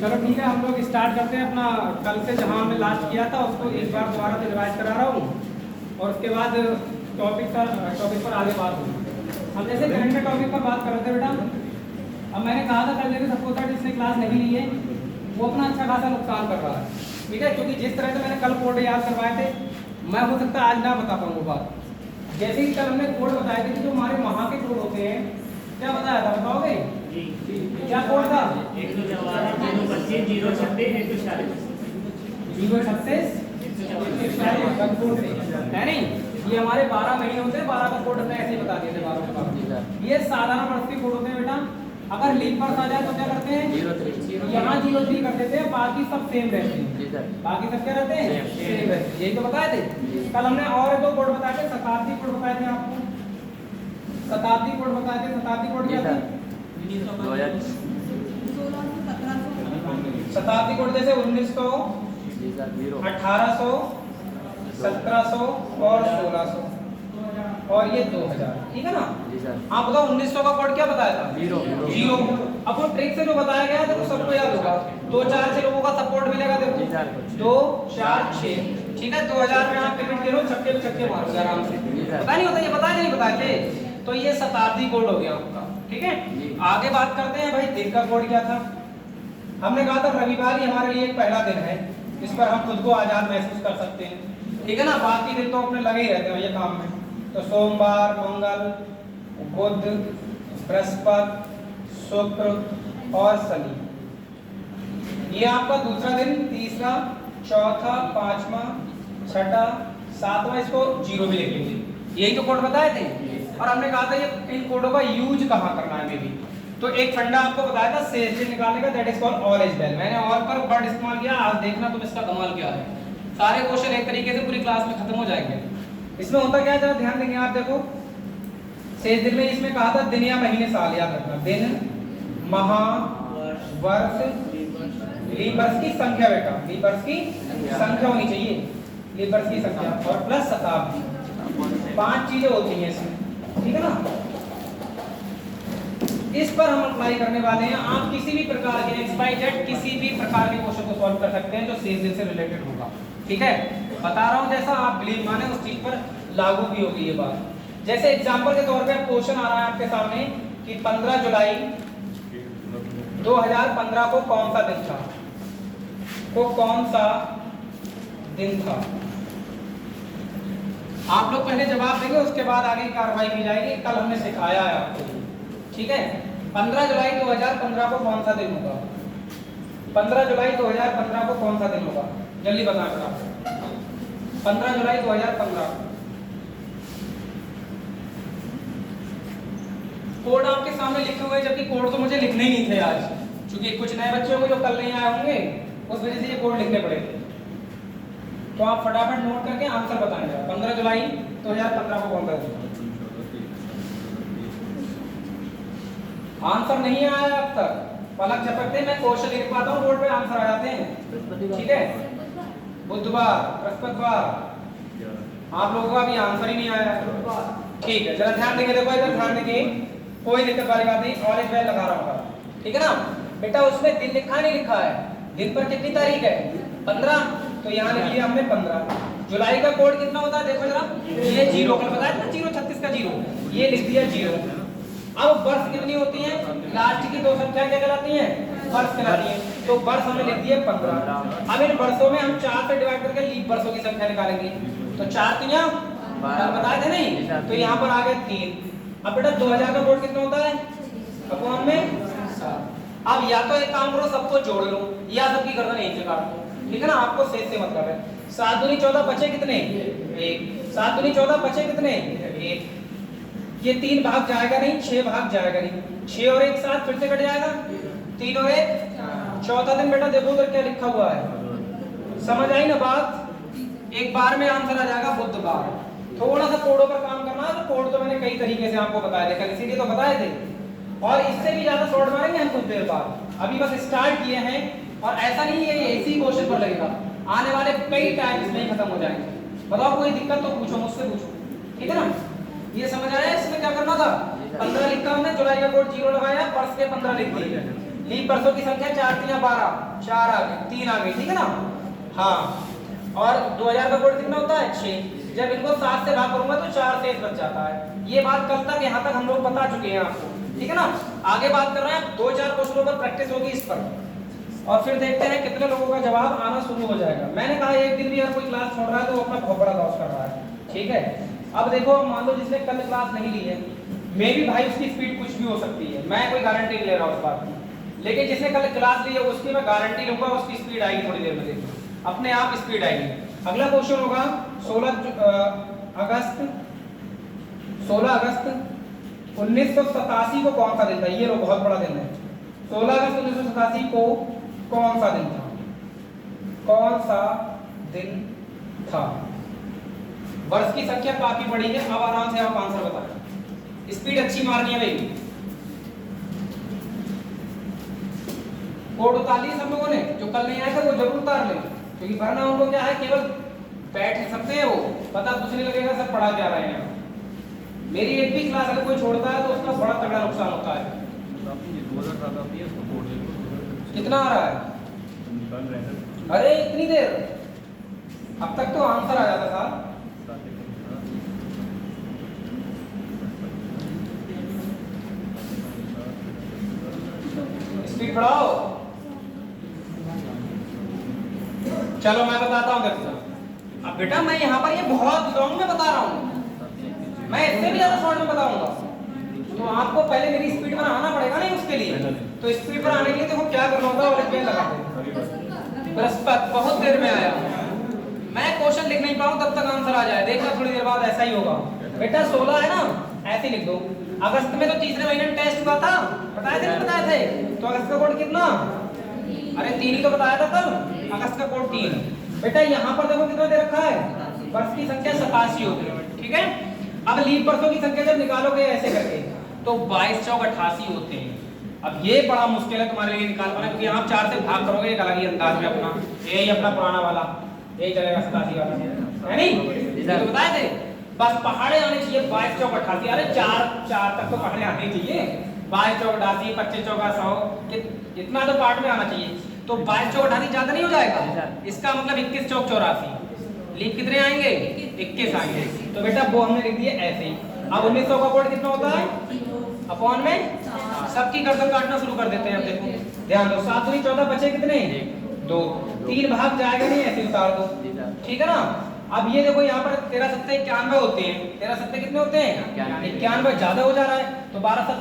चलो ठीक है, हम लोग स्टार्ट करते हैं अपना। कल से जहाँ हमने लास्ट किया था उसको एक बार दोबारा से रिवाइज करा रहा हूँ और उसके बाद टॉपिक पर आगे बात होगी। हम जैसे करंट के टॉपिक पर बात कर रहे थे बेटा। अब मैंने कहा था कल जैसे सबको था जिसने क्लास नहीं ली है वो अपना अच्छा खासा नुकसान कर रहा है, ठीक है। क्योंकि जिस तरह से मैंने कल कोड याद करवाए थे, मैं हो सकता है आज ना बता पाऊँ वो बात। जैसे ही कल हमने कोड बताए थे कि जो हमारे वहाँ के कोड होते हैं, क्या बताया था बताओगे? क्या कोड था? 036 है नहीं, ये हमारे 12 महीने होते हैं। 12 का कोड हमने ऐसे ही बता दिए थे। 12 का ये साधारण वर्ष के कोड होते हैं बेटा। अगर लीप वर्ष आ जाए तो क्या करते हैं? यहाँ 03 कर देते हैं, बाकी सब सेम रहते हैं। बाकी सब क्या रहते हैं? सेम रहते हैं। यही तो बताए थे कल हमने। और दो कोड बताए थे, शताब्दी कोड बताए थे आपको। शताब्दी कोड बताए थे। शताब्दी कोड क्या थी? शताब्दी कोड जैसे 1900, 1800, 1700 और 1600 और ये 2000, ठीक है ना। आप बताओ 1900 का कोड क्या बताया था? जीरो। अब वो ट्रिक से जो बताया गया देखो सबको याद होगा। 2-4 लोगों का सपोर्ट मिलेगा। देखो 2 4 6, ठीक है। 2000 में आप पेमेंट करो, छक्के पे छक्के मारो आराम से। पता नहीं होता, ये बताया नहीं बताए थे। तो ये शताब्दी कोड हो गया आपका, ठीक है। आगे बात करते हैं भाई दिन का कोड क्या था। हमने कहा था रविवार ही हमारे लिए एक पहला दिन है, इस पर हम खुद को आजाद महसूस कर सकते हैं, ठीक है ना। बाकी दिन तो अपने लगे ही रहते हैं ये काम में। तो सोमवार, मंगल, बुध, बृहस्पति, शुक्र और शनि, ये आपका दूसरा दिन। तीसरा, चौथा, पांचवा, छठा, सातवां, इसको 0 भी लिख लीजिए। यही तो कोड बताए थे। और हमने कहा था ये इन कोडों का यूज कहाँ करना है में भी। तो एक फंडा आपको बताया था शेष दिन निकालने का, that is called all is well. मैंने ऑल पर वर्ड इस्तेमाल किया। आज देखना तुम इसका कमाल क्या है। सारे क्वेश्चन एक तरीके से पूरी क्लास में खत्म हो जाएंगे। इसमें होता क्या है जरा ध्यान देंगे आप। देखो शेष दिन में इसमें कहा था दिन या महीने साल याद रखना। दिन, माह, वर्ष, लीप वर्ष की संख्या बेटा। लीप वर्ष की संख्या होनी चाहिए, लीप वर्ष की संख्या और प्लस शताब्दी। 5 चीजें होती हैं इसमें, ठीक है ना। इस पर हम अप्लाई करने वाले हैं। आप किसी भी प्रकार के XYZ किसी भी प्रकार के क्वेश्चन को सॉल्व कर सकते हैं जो शेष दिन से रिलेटेड होगा, ठीक है। बता रहा हूं जैसा आप बिलीव माने उस चीज पर लागू भी होगी ये बात। जैसे एग्जांपल के तौर पे क्वेश्चन आ रहा है आपके सामने कि 15 जुलाई 2015 को कौन सा दिन था, कौन सा दिन था। आप लोग पहले जवाब देंगे, उसके बाद आगे की कार्रवाई की जाएगी। कल हमने सिखाया है आपको, ठीक है। 15 जुलाई 2015 को कौन सा दिन होगा? 15 जुलाई 2015 को कौन सा दिन होगा? जल्दी बताएं बेटा। 15 जुलाई 2015 कोड आपके सामने लिखे हुए, जबकि कोड तो मुझे लिखने ही नहीं थे आज, क्योंकि कुछ नए बच्चे होंगे जो कल नहीं आए होंगे, उस वजह से ये कोड लिखने पड़े थे। तो आप फटाफट नोट करके आंसर बताएंगे। 15 जुलाई 2015 को कौन सा दिन? आंसर नहीं आया अब तक, पलक झपकते मैं क्वेश्चन लिख पाता हूँ बोर्ड पे, आंसर आ जाते हैं, ठीक है। बुधवार, बृहस्पतिवार, आप लोगों का भी आंसर ही नहीं आया, ठीक है। जरा ध्यान देंगे, देखो इधर ध्यान देंगे, कोई दिक्कत वाली बात नहीं। ऑल इज वेल लगा रहा हूँ, ठीक है ना बेटा। उसमें दिन लिखा नहीं लिखा है, दिन पर कितनी तारीख है? 15, तो यहाँ लिख लिया हमने 15। जुलाई का कोड कितना होता है देखो जरा, ये 0 कल बताया था, 036 का 0, ये लिख दिया 0। अब वर्ष कितनी होती है? लास्ट की 2 संख्या क्या कहलाती हैं? वर्ष कहलाती हैं। तो वर्ष हमने लिख दिए 15। अब इन वर्षों में हम 4 से डिवाइड करके लीप वर्षों की संख्या निकालेंगे। तो 4 3 कल बताए थे नहीं, तो यहाँ पर आ गए 3। अब बेटा 2000 का कोड कितना होता है? अपॉन में 7। अब या तो एक काम करो, सबको जोड़ लो या सबकी गर्दन एक से काट दो, ठीक है ना। आपको शेष से मतलब है। 7 दूनी 14 बचे कितने? 1। 7 दूनी 14 बचे कितने? 1। ये 3 भाग जाएगा नहीं, 6 भाग जाएगा नहीं। 6 और 1 7 फिर से कट जाएगा, 3 और 1 चौथा दिन। बेटा देखो उधर क्या लिखा हुआ है, समझ आई ना बात। एक बार में आंसर आ जाएगा बुधवार। थोड़ा सा कोडों पर काम करना है, तो कोड तो मैंने कई तरीके से आपको बताया था, इसीलिए तो बताए थे। और इससे भी ज्यादा शॉर्ट मारेंगे हम कुछ देर बाद, अभी बस स्टार्ट किए हैं। और ऐसा नहीं है ये इसी क्वेश्चन पर लगेगा, आने वाले कई टाइम इसमें खत्म हो जाएंगे। बताओ कोई दिक्कत तो पूछो, मुझसे पूछो, ठीक है ना। ये समझ आया? इसमें क्या करना था? 15 लिखा हमने, जुलाई का कोड 0 लगाया, वर्ष के 15 लिख दिए। लीप वर्षों की संख्या 4 3 12, 4 आ गई, 3 आ गई, ठीक है ना। हाँ, और 2000 का कोड कितना होता है 6। जब इनको 7 से भाग करूंगा तो 4 से 1 बच जाता है। ये बात कल तक यहाँ तक हम लोग बता चुके हैं आपको, ठीक है ना। आगे बात कर रहे हैं, 2-4 क्वेश्चनों पर प्रैक्टिस होगी इस पर, और फिर देखते हैं कितने लोगों का जवाब आना शुरू हो जाएगा। मैंने कहा एक दिन भी अगर कोई क्लास छोड़ रहा है तो वो अपना बहुत बड़ा लॉस कर रहा है, ठीक है। अब देखो, मान लो जिसने कल क्लास नहीं ली है, मे भी भाई उसकी स्पीड कुछ भी हो सकती है, मैं कोई गारंटी नहीं ले रहा उस बात की, लेकिन जिसने कल क्लास ली है उसकी मैं गारंटी लूंगा, उसकी स्पीड आएगी थोड़ी देर में, देखो अपने आप स्पीड आएगी। अगला क्वेश्चन होगा 16 अगस्त 1987 को कौन सा दिन था। ये लो, बहुत बड़ा दिन है। 16 अगस्त 1987 को कौन सा दिन था, कौन सा दिन था। वर्ष की संख्या काफी बड़ी है, अब आराम से आप आंसर बताएं, स्पीड अच्छी मारनी है भाई। कोड उतार लिए सब लोगों ने, जो कल नहीं आए थे वो जरूर उतार लें, क्योंकि वरना उनको क्या है, केवल बैठ सकते हैं, वो पता कुछ नहीं लगेगा सब पढ़ा क्या रहे हैं। मेरी एक भी क्लास अगर कोई छोड़ता है तो उसका बड़ा तगड़ा नुकसान होता है। कितना आ रहा है? अरे इतनी देर, अब तक तो आंसर आ जाता था। स्पीड बढ़ाओ। चलो मैं बताता हूँ देखो। अब बेटा मैं यहाँ पर ये बहुत लॉन्ग में बता रहा हूँ, मैं इससे भी ज्यादा शॉर्ट में बताऊंगा, तो आपको पहले मेरी स्पीड पर आना पड़ेगा नहीं उसके लिए। तो स्पीड पर आने के लिए देखो क्या करना होगा, वाले पेन लगा दो। बृहस्पति बहुत देर में आया, मैं क्वेश्चन लिख नहीं पाऊँ तब तक आंसर आ जाए, देखना थोड़ी देर बाद ऐसा ही होगा। बेटा 16 है ना, ऐसे लिख दो। अगस्त में तो तीसरे महीने में टेस्ट हुआ था, बताए थे नहीं बताए थे? तो अगस्त का कोड कितना, अरे 3 ही तो बताया था कल, अगस्त का कोड 3। बेटा यहाँ पर देखो कितना दे रखा है, वर्ष की संख्या 87 होती है, ठीक है। अब लीप वर्षों की संख्या जब निकालोगे ऐसे करके तो 22 चौक 88 होते हैं। अब ये बड़ा मुश्किल है तुम्हारे लिए निकाल पाना, क्योंकि आप 4 से भाग करोगे एक अलग ही अंदाज में अपना, यही अपना पुराना वाला यही चलेगा 87 वाला, है नहीं? तो बताए थे बस पहाड़े आने चाहिए 22 चौक 88। अरे 4 तक तो पहाड़े आने चाहिए, 22 चौक 88, 25 चौक 100, इतना तो पार्ट में आना चाहिए। तो 22 चौक 88 ज्यादा नहीं हो जाएगा, इसका मतलब 21 चौक 84। लीप कितने आएंगे, 21 आएंगे। तो बेटा वो हमने लिख दिए ऐसे ही। अब 1900 का कोड कितना होता है, अपॉन में सबकी गर्दन काटना शुरू कर देते हैं। अब देखो ध्यान दो, 7 दूनी 14 बचे कितने, 2, 3 भाग जाएगा नहीं, ऐसे उतार दो, ठीक है ना। अब ये देखो यहाँ पर 13 7 91 होते हैं, 13 7 कितने होते हैं, 91 ज्यादा हो जा रहा है, तो 12 7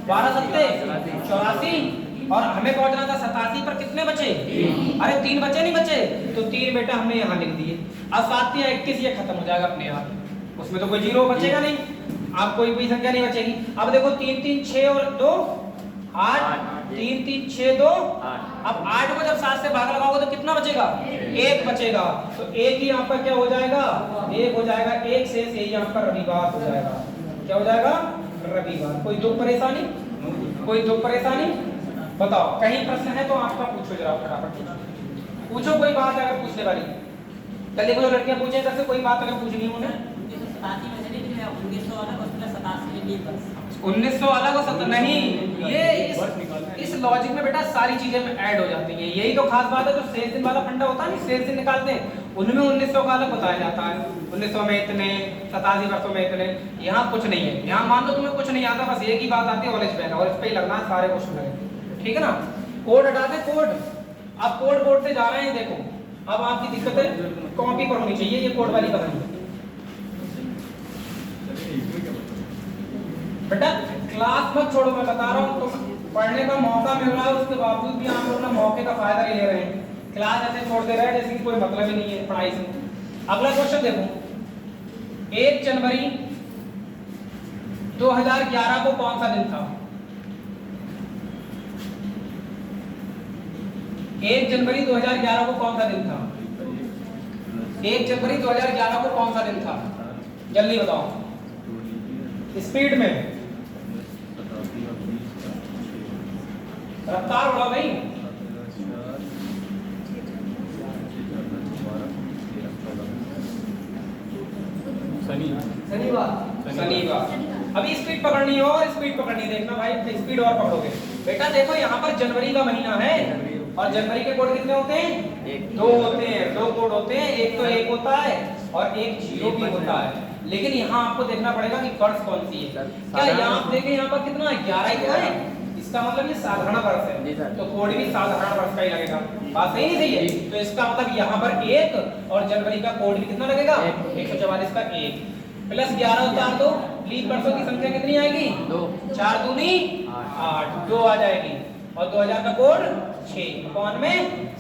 84, और हमें पहुंचना था 87 पर, कितने बचे, अरे 3 बचे नहीं बचे, तो 3 बेटा हमने यहाँ लिख दिए। अब 7 या 21 ये खत्म हो जाएगा अपने आप, उसमें तो कोई जीरो बचेगा नहीं, आप कोई भी संख्या नहीं बचेगी। अब देखो 3 3 6 और 2 8, 3 3 6 2, अब 8 को जब 7 से भाग लगाओगे तो कितना बचेगा, 1 बचेगा। तो 1 ही यहाँ पर क्या हो जाएगा, 1 हो जाएगा, 1 से यहाँ पर रविवार हो जाएगा। क्या हो जाएगा, रविवार। कोई दुख परेशानी, कोई दुख परेशानी बताओ। कहीं प्रश्न है तो आपका पूछो जरा, फटाफट पूछो, कोई बात अगर पूछने वाली। कल देखो लड़कियां पूछे इधर से, कोई बात अगर पूछनी है उन्हें। 1900 अलग हो सकता नहीं, ये इस लॉजिक में बेटा सारी चीजें ऐड हो जाती हैं। यही तो खास बात है, जो शेष दिन वाला फंडा होता है ना, शेष दिन निकालते हैं उनमें 1900 का अलग बताया जाता है। 1900 में इतने, 87 वर्षों में इतने, यहाँ कुछ नहीं है। यहाँ मान लो तुम्हें कुछ नहीं आता, बस एक ही बात आती है, ऑलेज पेन, और इस पे ही लगना सारे क्वेश्चन लगे, ठीक है ना। कोड हटा दे, कोड आप कोड बोर्ड से जा रहे हैं, देखो अब आपकी दिक्कत है, कॉपी पर होनी चाहिए, ये कोड वाली बात नहीं है बेटा। क्लास मत छोड़ो, मैं बता रहा हूँ, तो पढ़ने का मौका मिल रहा है, उसके बावजूद भी आप लोग ना मौके का फायदा नहीं ले रहे हैं। क्लास ऐसे छोड़ दे रहे हैं जैसे कि कोई मतलब ही नहीं है पढ़ाई से। अगला क्वेश्चन देखो, 1 जनवरी 2011 को कौन सा दिन था? 1 जनवरी 2011 को कौन सा दिन था? 1 जनवरी 2011 को कौन सा दिन था? जल्दी बताओ, स्पीड में, रफ्तार बढ़ाओ भाई। शनिवार। अभी स्पीड पकड़नी है और स्पीड पकड़नी है, देखना भाई स्पीड और पकड़ोगे। बेटा देखो यहाँ पर जनवरी का महीना है और जनवरी के कोड कितने होते हैं? 2 होते हैं। 2 कोड होते हैं, एक तो 1 होता है और एक 0 भी होता है। लेकिन यहाँ आपको देखना पड़ेगा कि वर्ष कौन सी है। क्या यहाँ आप देखें यहाँ पर कितना 11 ही तो है, इसका मतलब ये साधारण वर्ष है, तो कोड भी साधारण वर्ष का ही लगेगा। बात सही नहीं सही है? तो इसका मतलब यहाँ पर 1 और जनवरी का कोड भी कितना लगेगा? 144 का 1 प्लस 11 उतार दो, लीप वर्षों की संख्या कितनी आएगी? 2। 4 दूनी 8, 2 आ जाएगी और 2000 का कोड 6 कौन में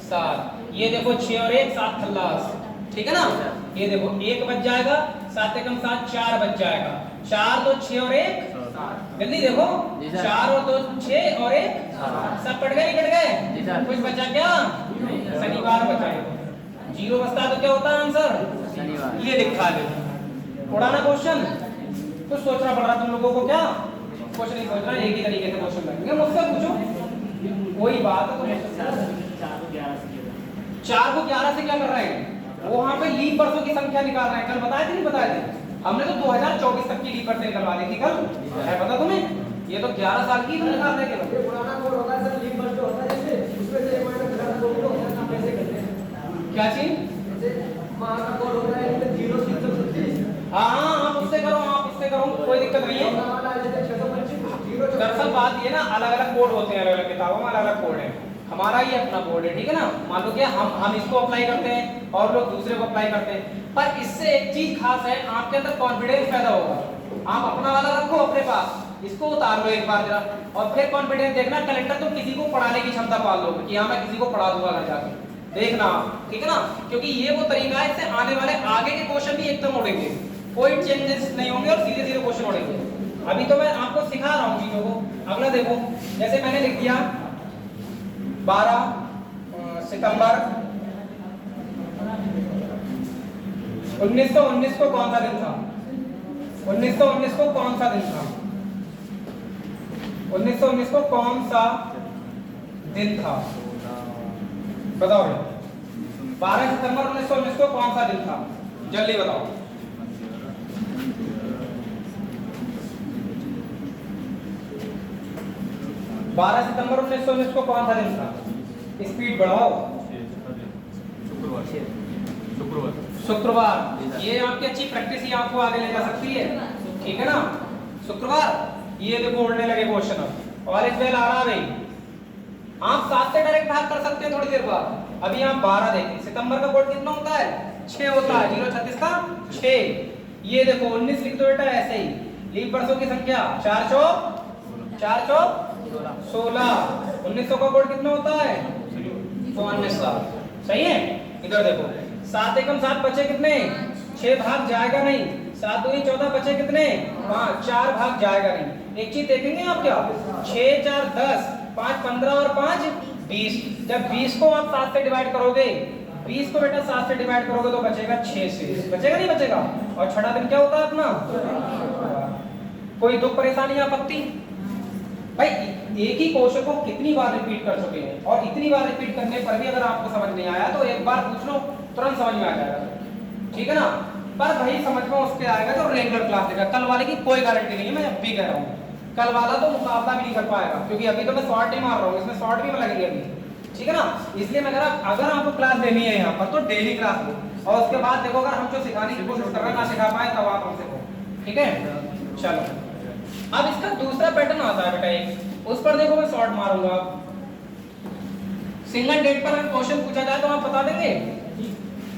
7। ये देखो 6 और 1 7 खल्लास, ठीक है ना? ये देखो 1 बच जाएगा, 7 एकम 7 4 बच जाएगा, 4 2 6 और 1 जल्दी देखो 4 और 2 6 और 1 सब कट गए, निकट गए, कुछ बचा क्या? शनिवार बचा। 0 बचता तो क्या होता है आंसर? शनिवार। ये लिखा दो। थोड़ा ना क्वेश्चन कुछ सोचना पड़ रहा तुम लोगों को, क्या कुछ नहीं सोचना, एक ही तरीके से क्वेश्चन लगेंगे। मुझसे पूछो कोई बात है तो 4 को 11 से क्या कर रहे हैं? वो वहां पे लीप वर्षों की संख्या निकाल रहे हैं। कल बताए थे नहीं बताए थे? हमने तो 2024 तक की लीप वर्ष निकलवा ली थी कल, है पता तुम्हें? ये तो 11 साल की निकाल रहे हैं। ये पुराना कोड होता है सर, लीप वर्ष जो होता है जैसे उसमें से एक महीना पुराना कोड जो होता है ना, कैसे करते हैं? क्या चीज? जैसे माह का कोड होता है इसमें 0 336। हां आप उससे करो, आप उससे करो, कोई दिक्कत नहीं है। दरअसल बात ये ना अलग-अलग कोड होते हैं, अलग-अलग किताबों में अलग-अलग कोड है। हमारा ही अपना बोर्ड है, ठीक है ना? मान लो क्या हम इसको अप्लाई करते हैं और लोग दूसरे को अप्लाई करते हैं, पर इससे एक चीज खास है, आपके अंदर कॉन्फिडेंस पैदा होगा। आप अपना वाला रखो अपने पास, इसको उतार लो एक बार जरा, और फिर कॉन्फिडेंस देखना कैलेंडर तुम किसी को पढ़ाने की क्षमता पाल लोगे कि हाँ मैं किसी को पढ़ा दूंगा घर जाके, देखना, ठीक है ना? क्योंकि ये वो तरीका है, इससे आने वाले आगे के क्वेश्चन भी एकदम उड़ेंगे, कोई चेंजेस नहीं होंगे और सीधे सीधे क्वेश्चन उड़ेंगे। अभी तो मैं आपको सिखा रहा हूँ चीजों को। अगला देखो, जैसे मैंने लिख दिया 12 सितंबर 1919 को कौन सा दिन था? 1919 को कौन सा दिन था? 1919 को कौन सा दिन था? बताओ। 12 सितंबर 1919 को कौन सा दिन था? जल्दी बताओ। बारह सितंबर 1919 को कौन सा दिन था? स्पीड बढ़ाओ। शुक्रवार। ये आपकी अच्छी प्रैक्टिस ही आपको आगे ले जा सकती है, ठीक है ना? शुक्रवार। ये देखो उड़ने लगे क्वेश्चन अब, और इस बेल आ रहा भाई, आप 7 से डायरेक्ट भाग कर सकते हैं थोड़ी देर बाद। अभी आप 12 देखें, सितंबर का कोड कितना होता है? 6 होता है, 036 का 6। ये देखो 19 लिख दो बेटा ऐसे ही। लीप वर्षों की संख्या 4 चौक 16। 1900 का कोड कितना होता है? 54। सही है? इधर देखो 7 एकम 7 बचे कितने? 6 भाग जाएगा नहीं, 7 दूनी 14 बचे कितने? 5, 4 भाग जाएगा नहीं। एक चीज देखेंगे आप क्या, 6 4 10, 5 15 और 5 20। जब 20 को आप 7 से डिवाइड करोगे, 20 को बेटा 7 से डिवाइड करोगे तो बचेगा 6 से, बचेगा नहीं बचेगा? और छठा दिन क्या होता है अपना? कोई दुख परेशानी आपत्ति? भाई एक ही क्वेश्चन को कितनी बार रिपीट कर चुके हैं, और इतनी बार रिपीट करने पर भी अगर आपको समझ नहीं आया तो एक बार पूछ लो, तुरंत समझ में आ जाएगा, ठीक है ना? पर भाई समझ में उसके आएगा जो रेगुलर क्लास देगा। कल वाले की कोई गारंटी नहीं है, मैं अब भी कह रहा हूँ। कल वाला तो मुकाबला भी नहीं कर पाएगा, क्योंकि अभी तो मैं शॉर्ट ही मार रहा हूँ, इसमें शॉर्ट भी लगेगी अभी, ठीक है ना? इसलिए मैं कह रहा अगर आपको क्लास देनी है यहाँ पर तो डेली क्लास लो, और उसके बाद देखो अगर हम जो सिखाने की कोशिश कर रहे हैं ना सिखा पाए तब आप हमसे कहो, ठीक है? चलो अब इसका दूसरा पैटर्न आता है बेटा एक, उस पर देखो मैं शॉर्ट मारूंगा। सिंगल डेट पर क्वेश्चन पूछा जाए तो आप बता देंगे?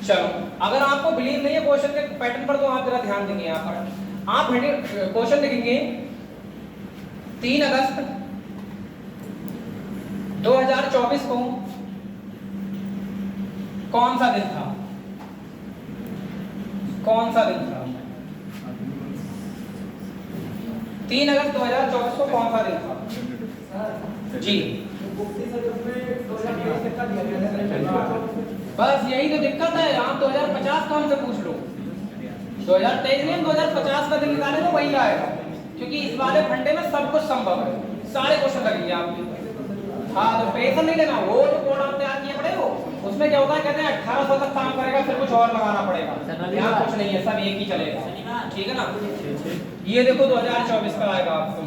चलो अगर आपको बिलीव नहीं है क्वेश्चन के पैटर्न पर तो आप जरा ध्यान देंगे। यहाँ पर आप क्वेश्चन लिखेंगे 3 अगस्त 2024 को कौन सा दिन था? कौन सा दिन था? 3 अगस्त 2024 को कौन सा दिन था? जी बस यही तो दिक्कत है। आप 2050 का हमसे पूछ लो, 2023 में 2050 का दिन निकाले तो वही आएगा, क्योंकि इस वाले फंडे में सब कुछ संभव है, सारे क्वेश्चन लगेंगे आपके। हाँ तो प्रेशर नहीं लेना, वो जो कोड आप तैयार किए पड़े हो उसमें क्या होता है, कहते हैं 1800 तक काम करेगा फिर कुछ और लगाना पड़ेगा। यहाँ कुछ नहीं है, सब एक ही चलेगा, ठीक है ना? ये देखो 2024 का आएगा आपको,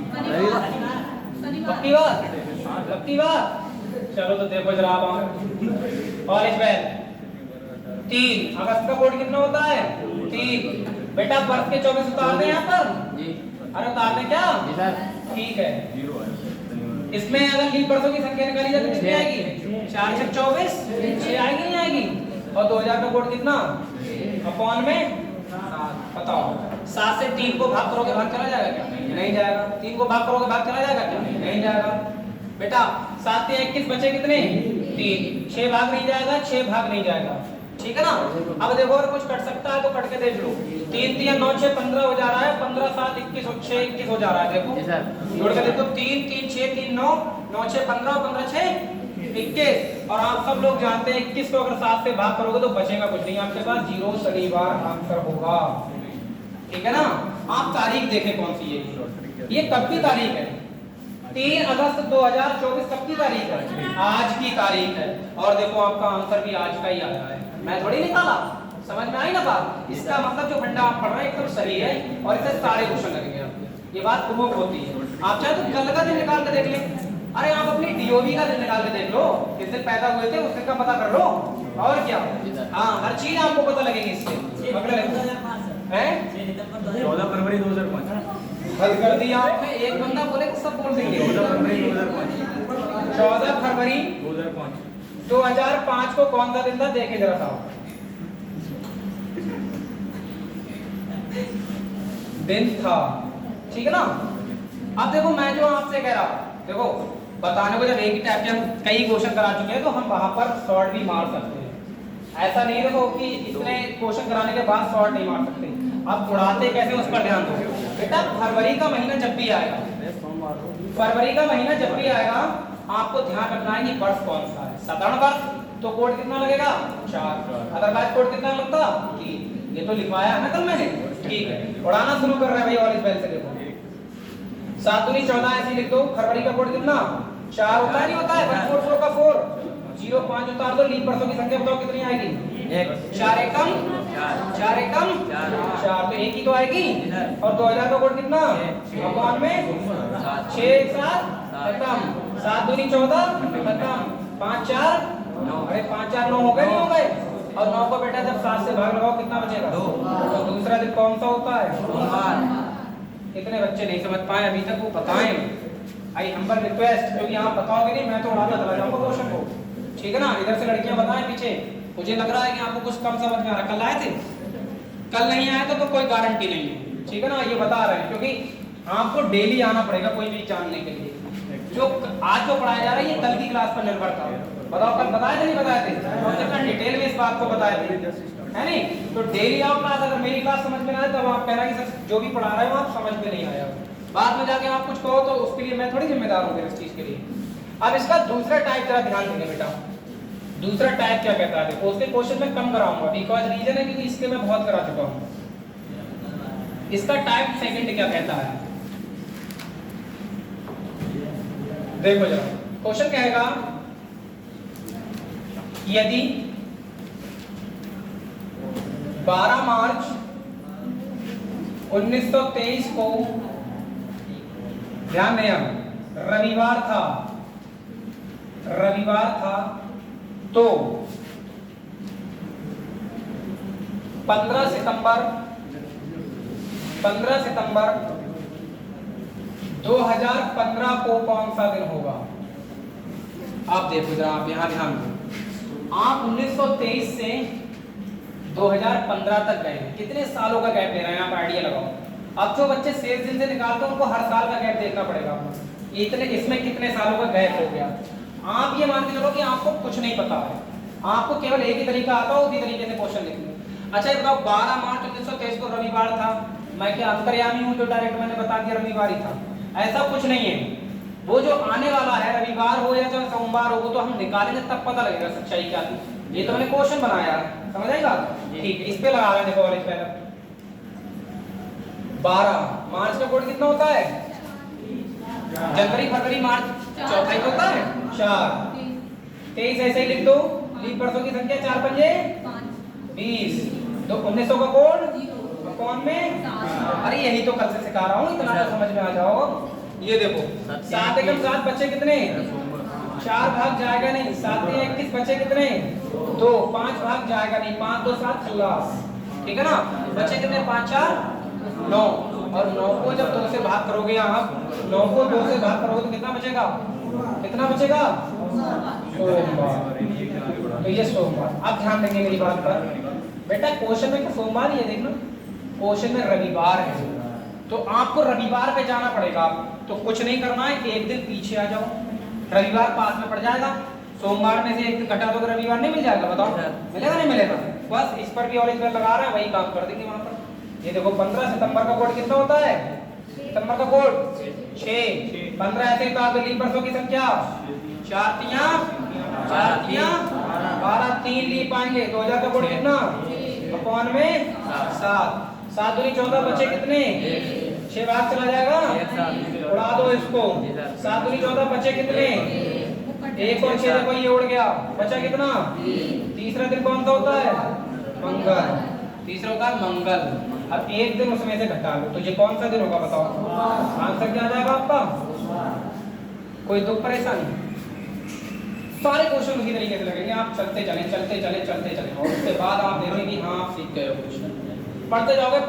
पक्की बात। लगती बात। चलो तो देखो जरा आप और इस बार 3 अगस्त का कोड कितना होता है 3। बेटा बर्थ के 24 उतार दें यहाँ पर जी। अरे उतार दें क्या जी सर। ठीक है इसमें अगर लीप बरसों की संख्या निकाली जाए तो कितनी आएगी 4 से 24 6 आएगी नहीं आएगी। और 2000 का कोड कितना अपॉन में बताओ 7 से 3 को भाग करोगे भाग चला जाएगा क्या नहीं जाएगा। 3 को भाग करोगे भाग चला जाएगा क्या नहीं जाएगा। बेटा 7 से 21 बचे कितने 3 6 भाग नहीं जाएगा 6 भाग नहीं जाएगा ठीक है ना। अब देखो अगर कुछ कट सकता है तो कट के देख लो 3 3 9 6 15 हो जा रहा है 15 7 21 6 21 हो जा रहा है देखो जोड़ के देखो 3 3 6 3 9 9 6 15 15 6 21 और आप सब लोग जानते हैं 21 को अगर 7 से भाग करोगे तो बचेगा कुछ नहीं आपके पास 0 शनिवार आंसर होगा ठीक है ना। आप तारीख देखें कौन सी है ये कब की तारीख है 3 अगस्त 2024 कब की तारीख है आज की तारीख है। और देखो आपका आंसर भी आज का ही आया है मैं थोड़ी निकाला समझ में आई ना बात। इसका मतलब जो फंडा आप पढ़ रहे हैं एकदम सही है और इससे सारे क्वेश्चन लगेंगे आपके ये बात प्रूव होती है। आप चाहे तो कल का दिन निकाल के देख लें। अरे आप अपनी डीओबी का दिन निकाल के देख लो किस दिन पैदा हुए थे उस दिन का पता कर लो और क्या हाँ हर चीज आपको पता लगेगी इससे। हैं 14 फरवरी 2005 हल कर दिया आपने एक बंदा बोले तो सब बोल देंगे 14 फरवरी 2005 को कौन सा दिन था देखे जरा साहब दिन था ठीक है ना। अब देखो मैं जो आपसे कह रहा देखो बताने को जब एक ही टाइप के हम कई क्वेश्चन करा चुके हैं तो हम वहां पर शॉर्ट भी मार सकते हैं। ऐसा नहीं देखो कि इतने क्वेश्चन कराने के बाद शॉर्ट नहीं मार सकते। अब उड़ाते कैसे उस पर ध्यान दो बेटा। फरवरी का महीना जब भी आएगा फरवरी का महीना जब भी आएगा आपको ध्यान रखना है कि वर्ष कौन सा है। साधारण वर्ष तो कोड कितना लगेगा 4 अदरवाइज कोड कितना लगता 3 ये तो लिखवाया है ना कल मैंने ठीक है। उड़ाना शुरू कर रहा है भाई और इस बेल से देखो 7 दूनी 14 ऐसे लिख दो। फरवरी का कोड कितना 4 होता है नहीं होता है 4 4 का 4 0 5 उतार दो लीप वर्षों की संख्या बताओ कितनी आएगी 4 एकम 4 एकम 4 तो एक ही तो आएगी। और 2000 का कोड कितना अपॉन में 6 1 7 खत्म 7 दूनी 14 खत्म 5 4 9 अरे 5 4 9 हो गए नहीं हो गए। और 9 को बेटा जब 7 से भाग लगाओ कितना बचेगा 2। तो दूसरा दिन कौन सा होता है सोमवार। कितने बच्चे नहीं समझ पाए अभी तक वो बताएं आई हम्बल रिक्वेस्ट क्योंकि आप बताओगे नहीं मैं तो उड़ाता चला जाऊंगा क्वेश्चन को ठीक है ना। इधर से लड़कियां बताएं पीछे मुझे लग रहा है कि आपको कुछ कम समझ में आ रहा। कल आए थे कल नहीं आए तो कोई गारंटी नहीं है ठीक है ना। ये बता रहे हैं क्योंकि आपको डेली आना पड़ेगा कोई भी जानने के लिए। जो आज जो पढ़ाया जा रहा है ये कल की क्लास पर निर्भर था। बताओ कल बताए थे नहीं बताए थे और कितना डिटेल में इस बात को बताए थे है नहीं। तो डेली आओ क्लास अगर मेरी क्लास समझ में ना आए तब आप कहना कि सर जो भी पढ़ा रहे हो आप समझ में नहीं आया बाद में जाके आप कुछ कहो तो उसके लिए मैं थोड़ी जिम्मेदार हूँ इस चीज के लिए। अब इसका दूसरा टाइप जरा ध्यान देंगे बेटा। दूसरा टाइप क्या कहता है देखो उसके क्वेश्चन में कम कराऊंगा बिकॉज रीजन है क्योंकि इसके मैं बहुत करा चुका हूँ। इसका टाइप सेकंड क्या कहता है देखो जरा क्वेश्चन कहेगा यदि 12 मार्च 1923 को ध्यान दें रविवार था तो 15 सितंबर 2015 को कौन सा दिन होगा। आप देखो जरा आप यहां ध्यान दो आप 1923 से 2015 तक गए कितने सालों का गैप ले रहे हैं आप आइडिया लगाओ। अब जो बच्चे शेष दिन से निकालते हैं उनको हर साल का गैप देखना पड़ेगा इतने इसमें कितने सालों का गैप हो गया। आप ये मान के चलो कि आपको कुछ नहीं पता है आपको केवल एक ही तरीका आता है उसी तरीके से क्वेश्चन लिखना। अच्छा बताओ 12 मार्च 1923 को रविवार था मैं क्या अंतर्यामी हूँ जो डायरेक्ट मैंने बता दिया रविवार ही था ऐसा कुछ नहीं है। वो जो आने वाला है रविवार हो या चाहे सोमवार हो वो तो हम निकालेंगे तब पता लगेगा सच्चाई क्या थी। ये तो मैंने क्वेश्चन बनाया समझ आएगा ठीक है। इस पे लगा रहे हैं देखो और इस पे 12 मार्च का कोड कितना होता है जनवरी फरवरी मार्च चौथा ही होता है 4 23 ऐसे ही लिख दो लीप वर्षों की संख्या 4 पंजे 20 तो 1900 का कोड कौन में अरे यही तो कल से सिखा रहा हूँ इतना तो समझ में आ जाओ ये देखो 7 एकम 7 बचे कितने, 4 भाग जाएगा नहीं, 7 या 21 बचे कितने, 2, 5 भाग जाएगा नहीं, 5 2 7 खल्लास, ठीक है ना। बचे कितने, 5 4 9, और 9 को जब 2 से भाग करोगे आप, 9 को 2 से भाग करोगे तो कितना बचेगा, कितना बचेगा, सोमवार। तो ये सोमवार। आप ध्यान देंगे मेरी बात पर, बेटा क्वेश्चन में सोमवार, ये देखना क्वेश्चन में रविवार है, तो आपको रविवार पे जाना पड़ेगा। तो कुछ नहीं करना है, एक दिन पीछे आ जाओ, रविवार पास में पड़ जाएगा, सोमवार में से एक दिन घटा दो तो रविवार नहीं मिल जाएगा, बताओ मिलेगा नहीं मिलेगा। बस इस पर भी और इस पर लगा रहा है, वही काम कर देंगे वहां पर। ये देखो 15 सितंबर का कोड कितना होता है, सितंबर का कोड 6, 15 ऐसे तो आपके लीप वर्षों की संख्या 4 तिया 12, 3 लीप आएंगे, 2000 का कोड कितना, अपॉन में 7, 7 दूनी 14 बचे कितने, 6 भाग चला जाएगा, उड़ा दो इसको, 7 दूनी 14 बचे कितने, 1 और 6 देखो ये उड़ गया, बचा कितना, तीसरा दिन कौन सा होता है, मंगल, तीसरा होता है मंगल। अब एक दिन उसमें से घटा लो, तो ये कौन सा दिन होगा बताओ, आंसर क्या आ जाएगा आपका, कोई दुख परेशानी, सारे क्वेश्चन उसी तरीके से लगेंगे, आप चलते चले और उसके बाद आप देखेंगे कि हाँ आप सीख गए हो कुछ, पढ़ते जाओगे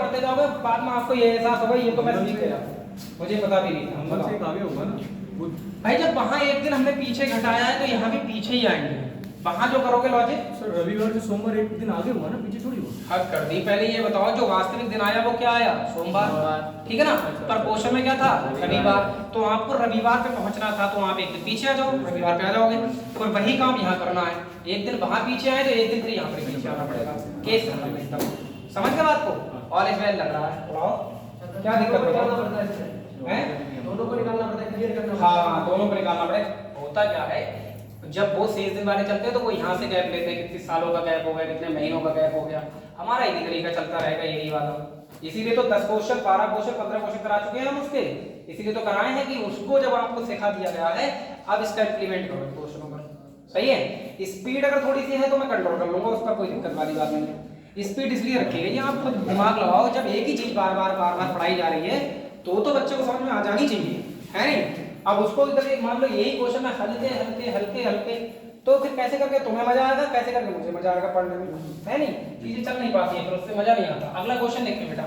बाद में आपको ये एहसास होगा ये तो मैं सीख गया, मुझे पता भी नहीं था। भाई जब वहाँ एक दिन हमने पीछे घटाया है तो यहाँ भी पीछे ही आएंगे, वहाँ जो करोगे लॉजिक। सर रविवार से सोमवार एक दिन आगे हुआ ना, पीछे थोड़ी हुआ। हद कर दी। पहले ये बताओ जो वास्तविक दिन आया वो क्या आया, सोमवार, ठीक है ना। पर क्वेश्चन में क्या था, रविवार, तो आपको रविवार पे पहुंचना था, तो आप एक दिन पीछे आ जाओ, रविवार पे आ जाओगे। और वही काम यहाँ करना है, एक दिन वहाँ पीछे आए तो एक दिन फिर यहाँ पर पीछे आना पड़ेगा। केस समझ गए बात को, ऑल इज वेल लग रहा है, क्या दिक्कत है, दोनों को निकालना पड़ता है, क्लियर करना, हाँ दोनों को निकालना पड़ेगा। होता क्या है, जब वो शेष दिन वाले चलते हैं तो वो यहाँ से गैप लेते हैं, कितने सालों का गैप हो गया, कितने महीनों का गैप हो गया, हमारा इसी तरीका चलता रहेगा यही वाला। इसीलिए तो 10 क्वेश्चन 12 क्वेश्चन 15 क्वेश्चन करा चुके हैं हम उसके, इसीलिए तो कराए हैं कि उसको जब आपको सिखा दिया गया है अब इसका इम्प्लीमेंट करो क्वेश्चनों पर, सही है। स्पीड अगर थोड़ी सी है तो मैं कंट्रोल कर लूंगा, उस पर कोई दिक्कत वाली बात नहीं है। स्पीड इसलिए रखी गई है, आप खुद दिमाग लगाओ, जब एक ही चीज बार बार पढ़ाई जा रही है तो बच्चे को समझ में आ जानी चाहिए, है नहीं। अब उसको इधर मान लो यही क्वेश्चन में हल्के तो फिर कैसे करके तुम्हें मजा आएगा, कैसे करके मुझे मजा आएगा पढ़ने में, है नहीं, चीजें चल नहीं पाती है, फिर उससे मजा नहीं आता। अगला क्वेश्चन लिखिए बेटा,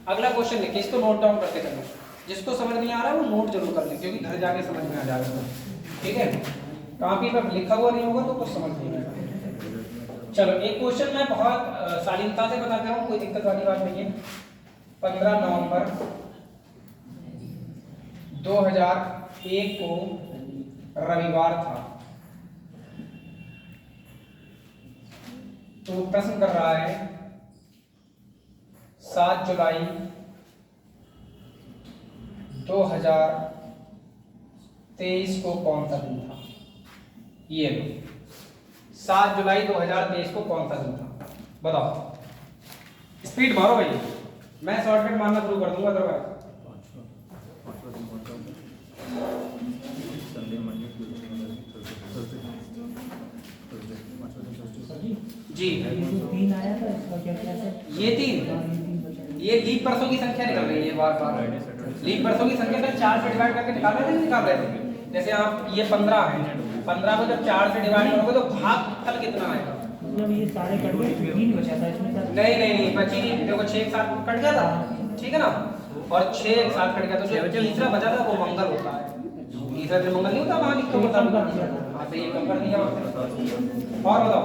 अगला क्वेश्चन लिखिए, इसको नोट डाउन करके चलो, जिसको समझ नहीं आ रहा है वो नोट जरूर कर ले, क्योंकि घर जाके समझ में आ जाएगा, ठीक है। कॉपी पर लिखा हुआ नहीं होगा तो कुछ समझ नहीं आएगा। चलो एक क्वेश्चन मैं बहुत शालीनता से बताता हूँ, कोई दिक्कत वाली बात नहीं है। 15 नवंबर 2001 को रविवार था, तो प्रश्न कर रहा है 7 जुलाई 2023 को कौन सा दिन था। ये लो 7 जुलाई 2023 को कौन सा दिन था, बताओ। स्पीड मारो भाई, मैं शॉर्टकट मारना शुरू कर दूंगा अदरवाइज। जी 3 आया था, इसका क्या क्या है, ये 3, ये लीप वर्षों की संख्या निकल रही है बार लीप वर्षों की संख्या का 4 से डिवाइड करके निकाल रहे थे। जैसे आप ये 15 है, 15 को जब 4 से डिवाइड करोगे तो भागफल कितना आएगा, मतलब ये सारे कट गए, 3 बचा था इसमें सर। नहीं बची, देखो 6 एक साथ कट गया था, ठीक है ना, और 6 एक साथ कट गया, तो जो तीसरा बचा था वो मंगल होता है। तीसरा दिन मंगल नहीं होता, वहां लिखो बता, हां तो ये कम कर दिया। और बताओ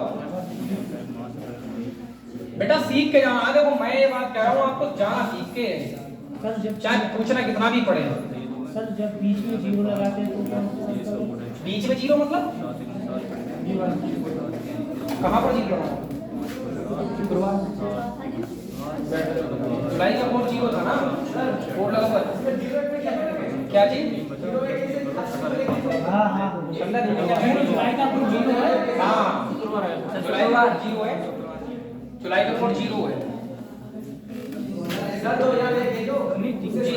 बेटा, सीख के जाना। देखो मैं ये बात कह रहा हूँ आपको, जाना सीख के, सर जब चाहे पूछना कितना भी पड़े। सर जब बीच में 0 लगाते हैं तो बीच में 0 मतलब कहाँ पर 0 लगाना, शुक्रवार जुलाई का कोड 0 था ना, कोड लगा हुआ क्या चीज, हाँ जुलाई का कोड 0 है, हाँ जुलाई का 0 है, जुलाई का कोड 0 है। जी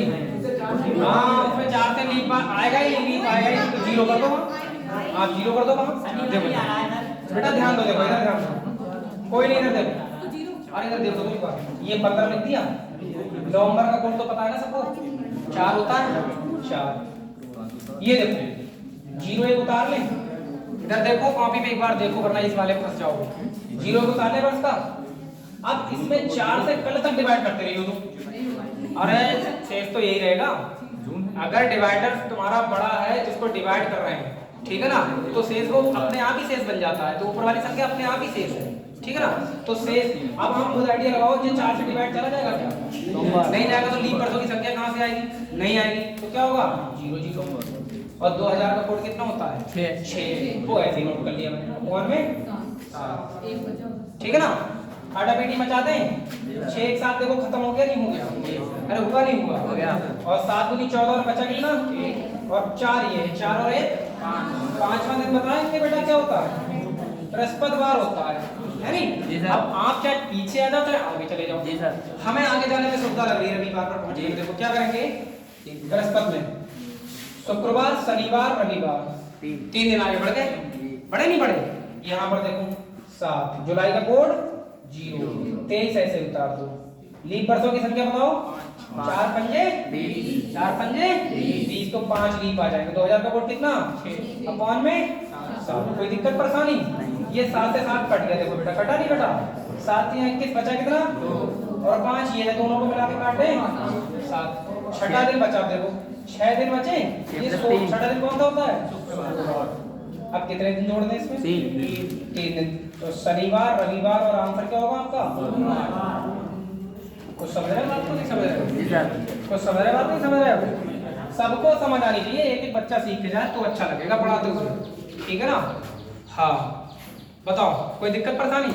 हाँ, उसमें 4 से लीप आएगा ही, लीप आएगा ही, तो 0 कर दो, आप 0 कर दो। कहाँ देखो बेटा, ध्यान दो, देखो इधर ध्यान दो, कोई नहीं, इधर देखो, और इधर देखो तो ये 15 लिख दिया। नवंबर का कोड तो पता है ना सबको, 4 होता है, 4। ये देखो 0 एक उतार ले, इधर देखो कॉपी पे एक बार देखो वरना इस वाले में फंस जाओगे। 0 को उतार ले बस का। अब इसमें 4 से कल तक डिवाइड करते रहिए तुम। अरे शेष तो यही रहेगा। अगर डिवाइडर तुम्हारा बड़ा है जिसको डिवाइड कर रहे हैं, ठीक है ना, तो शेष वो अपने आप ही शेष बन जाता है। तो ऊपर वाली संख्या अपने आप ही शेष है, ठीक है ना। तो शेष अब हम खुद आइडिया लगाओ, ये 4 से डिवाइड चला जाएगा क्या? नहीं जाएगा। तो लीप वर्षों की संख्या कहां से आएगी? नहीं आएगी। तो क्या होगा? 0 0। और 2000 का कोड कितना होता है? 6। वो ऐसे ही नोट कर लिया मैंने। कौन में? ठीक है ना। आटा पेटी मचा दें। 6 एक साथ देखो खत्म हो गया नहीं हो गया? अरे हुआ नहीं हुआ? हो गया। और 7 दूनी 14 और बचा कितना? 1 और 4 ये 4 और 1 5। 5वां दिन बताएंगे बेटा क्या होता है? बृहस्पतिवार होता है नहीं? अब आप चाहे पीछे आ जाओ चाहे आगे चले जाओ। जी सर। हमें आगे जाने में सुविधा लग रही है, रविवार पर पहुंचे। देखो क्या करेंगे बृहस्पति में, शुक्रवार शनिवार रविवार 3 दिन आगे बढ़ गए। बढ़े नहीं बढ़े? यहाँ पर देखो 7 जुलाई का कोड 0 23 ऐसे उतार दो। लीप वर्षों की संख्या बताओ। 4 पंजे 20। 4 पंजे 20 तो 5 लीप आ जाएंगे। 2000 का कोड कितना? 6 अपॉन में 7। कोई दिक्कत परेशानी? ये 7 से 7 कट गया। देखो बेटा कटा नहीं कटा? 7 3 21 बचा कितना? 2 और 5 ये दोनों को मिला के काट दें 7। छठा दिन बचा। देखो 6 दिन बचे। ये छठा दिन कौन सा होता है? अब कितने दिन जोड़ दें इसमें? 3 दिन। तो शनिवार रविवार और आंसर क्या होगा आपका? कुछ समझ रहे हैं बात को? नहीं समझ रहे? कुछ समझ रहे बात? नहीं समझ रहे? सबको समझ आनी चाहिए। एक एक बच्चा सीख के जाए तो अच्छा लगेगा पढ़ाते हुए, ठीक है ना। हाँ बताओ कोई दिक्कत परेशानी?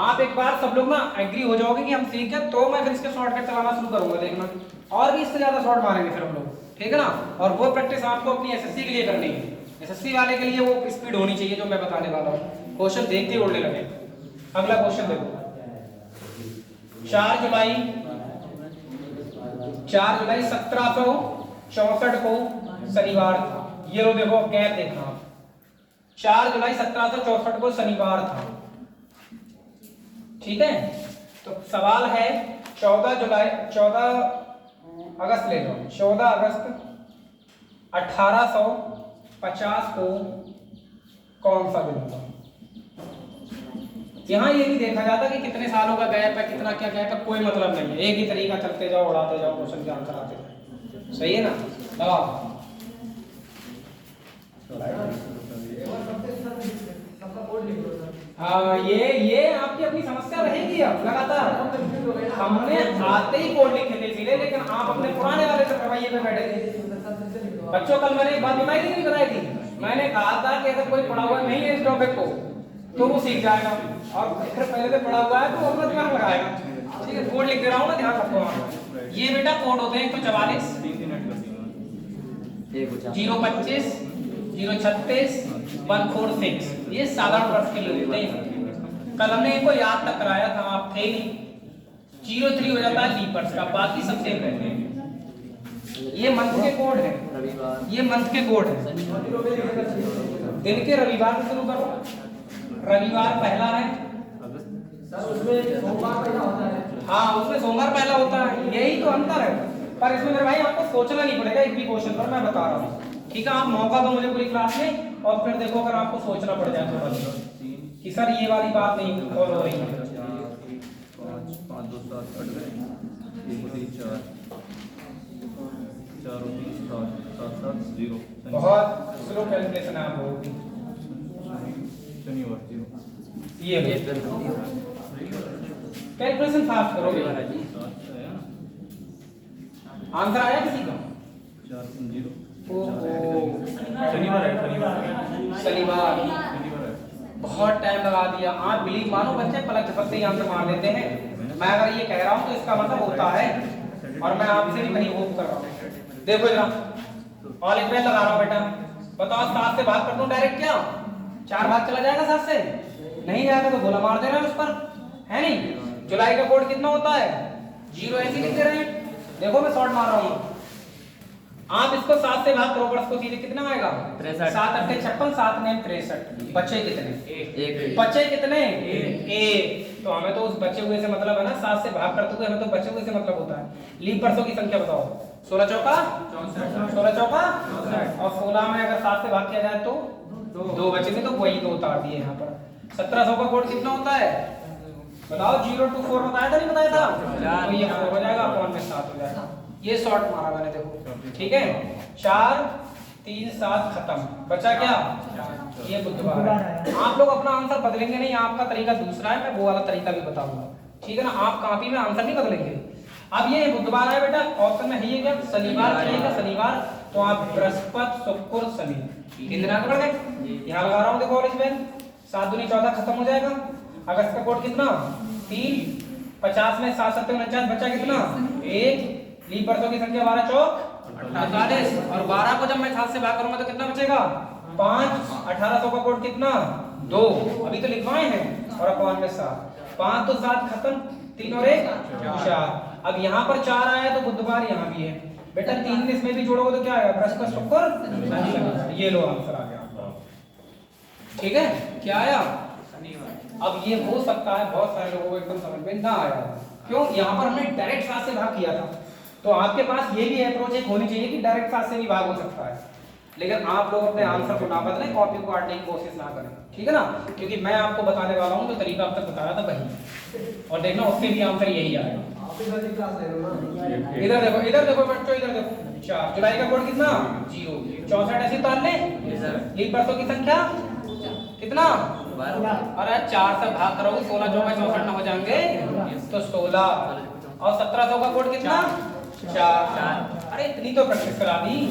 आप एक बार सब लोग ना एग्री हो जाओगे कि हम सीख गए तो मैं फिर इसके शॉर्टकट चलाना शुरू करूंगा। देखना और भी इससे ज्यादा शॉर्ट मारेंगे फिर हम लोग, ठीक है ना। और वो प्रैक्टिस आपको अपनी एसएससी के लिए करनी है। एसएससी वाले के लिए वो स्पीड होनी चाहिए जो मैं बताने वाला हूँ। क्वेश्चन देखते ही उड़ने लगे। अगला क्वेश्चन देखो। 4 जुलाई 1764 को शनिवार था। ये लो देखो गैप देखना। 4 जुलाई 1764 को शनिवार था, ठीक है। तो सवाल है 14 अगस्त ले लो। 14 अगस्त 1850 को कौन सा दिन था? यहाँ ये नहीं देखा जाता कि कितने सालों का गैप है, कितना क्या गैप है, कोई मतलब नहीं है। एक ही तरीका चलते जाओ, उड़ाते जाओ, क्वेश्चन के आंसर आते जाओ। सही है ना? लगाओ। हाँ ये आपकी अपनी समस्या रहेगी अब लगातार। हमने आते ही कोड लिखे थे इसीलिए, लेकिन आप अपने पुराने वाले से रवैये पे बैठे थे। बच्चों कल मैंने एक बात बताई थी नहीं बताई थी? मैंने कहा था कि अगर कोई पढ़ा हुआ नहीं है इस टॉपिक को तो वो सीख जाएगा, और फिर पहले से पढ़ा हुआ है तो वो दिमाग लगाएगा। ठीक है, कोड लिख दे रहा हूँ ना, ध्यान रखो। ये बेटा कोड होते हैं 144 025 036 146। ये साधारण वर्ष के लिए होते हैं। कल हमने इनको याद तक कराया था, आप थे नहीं। 03 हो जाता है लीप वर्ष का, बाकी सब सेम रहते हैं। ये मंथ के कोड है, ये मंथ के कोड है। दिन के रविवार से शुरू करो। रविवार पहला है, हाँ उसमें सोमवार पहला होता है। यही तो अंतर है। पर इसमें मेरे भाई आपको सोचना नहीं पड़ेगा एक भी क्वेश्चन पर, मैं बता रहा हूँ। ठीक है, आप मौका दो मुझे पूरी क्लास में, और फिर देखो अगर आपको सोचना पड़ जाए तो बस कि सर ये वाली बात नहीं फॉलो हो रही है। बहुत स्लो कैलकुलेशन है आप लोगों की। ये कैलकुलेशन फास्ट करोगे। आंसर आया किसी का? शनिवार बहुत टाइम लगा दिया। आप बिलीव मानो बच्चे पलक झपकते ही आंसर मार देते हैं। मैं अगर ये कह रहा हूँ तो इसका मतलब होता है, और मैं आपसे भी वही होप कर रहा हूँ। देखो जरा ऑल इक्वल लगा रहा हूँ बेटा, बताओ 7 से भाग कर दूं डायरेक्ट? क्या 4 भाग चला जाएगा 7 से? नहीं जाएगा तो गोला मार देना उस पर, है नहीं? जुलाई का कोड कितना होता है? 0 ऐसे लिख दे रहे हैं। देखो मैं शॉर्ट मार रहा हूँ। आप इसको 7 से भाग करो, बस को सीधे कितना आएगा 63। 7 अट्ठे 56, 7 ने 63। बचे कितने? एक। बचे कितने? एक। तो हमें तो उस बचे हुए से मतलब है ना, 7 से भाग करते हुए हमें तो बचे हुए से मतलब होता है। लीप वर्षों की संख्या बताओ। 16 चौका 16 चौका और 16 में अगर 7 से भाग किया जाए तो 2 बचेंगे, तो वही 2 उतार दिए यहाँ पर। 1700 का कोड कितना होता है बताओ? 0 to 4 बताया था, नहीं बताया था? तो ये 4 हो जाएगा, अपॉन में 7 हो जाएगा। ये शॉर्ट मारा मैंने, देखो ठीक है। 4 3 7 खत्म, बचा क्या? ये बुधवार है। आप लोग अपना आंसर बदलेंगे नहीं, आपका तरीका दूसरा है, मैं वो वाला तरीका भी बताऊंगा, ठीक है ना। आप कॉपी में आंसर नहीं बदलेंगे। अब ये बुधवार है बेटा, ऑप्शन में है ये क्या? शनिवार चाहिएगा, शनिवार। तो आप बृहस्पति शुक्र शनि 3 दिन आगे बढ़ गए। यहाँ लगा रहा हूँ देखो ऑरेंज पेन। 7 दूनी 14 खत्म हो जाएगा। अगस्त का कोड कितना? 3। 50 में 7 7 49, बचा कितना? 1। लीप वर्षों की संख्या 12 चौक 48 और 12 को जब मैं 7 से भाग करूंगा तो कितना बचेगा? 5। 1800 का कोड कितना? 2। अभी तो लिखवाए हैं और अपॉन में 7। 5 तो 7 खत्म, 3 और 1 4। अब यहाँ पर 4 आया तो बुधवार यहाँ भी है बेटा। 3 इसमें भी जोड़ोगे तो क्या आएगा? बृहस्पति शुक्र। ये लो आंसर आ गया, ठीक है। क्या आया? अब ये हो सकता है बहुत सारे लोगों को एकदम समझ में ना आया, क्यों? यहाँ पर हमने डायरेक्ट 7 से भाग किया था, तो आपके पास ये भी अप्रोच एक होनी चाहिए कि डायरेक्ट 7 से भी भाग हो सकता है। लेकिन आप लोग अपने आंसर को ना बदलें, कॉपी को काटने की कोशिश ना करें, ठीक है ना। क्योंकि मैं आपको बताने वाला हूँ जो तरीका अब तक बताया था वही, और देखना उससे भी आंसर यही आएगा। इधर देखो बच्चों, इधर देखो। 4 जुलाई का कोड कितना? 0। 64 ऐसे उतार ले। लीप वर्षों की संख्या कितना? 12। अरे 4 से भाग करोगे 16 चौका 64 ना हो जाएंगे तो 16। और 1700 का कोड कितना? 4। अरे इतनी तो प्रैक्टिस करा दी।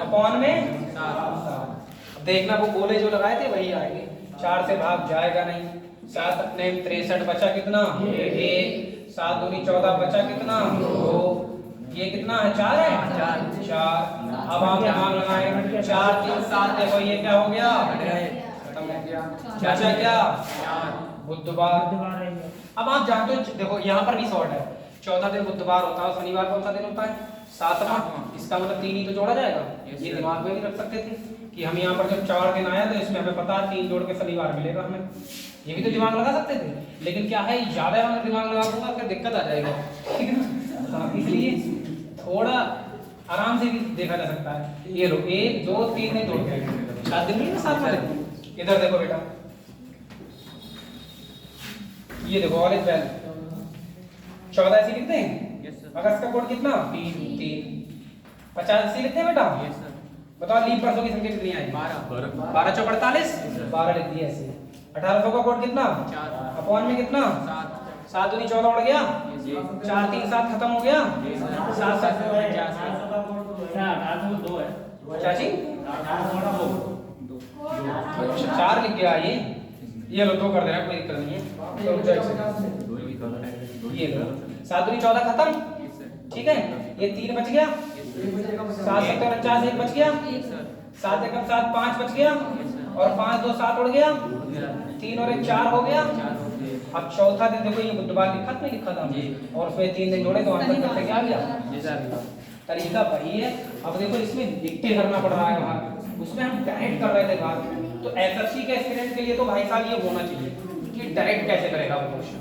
अपॉन में 7। देखना वो गोले जो लगाए थे वही आएंगे। 4 से भाग जाएगा नहीं। 7 अपने 63, बचा कितना? 1। 7 दूनी 14, बचा कितना? 2। ये कितना है? 4 है। 4। अब आप दिमाग लगाएं। 4 3 7, देखो ये क्या हो गया? खत्म हो गया। बचा क्या? बुधवार। अब आप जानते हो, देखो यहाँ पर भी शॉर्ट है। 14 दिन बुधवार होता है, शनिवार कौन सा दिन होता है? 7वां। इसका मतलब 3 ही तो जोड़ा जाएगा। ये दिमाग में भी रख सकते थे कि हम यहाँ पर जब 4 दिन आया तो इसमें हमें पता है 3 जोड़ के शनिवार मिलेगा हमें। ये भी तो दिमाग लगा सकते थे, लेकिन क्या है, ज्यादा दिमाग लगा दूंगा फिर दिक्कत आ जाएगा, ठीक है ना। इसलिए थोड़ा आराम से भी देखा जा सकता है। ये लो 1 2 3 नहीं जोड़ के 7 दिन नहीं, 7 दिन। इधर देखो बेटा, ये देखो ऑरेंज पेन 14 ऐसे लिखते हैं। अगस्त का कोड कितना? 3। 50 ऐसे लिखते हैं बेटा। बताओ लीप वर्षों की संख्या कितनी आई? 12। 12 चौक 48, 12 लिख दिए ऐसे। 1800 का कोड कितना? 4। अपॉन में कितना? 7। 7 दूनी 14 उड़ गया। 4 3 7 खत्म हो गया। 7 7 2 है चाची 4 लिख गया ये लो 2 कर देना, कोई दिक्कत नहीं है। तो ये लो 7 दूनी 14 खत्म, ठीक है। ये 3 बच गया। 7 7 49, 1 बच गया। 7 1 7 5 बच गया और 5 2 7 उड़ गया। 3 और 1 4 हो गया। अब चौथा दिन देखो, ये बुधवार लिखा था, नहीं लिखा था और उसमें 3 दिन जोड़े तो आंसर करते क्या आ गया? तरीका वही है। अब देखो इसमें लिख के करना पड़ रहा है वहां, उसमें हम डायरेक्ट कर रहे थे बात। तो एसएससी के एस्पिरेंट के लिए तो भाई साहब ये होना चाहिए कि डायरेक्ट कैसे करेगा वो क्वेश्चन,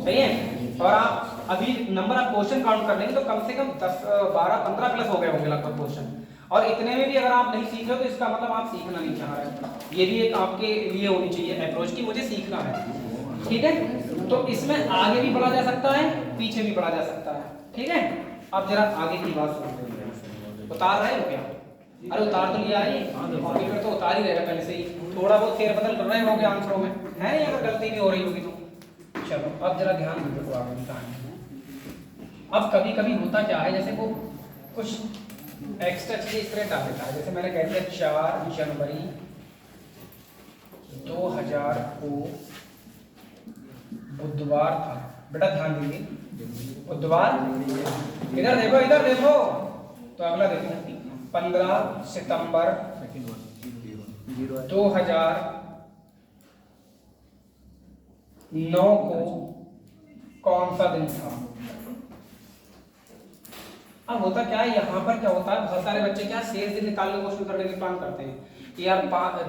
सही है। और आप अभी नंबर आप क्वेश्चन काउंट कर लेंगे तो कम से कम 10 12 15 प्लस हो गए होंगे लगभग क्वेश्चन। और इतने में भी अगर आप नहीं सीख रहे हो तो इसका मतलब आप सीखना नहीं चाह रहे। ये भी एक आपके लिए होनी चाहिए अप्रोच की मुझे सीखना है, ठीक है। तो इसमें आगे भी बढ़ा जा सकता है, पीछे भी बढ़ा जा सकता है, ठीक है। अब जरा आगे की बात सुनते हैं। उतार रहे हो क्या? अरे उतार तो लिया है, कंप्यूटर तो उतार ही रहेगा पहले से ही। थोड़ा बहुत फेर बदल कर रहे होंगे आंसरों में, है नहीं? अगर गलती भी हो रही होगी तो चलो अब जरा ध्यान दो आगे की कहानी। अब कभी कभी होता क्या है, जैसे वो कुछ एक्स्ट्रा चीजें इस तरह डाल देता है। जैसे मैंने कह दिया 4 जनवरी 2000 को बुधवार था। बेटा ध्यान दीजिए, बुधवार। इधर देखो तो अगला देखो 15 सितंबर 2009 को कौन सा दिन था? अब होता क्या है, यहाँ पर क्या होता है, बहुत सारे बच्चे क्या शेष दिन निकालने की कोशिश करने की प्लान करते हैं कि यार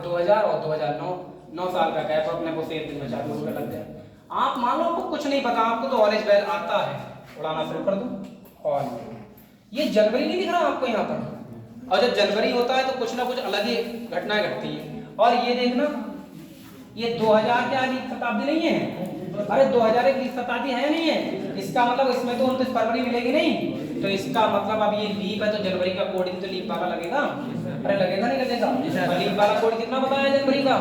2000 और 2009 9 साल का गैप, अपने को शेष दिन में 40 रुपये लग जाए। आप मान लो आपको कुछ नहीं पता, आपको तो ऑल इज वेल आता है, उड़ाना शुरू कर दो। और ये जनवरी नहीं दिख रहा आपको यहाँ पर, और जब जनवरी होता है तो कुछ ना कुछ अलग ही घटनाएं घटती है। और ये देखना, ये 2000 क्या शताब्दी नहीं है, अरे 2001 की शताब्दी है नहीं है, इसका मतलब इसमें तो 29 फरवरी मिलेगी नहीं, तो इसका मतलब अब ये लीप है तो जनवरी का कोड तो लीप वाला लगेगा। अरे लगेगा नहीं लगेगा, लीप वाला कोड कितना बताया जनवरी का,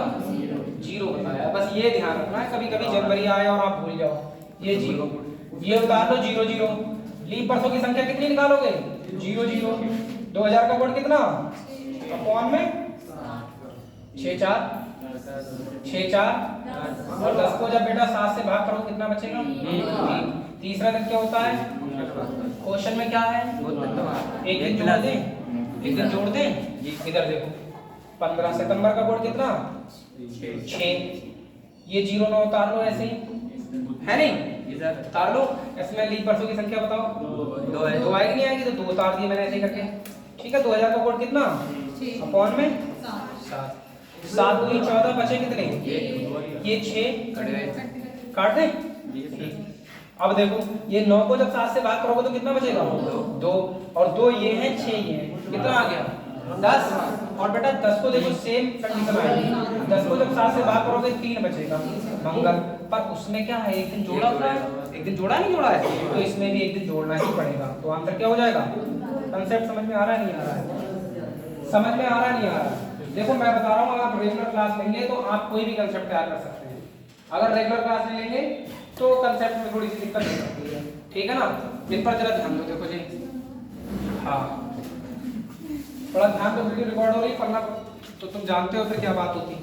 0 बताया। बस ये ध्यान रखना है, कभी कभी जनवरी आए और आप भूल जाओ, ये 0, ये उतार लो 0 0। लीप वर्षों की संख्या कितनी निकालोगे, 0 0। 2000 का कोड कितना, अपॉन में 6 4 6 4, और 10 को जब बेटा 7 से भाग करो कितना बचेगा, 3। तीसरा दिन क्या होता है, क्वेश्चन में क्या है, एक दिन जोड़ दें, एक दिन जोड़ दें। इधर देखो 15 सितंबर का कोड कितना, 6। ये 0 9 उतार लो, ऐसे ही है नहीं, उतार लो। इसमें लीप वर्षों की संख्या बताओ, 2 आएगी नहीं आएगी, तो 2 उतार दिए मैंने ऐसे ही करके, ठीक है। 2000 का कोड कितना, अपॉन में 7। 7 दूनी 14, बचे कितने, ये 6 काट दें। अब देखो ये 9 को जब 7 से भाग करोगे तो कितना बचेगा, 2, और 2 ये है, 6 ये है, कितना आ गया, 10। और बेटा 10 को देखो सेम कंडीशन आएगी, 10 को जब 7 से भाग करोगे 3 बचेगा, मंगल। पर उसमें क्या है, एक दिन जोड़ा हुआ है, एक दिन जोड़ा नहीं जोड़ा है, तो इसमें भी एक दिन जोड़ना ही पड़ेगा। तो आंसर क्या हो जाएगा, कंसेप्ट समझ में आ रहा है नहीं आ रहा है, समझ में आ रहा है नहीं आ रहा है। देखो मैं बता रहा हूँ, अगर आप रेगुलर क्लास लेंगे तो आप कोई भी कंसेप्ट तैयार कर सकते हैं, अगर रेगुलर क्लास नहीं लेंगे तो कंसेप्ट में थोड़ी सी दिक्कत हो सकती है, ठीक है ना। इन पर जरा ध्यान दो, देखो जी, हाँ थोड़ा ध्यान दो, वीडियो रिकॉर्ड हो रही, पढ़ना तो तुम जानते हो फिर क्या बात होती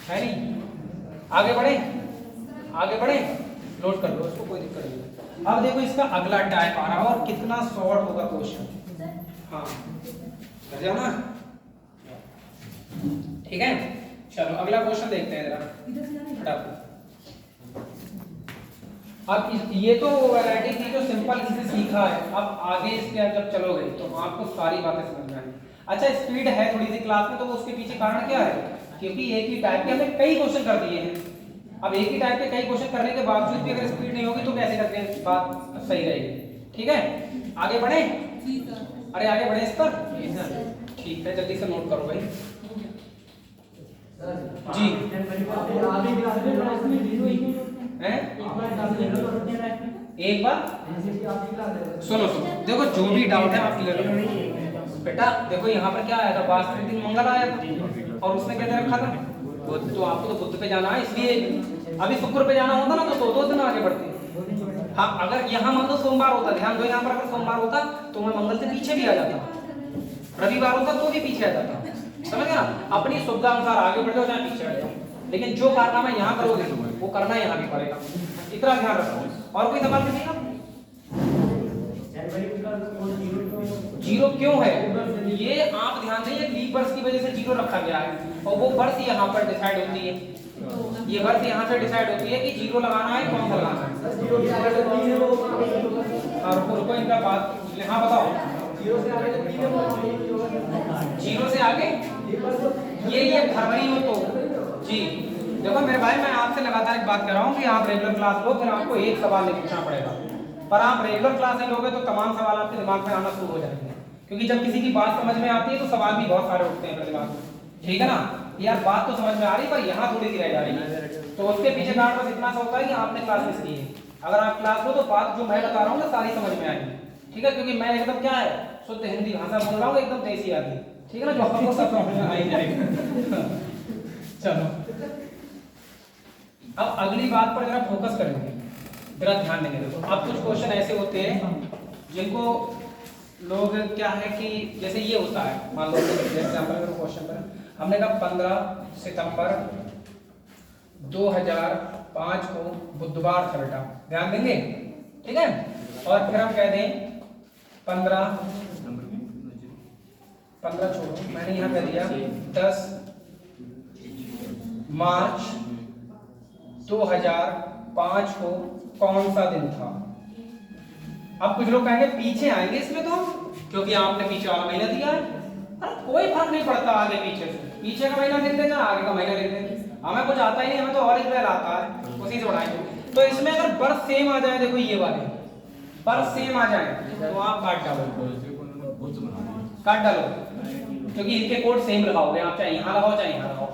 है नहीं। आगे बढ़े, आगे बढ़े, नोट कर लो इसको, कोई दिक्कत नहीं। अब देखो इसका अगला टाइप आ रहा है, और कितना शॉर्ट होगा क्वेश्चन, हाँ कर जाना, ठीक है। चलो अगला क्वेश्चन देखते हैं जरा। अब ये तो वैरायटी थी जो सिंपल इससे सीखा है, अब आगे इसके जब चलोगे तो आपको सारी बातें समझ में आएंगी। अच्छा स्पीड है थोड़ी सी क्लास में, तो उसके पीछे कारण क्या है, क्योंकि एक ही टाइप के हमने कई क्वेश्चन कर दिए हैं। अब एक ही टाइप के कई क्वेश्चन करने के बावजूद भी अगर स्पीड नहीं होगी तो कैसे करते हैं, बात सही रहेगी, ठीक है। आगे बढ़े, अरे आगे बढ़े इस पर, ठीक है, जल्दी से नोट करो भाई जी। एक बार सुनो सुनो, देखो जो भी डाउट है आप क्लियर करो बेटा। देखो यहाँ पर क्या आया था, वास्तविक दिन मंगल आया था, और उसने क्या रखा था, तो आपको तो बुध पे जाना है, इसलिए अभी शुक्र पे जाना होता ना तो 2 दिन आगे बढ़ते। हाँ अगर यहाँ मान लो सोमवार होता, ध्यान दो, यहाँ पर अगर सोमवार होता तो मैं मंगल से पीछे भी आ जाता, रविवार होता तो भी पीछे आ जाता, समझ गया ना। अपनी सुविधा अनुसार आगे बढ़ जाओ चाहे पीछे हट जाओ, लेकिन जो कारनामा यहाँ करोगे वो करना यहाँ भी पड़ेगा, इतना ध्यान रखो। और कोई सवाल नहीं है, 0 क्यों है, ये आप ध्यान दें, ये लीप वर्ष की वजह से 0 रखा गया है, और वो वर्ष यहाँ पर डिसाइड होती है, ये वर्ष यहाँ पे डिसाइड होती है कि 0 लगाना है कौन सा लगाना है। रुको इनका बात, हाँ बताओ, 0 से आगे ये फरवरी हो तो जी। देखो मेरे भाई, मैं आपसे लगातार एक बात कर रहा हूँ कि आप रेगुलर क्लास लो, फिर आपको एक सवाल नहीं पूछना पड़ेगा, पर आप रेगुलर क्लास नहीं लोगे तो तमाम सवाल आपके दिमाग में आना शुरू हो जाएंगे, क्योंकि जब किसी की बात समझ में आती है तो सवाल भी बहुत सारे उठते हैं दिमाग में, ठीक है ना। यार बात तो समझ में आ रही पर यहाँ थोड़ी सी रह जा रही है, तो उसके पीछे कारण बस इतना सा होता है कि आपने क्लास मिस की है। अगर आप क्लास लो तो बात जो मैं बता रहा हूँ ना सारी समझ में आएगी, ठीक है, क्योंकि मैं एकदम क्या है शुद्ध हिंदी भाषा बोल रहा हूँ, एकदम देसी आदमी, ठीक है ना, जो आपको सब समझ में आ ही जाएगा। चलो अब अगली बात पर जरा फोकस करेंगे, जरा ध्यान देंगे। देखो अब कुछ क्वेश्चन ऐसे होते हैं जिनको लोग क्या है कि जैसे ये होता है, मान लो जैसे क्वेश्चन पर हमने कहा 15 सितंबर 2005 को बुधवार था बेटा, ध्यान देंगे, ठीक है। और फिर हम कह दें 15 छोड़ो, मैंने यहाँ कह दिया 10 मार्च 2005 को कौन सा दिन था। अब कुछ लोग कहेंगे पीछे आएंगे इसमें, तो क्योंकि आपने पीछे वाला महीना दिया है। अरे कोई फर्क नहीं पड़ता आगे पीछे से, पीछे का महीना लिख देना, आगे का महीना लिख देना। हमें कुछ आता ही नहीं, हमें तो और इजराइल आता है, उसी से उड़ाएंगे। तो इसमें अगर बर्थ सेम आ जाए, देखो ये वाले बर्थ सेम आ जाए तो आप काट डालो, क्योंकि इनके कोड सेम लगाओगे आप, चाहे यहाँ लगाओ चाहे यहाँ लगाओ,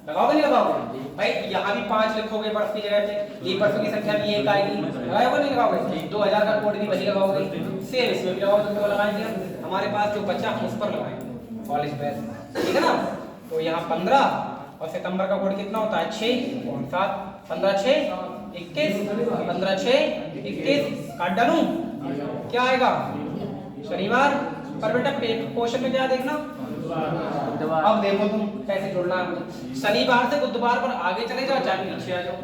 लगाओगे नहीं लगाओगे भाई? यहाँ भी 5 लिखोगे बर्फ की जगह पे, ये बर्फ की संख्या भी 1 आएगी, लगाओगे नहीं लगाओगे? 2000 का कोड भी वही लगाओगे, सेम इसमें भी लगाओगे, तो लगाएंगे हमारे पास जो बचा उस पर लगाएंगे कॉलेज बैच, ठीक है ना? तो यहाँ 15 और सितंबर का कोड कितना होता है 6 और 7, 15 6 21, 15 6 21, काट डालूं, क्या आएगा शनिवार। पर बेटा क्वेश्चन में क्या देखना, अब देखो तुम कैसे जुड़ना है। शनिवार से बुधवार पर आगे चले जाओ चाहे पीछे आ जाओ,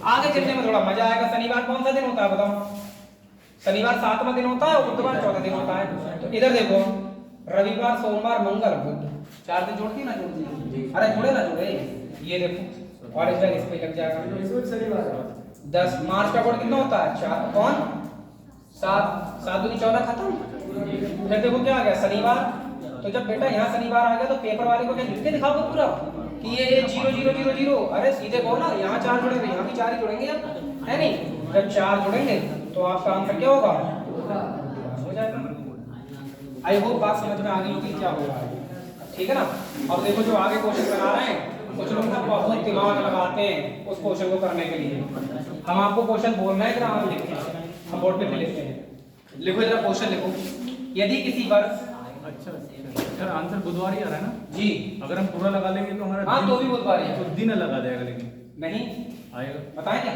आगे चलने में थोड़ा मजा आएगा। शनिवार कौन सा दिन होता है बताओ? शनिवार 7वां दिन होता है और बुधवार 14वां दिन होता है। तो इधर देखो, रविवार सोमवार मंगल बुध, 4 दिन जोड़ती ना जोड़ती? अरे जुड़े ना जुड़े, ये देखो और इस पे लग जाएगा। 10 मार्च का कोड कितना होता है 4 कौन 7, 7 दूनी 14 खत्म। फिर देखो क्या आ गया शनिवार, तो जब बेटा यहाँ शनिवार आ गया तो पेपर वाले को क्या लिख के दिखाओगे पूरा कि ये 0 0 0 0? अरे सीधे कहो ना, यहाँ 4 जुड़ेंगे यहाँ भी 4 ही जुड़ेंगे अब, है नहीं? जब 4 जुड़ेंगे तो आपका आंसर क्या होगा, हो जाएगा। आई होप बात समझ में आ गई होगी क्या हो रहा है, ठीक है ना? अब देखो जो आगे क्वेश्चन बना रहे हैं, कुछ लोग ना बहुत दिमाग लगाते हैं उस क्वेश्चन को करने के लिए। हम आपको क्वेश्चन बोलना है कि हम लिखते हैं, हम बोर्ड पे लिखते हैं। लिखो जरा क्वेश्चन लिखो, यदि किसी वर्ष, अच्छा सर आंसर बुधवार ही आ रहा है ना जी? अगर हम पूरा लगा लेंगे तो हमारा हाँ तो भी बुधवार ही है, तो दिन लगा जाएगा, लेकिन नहीं आएगा बताएं क्या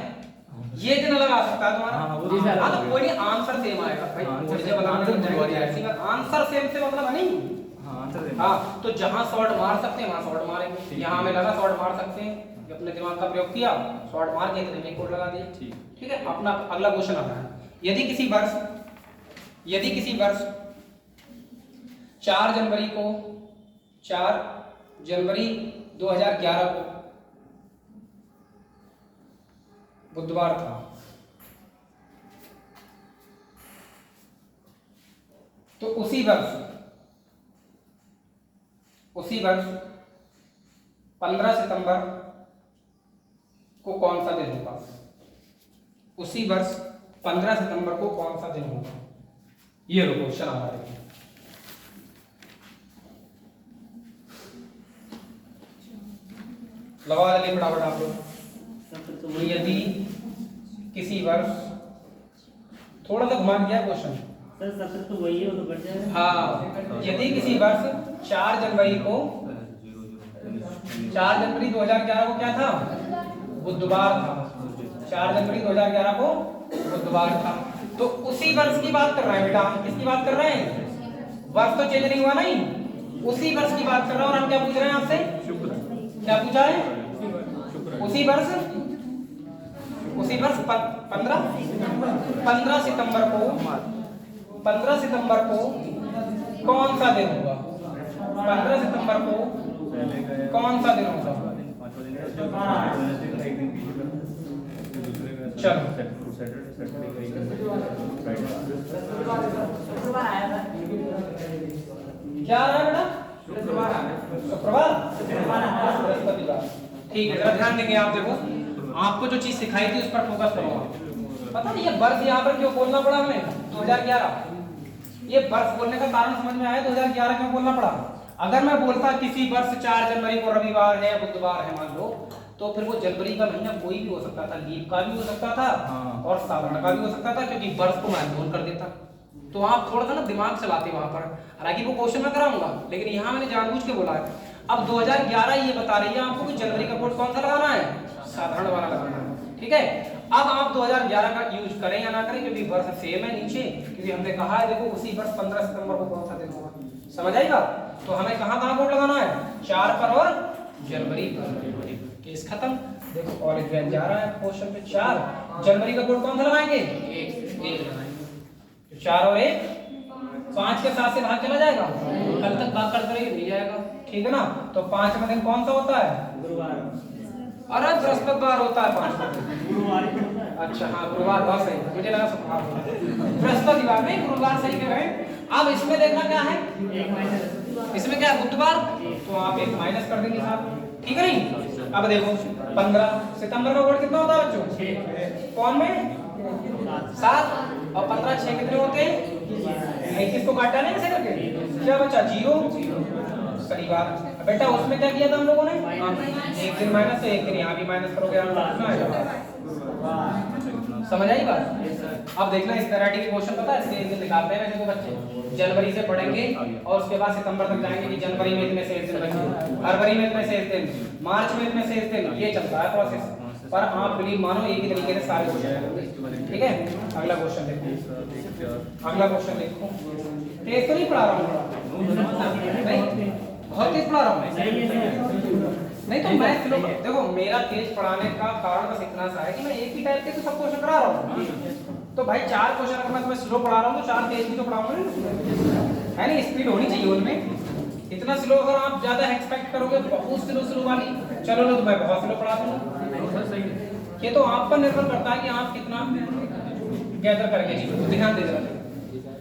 ये दिन लगा सकता है तुम्हारा? हाँ, वो हाँ तो कोई नहीं, आंसर सेम आएगा भाई, थोड़ी सी बताने लग जाएंगे, आंसर सेम से मतलब है नहीं। हाँ आंसर हाँ तो जहाँ शॉर्ट मार सकते हैं वहाँ शॉर्ट मारेंगे, यहाँ हमें लगा शॉर्ट मार सकते हैं, अपने दिमाग का प्रयोग किया, शॉर्ट मार के इतने में कोड लगा दिए, ठीक है? अपना अगला क्वेश्चन आ रहा है, यदि किसी वर्ष 4 जनवरी 2011 को बुधवार था, तो उसी वर्ष 15 सितंबर को कौन सा दिन होगा? उसी वर्ष 15 सितंबर को कौन सा दिन होगा? ये लो क्वेश्चन आ रहा है, लगा ले फटाफट आप लोग। तो यदि किसी वर्ष, थोड़ा सा घुमा दिया क्वेश्चन सर सत्र तो वही है, वो तो बढ़ जाएगा। हाँ, यदि किसी वर्ष 4 जनवरी 2011 को क्या था? बुधवार था। 4 जनवरी 2011 को बुधवार था, तो उसी वर्ष की बात कर रहे हैं बेटा हम। किसकी बात कर रहे हैं? वर्ष तो चेंज नहीं हुआ नहीं, उसी वर्ष की बात कर रहे हैं। और हम क्या पूछ रहे हैं आपसे? क्या पूछा है? उसी वर्ष 15 सितंबर को कौन सा दिन होगा? 15 सितंबर को कौन सा दिन होगा? चलो क्या आ रहा है बेटा? शुक्रवार, बृहस्पतिवार, ठीक है। जरा ध्यान देंगे आप, देखो आपको जो चीज सिखाई थी उस पर फोकस करो आप। पता नहीं ये वर्ष यहाँ पर क्यों बोलना पड़ा हमें 2011? ये वर्ष बोलने का कारण समझ में आया 2011 क्यों बोलना पड़ा? अगर मैं बोलता किसी वर्ष 4 जनवरी को रविवार है, बुधवार है मान लो, तो फिर वो जनवरी का महीना कोई भी हो सकता था, लीप का भी हो सकता था और साधारण का भी हो सकता था, क्योंकि वर्ष को मैं बोल कर देता। तो आप थोड़ा सा ना दिमाग चलाते वहां पर, हालांकि वो क्वेश्चन में कराऊंगा, लेकिन यहाँ मैंने जानबूझ के बोला है। अब 2011 ये बता रही है आपको कि जनवरी का कोड कौन सा लगाना है? साधारण वाला लगाना है, ठीक है? अब आप 2011 का यूज करें या ना करें, क्योंकि वर्ष सेम है नीचे, क्योंकि हमने कहा है देखो उसी वर्ष 15 सितंबर को कौन सा दिन होगा, समझ आएगा? तो हमें कहाँ कोड लगाना है? 4 पर और जनवरी पर। केस खत्म। देखो कॉलेज में जा रहा है क्वेश्चन पे 4 जनवरी का कोड कौन सा लगाएंगे? 1 लगाएंगे। 4 और 1 5 के साथ से भाग चला जाएगा, कल तक भाग कर करेंगे नहीं जाएगा, ठीक है ना? तो 5वां दिन कौन सा होता है? गुरुवार। अरे बृहस्पतिवार होता है 5वां दिन। गुरुवार ही होता है। अच्छा हाँ गुरुवार, बहुत सही, मुझे लगा शुक्रवार। बृहस्पतिवार नहीं, गुरुवार सही कह रहे हैं। अब इसमें देखना क्या है, एक माइनस, इसमें क्या है बुधवार, तो आप एक माइनस कर देंगे साहब, ठीक है नहीं। अब देखो 15 सितंबर का कोड कितना होता है बच्चों, कौन में 7 और 15 6 कितने होते हैं, 21 को काटा नहीं ऐसे करके, क्या बचा 0 शनिवार। बेटा उसमें क्या किया था हम लोगों ने, एक दिन माइनस, तो एक दिन यहाँ भी माइनस करोगे, समझ आई बात। अब देखना इस तरह के क्वेश्चन पता है इसके एक दिन निकालते हैं देखो बच्चे, जनवरी से पढ़ेंगे और उसके बाद सितंबर तक जाएंगे कि जनवरी में इतने से इतने बचे, फरवरी में इतने से इतने, मार्च में इतने से इतने, ये चलता है प्रोसेस। पर आप बिलीव मानो एक ही तरीके से सारे क्वेश्चन करेंगे, ठीक है। अगला क्वेश्चन देखो, अगला क्वेश्चन देखो, तेज तो नहीं पढ़ा रहा हूँ, नहीं बहुत तेज पढ़ा रहा हूँ नहीं, तो मैं स्लो, देखो मेरा तेज पढ़ाने का कारण बस इतना सा है कि मैं एक ही टाइप के तो सब क्वेश्चन करा रहा हूँ। तो भाई 4 क्वेश्चन अगर मैं तुम्हें स्लो पढ़ा रहा हूँ तो 4 तेज भी तो पढ़ाऊंगा ना, है नहीं, स्पीड होनी चाहिए उनमें। इतना स्लो अगर आप ज्यादा एक्सपेक्ट करोगे बहुत स्लो वाली, चलो लो तो मैं बहुत स्लो पढ़ा दूंगा। ये तो आप पर निर्भर करता है कि आप कितना गैदर करके चीजों को ध्यान दे देना।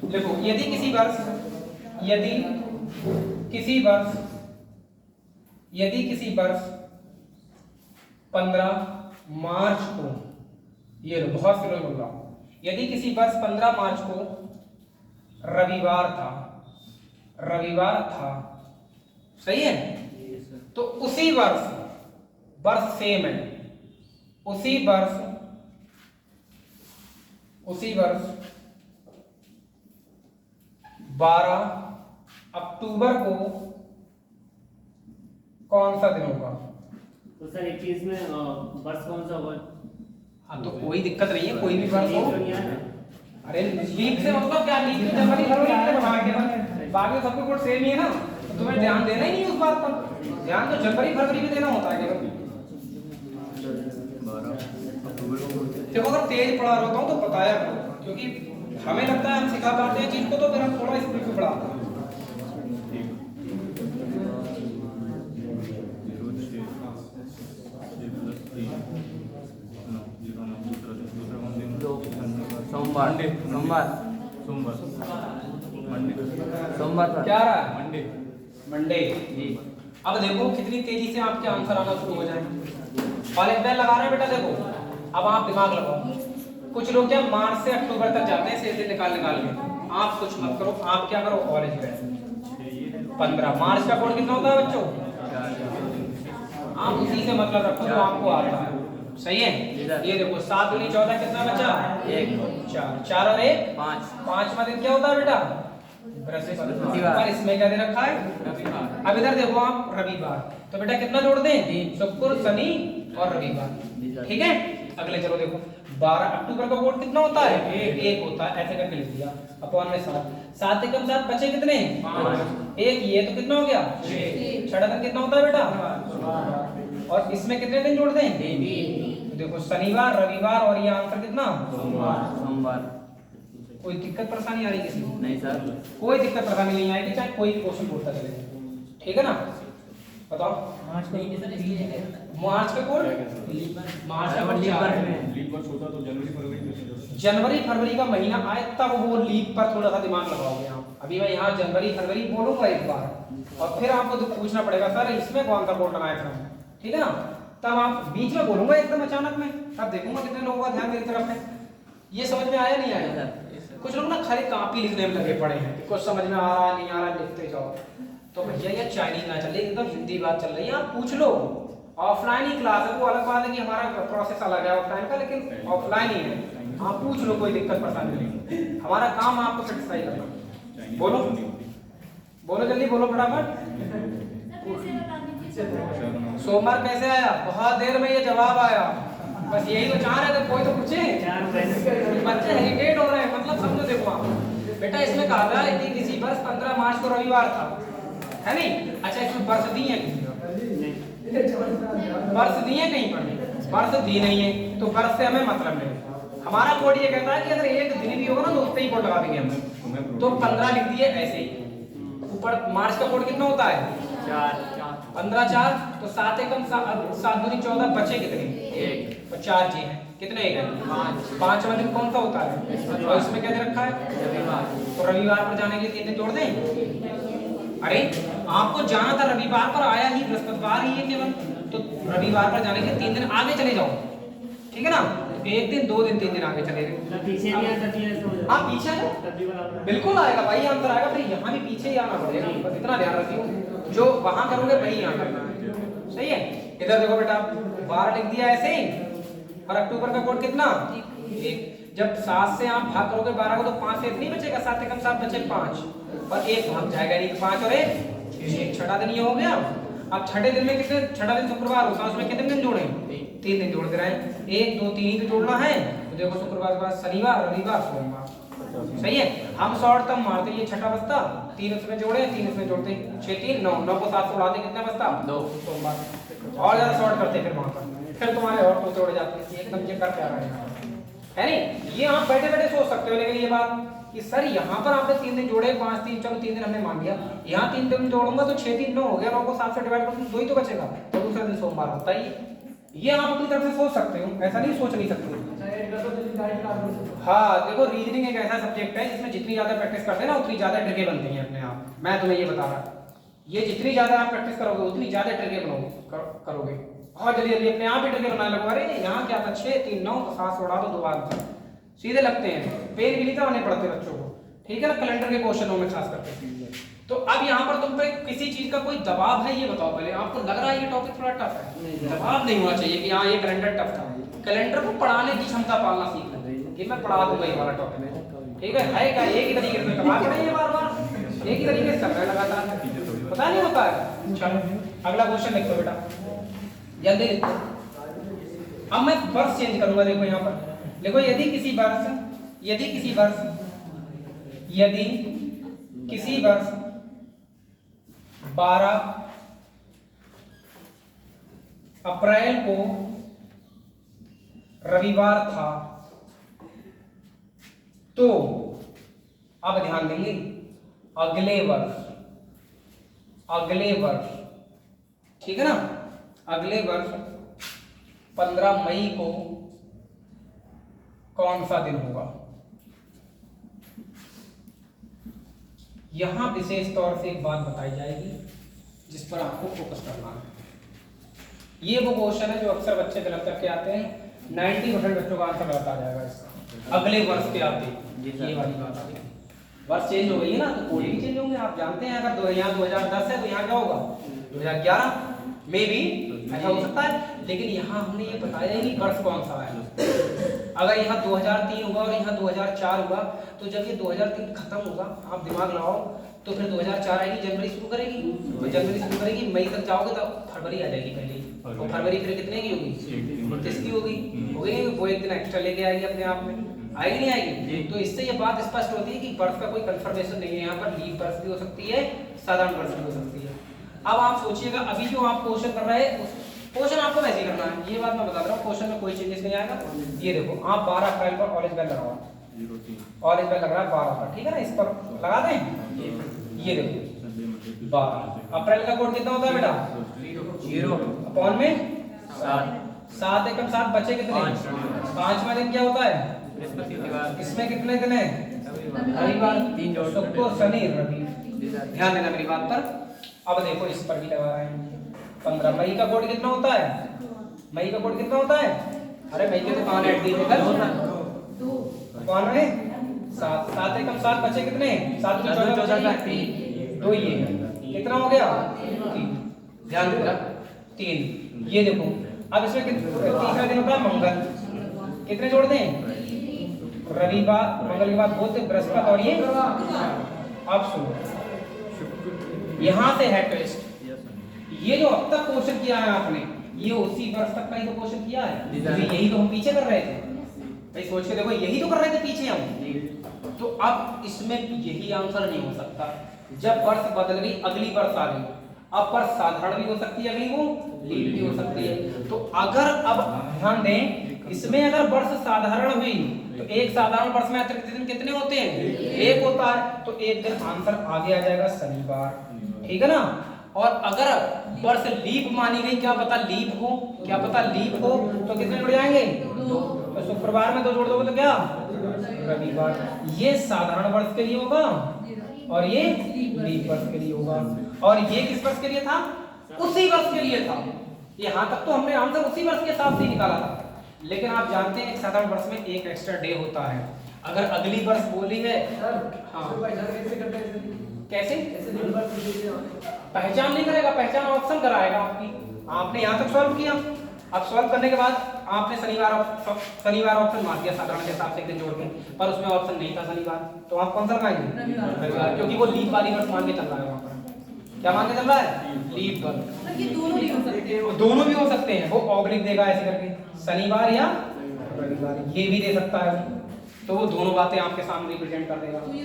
देखो यदि किसी वर्ष 15 मार्च को, ये लो बहुत स्लो बोल रहा हूं, यदि किसी वर्ष 15 मार्च को रविवार था, सही है, तो उसी वर्ष सेम है, उसी वर्ष 12 अक्टूबर को कौन सा दिन होगा। तो सर 21 में वर्ष कौन सा होगा। हाँ तो कोई दिक्कत नहीं है, कोई भी वर्ष हो। अरे लीप से मतलब क्या, लीप में जनवरी फरवरी के बना के बाकी सबके कोड सेम ही है ना, तो तुम्हें ध्यान देना ही नहीं उस बात पर, ध्यान तो जनवरी फरवरी में देना होता है केवल। देखो अगर तेज पढ़ा रहा होता हूँ तो बताया करो, क्योंकि हमें लगता है हम सिखा पाते हैं चीज को, तो फिर हम थोड़ा स्पीड पे पढ़ाते हैं। सोमवार क्या रहा है, मंडे। जी। अब देखो कितनी तेजी से आपके आंसर आना शुरू हो जाएंगे। कॉलेज बेल लगा रहे हैं बेटा, देखो अब आप दिमाग लगाओ। कुछ लोग क्या मार्च से अक्टूबर तक जाते हैं से निकाल के, आप कुछ मत करो, आप क्या करो कॉलेज बेल 15 मार्च का कोड कितना होता है बच्चों, आप उसी से मतलब रखो जो आपको आता है, सही है। ये देखो 7 दूनी 14 कितना बचा, 1 4 और 1 5, 5वां दिन क्या होता है बेटा, बृहस्पतिवार। इसमें क्या दे रखा है, अब इधर देखो आप रविवार, तो बेटा कितना जोड़ दें, शुक्र शनि और रविवार, ठीक है। अगले चलो देखो 12 अक्टूबर का कोड कितना होता है, 1 होता है, ऐसे करके लिख दिया अपॉन में 7 एकम 7 बचे कितने 5, 1 ये तो कितना हो गया 6, छठा दिन कितना होता है बेटा, और इसमें कितने दिन जोड़ दें, देखो शनिवार रविवार और ये आंसर कितना सोमवार। कोई दिक्कत परेशानी आ रही किसी को, नहीं सर, कोई दिक्कत परेशानी नहीं आएगी, चाहे कोई भी क्वेश्चन बोलता चलेगा, ठीक है ना। बताओ मार्च का कोड, मार्च का कोड जनवरी फरवरी का महीना आए तब वो लीप पर थोड़ा सा दिमाग लगाओगे आप। अभी मैं यहाँ जनवरी फरवरी बोलूंगा एक बार और फिर आपको तो पूछना पड़ेगा सर इसमें कौन सा कोड लगाया था, ठीक है ना। तब आप बीच में बोलूंगा एकदम अचानक में, तब देखूंगा कितने लोगों का ध्यान मेरी तरफ है। ये समझ में आया नहीं आया, कुछ लोग ना खाली कॉपी लिखने में लगे पड़े हैं, कुछ समझ में आ रहा नहीं आ रहा लिखते जाओ। तो भैया ये चाइनीज ना चले, एकदम हिंदी बात चल रही है, आप पूछ लो। ऑफलाइन ही क्लास है, वो अलग बात है कि हमारा प्रोसेस अलग है ऑफलाइन का, लेकिन ऑफलाइन ही है, आप पूछ लो, कोई दिक्कत परेशानी नहीं। हमारा काम आपको सेटिस्फाई करना। बोलो बोलो जल्दी बोलो फटाफट। सोमवार कैसे आया, बहुत देर में ये जवाब आया, बस यही तो चाह रहे थे, कोई तो पूछे। बच्चे हेजिटेट हो रहे हैं, मतलब समझो। देखो आप बेटा इसमें कहा था कि किसी वर्ष 15 मार्च को रविवार था, है नहीं। अच्छा इसमें वर्ष दी है, वर्ष दी है कहीं पर, वर्ष दी नहीं है, तो वर्ष से हमें मतलब नहीं। हमारा कोड ये कहता है कि अगर एक दिन भी होगा ना तो उससे ही कोड लगा देंगे हम, तो 15 लिख दिए ऐसे ही। ऊपर मार्च का कोड कितना होता है 4, 15 4 तो 7 एकम 7 दूनी 14 बचे कितने? 1 तो 4 जी हैं। कितने एक है? 5 वाले में कौन सा होता है? और इसमें क्या दे रखा है? रविवार। तो रविवार पर जाने के लिए 3 दिन जोड़ दें। अरे आपको जाना था रविवार पर, आया ही बृहस्पतिवार ही है केवल, तो रविवार पर जाने के 3 दिन आगे चले जाओ, ठीक है ना? 1 दिन 2 दिन 3 दिन आगे चले गए। पीछे भी आता है हाँ पीछे है, तब भी बराबर बिल्कुल आएगा भाई आंसर आएगा। फिर यहाँ भी पीछे ही आना पड़ेगा, बस इतना ध्यान रखियो, जो वहां करोगे वही यहाँ करना है। सही है? इधर देखो बेटा 12 लिख दिया ऐसे ही, और अक्टूबर का कोड कितना? 1। जब 7 से आप भाग करोगे 12 को तो 5 से नहीं बचेगा, 7 एकम 7 बचे 5, और 1 भाग जाएगा, नहीं 5 और 1 छठा दिन ये हो गया। अब छठे दिन में कितने? छठा दिन शुक्रवार होता है, उसमें कितने दिन जोड़े? 3 दिन जोड़ दे रहे हैं। 1 2 3 तो जोड़ना है, तो देखो शुक्रवार के बाद शनिवार रविवार सोमवार। सही है? हम शॉर्ट तब मारते, ये छठा बचता, 3 उसमें जोड़े 3 इसमें जोड़ते, 6 3 9 9 को 7 से उड़ाते, कितना बचता? 2 सोमवार। और ज्यादा शॉर्ट करते फिर वहां पर, फिर तुम्हारे और को जोड़ जाते हैं, एकदम चेक कर क्या रहेगा, है नहीं? ये आप बैठे बैठे सोच सकते हो, लेकिन ये बात कि सर यहाँ पर आपने 3 दिन जोड़े, 5 3 चलो 3 दिन हमने मान लिया, यहाँ 3 दिन जोड़ूंगा तो 6 3 9 हो गया, 9 को 7 से डिवाइड करूँ तो 2 ही तो बचेगा, तो दूसरा दिन सोमवार होता ही। ये आप अपनी तरफ से सोच सकते हो, ऐसा नहीं सोच नहीं सकते। हाँ देखो, रीजनिंग एक ऐसा सब्जेक्ट है जिसमें जितनी ज्यादा प्रैक्टिस करते हैं ना उतनी ज्यादा ट्रिकें बनती हैं अपने आप। मैं तुम्हें ये बता रहा, ये जितनी ज्यादा आप प्रैक्टिस करोगे उतनी ज्यादा ट्रिकें करोगे, बहुत जल्दी जल्दी अपने आप ही ट्रिकें बनाने लगो। अरे यहाँ क्या था? 6 3 9 तो 7 से उड़ा दो, 2 आंसर सीधे लगते हैं, पेन भी नहीं कराने पड़ते बच्चों को, ठीक है ना? कैलेंडर के क्वेश्चनों में खास करके। तो अब यहाँ पर तुम पे किसी चीज का कोई दबाव है, ये बताओ पहले, आपको लग रहा है ये टॉपिक थोड़ा टफ है? दबाव नहीं होना चाहिए कि हाँ ये कैलेंडर टफ था। कैलेंडर को पढ़ाने की क्षमता पालना सीख लो कि मैं पढ़ा दूंगा ये वाला टॉपिक, ठीक है क्या? एक ही तरीके से करवा पड़ेंगे बार बार, एक ही तरीके से करना लगातार, पता नहीं होता है। चलो अगला क्वेश्चन लिखो बेटा, जल्दी लिखो। अब मैं वर्ष चेंज करूंगा, देखो यहाँ पर देखो, यदि किसी वर्ष 12 अप्रैल को रविवार था, तो अब ध्यान देंगे, अगले वर्ष, ठीक है ना? अगले वर्ष 15 मई को कौन सा दिन होगा? यहां विशेष तौर से एक बात बताई जाएगी जिस पर आपको फोकस करना है। ये वो क्वेश्चन है जो अक्सर बच्चे गलत करके आते हैं, 90% बच्चों का आंसर गलत आ जाएगा इसका। अगले वर्ष के आते ये वाली बात आती है, वर्ष चेंज हो गई है ना, तो कोड भी चेंज होंगे। आप जानते हैं अगर यहाँ 2010 है तो यहाँ क्या होगा? 2011 में भी ऐसा हो सकता है, लेकिन यहाँ हमने ये बताया है कि वर्ष कौन सा है। अगर यहाँ 2003 होगा और यहाँ 2004 होगा, तो जब ये 2003 खत्म होगा, आप दिमाग लगाओ, तो फिर 2004 आएगी, जनवरी शुरू करेगी, तो जनवरी शुरू करेगी, मई तक जाओगे तो फरवरी आ जाएगी पहले ही, तो फरवरी फिर कितने की होगी? 29 की होगी, वो एक दिन एक्स्ट्रा लेके आएगी अपने आप में, आएगी नहीं आएगी? तो इससे ये बात स्पष्ट होती है कि वर्ष का कोई कंफर्मेशन नहीं है, यहाँ पर लीप वर्ष भी हो सकती है, साधारण वर्ष भी हो सकती है। अब आप सोचिएगा, अभी जो आप क्वेश्चन कर रहे हैं क्वेश्चन आपको वैसे ही करना है, ये बात मैं बता रहा हूँ, क्वेश्चन में कोई चेंजेस नहीं आएगा। ये देखो, आप 12 अप्रैल पर ऑरेंज बेल लगाओ, ऑरेंज बेल लग रहा है 12 पर, ठीक है ना? इस पर लगा दें। ये देखो 12 अप्रैल का कोड कितना होता है बेटा? 0 अपॉन में 7 एकम 7 बचे कितने? 5वां दिन क्या होता है? इसमें कितने दिन है? रविवार, 3 जोड़, शुक्र शनि रवि। ध्यान देना मेरी बात पर। अब देखो इस पर भी लगा रहे हैं 15। मई का कोड कितना होता है? मई का कोड कितना होता है? अरे मई के तो कहां ऐड दी इधर 2 कौन है? 7 7 एकम 7 बचे कितने? 7 14 2 ये कितना हो गया? 3। ध्यान देना 3। ये देखो अब इसमें तीसरा दिन होता है मंगल, कितने जोड़ दें? रविवार, मंगल के बाद बुध बृहस्पति और ये अब सुनो, यहां से है ट्विस्ट। ये जो अब तक क्वेश्चन किया है आपने, ये उसी वर्ष तक का ही तो क्वेश्चन किया है, तो यही तो हम पीछे कर रहे थे भाई, सोच के देखो, यही तो कर रहे थे पीछे हम। तो अब इसमें यही आंसर नहीं हो सकता। जब वर्ष बदल गई, अगली वर्ष आ गई, अब वर्ष साधारण भी हो सकती है, अगली वो लीप भी हो सकती है। तो अगर अब ध्यान दें, इसमें अगर वर्ष साधारण हुई तो एक साधारण वर्ष में अतिरिक्त दिन कितने होते हैं? 1 होता है, तो एक दिन आंसर आगे आ जाएगा शनिवार, ठीक है ना? और अगर वर्ष लीप मानी गई, क्या पता लीप हो, क्या पता लीप हो, तो कितने जुड़ जाएंगे? 2। तो शुक्रवार में 2 जोड़ दोगे तो क्या? रविवार। ये साधारण वर्ष के लिए होगा और ये लीप वर्ष के लिए होगा। और ये किस वर्ष के लिए था? उसी वर्ष के लिए था। यहाँ तक तो हमने आंसर उसी वर्ष के हिसाब से निकाला था। लेकिन आप जानते हैं एक साधारण वर्ष में एक एक्स्ट्रा डे होता है। अगर अगली वर्ष बोली है हाँ कैसे पहचान नहीं करेगा, पहचान ऑप्शन कराएगा आपकी। आपने यहाँ तक सॉल्व किया, अब सॉल्व करने के बाद आपने शनिवार ऑप्शन मार दिया साधारण के हिसाब से एक दिन जोड़ के, पर उसमें ऑप्शन नहीं था शनिवार, तो आप कौन सा लगाएंगे? रविवार, क्योंकि वो लीप वाली वर्ष मान के चल रहा है। वहाँ पर क्या मान के चल रहा है? लीप वर्ष। ये दोनों भी हो सकते हैं, दोनों भी हो सकते हैं। वो ऑब्लिक देगा ऐसे करके, शनिवार या रविवार, ये भी दे सकता है। तो वो दोनों बातें आपके सामने रिप्रेजेंट कर देगा। तो ये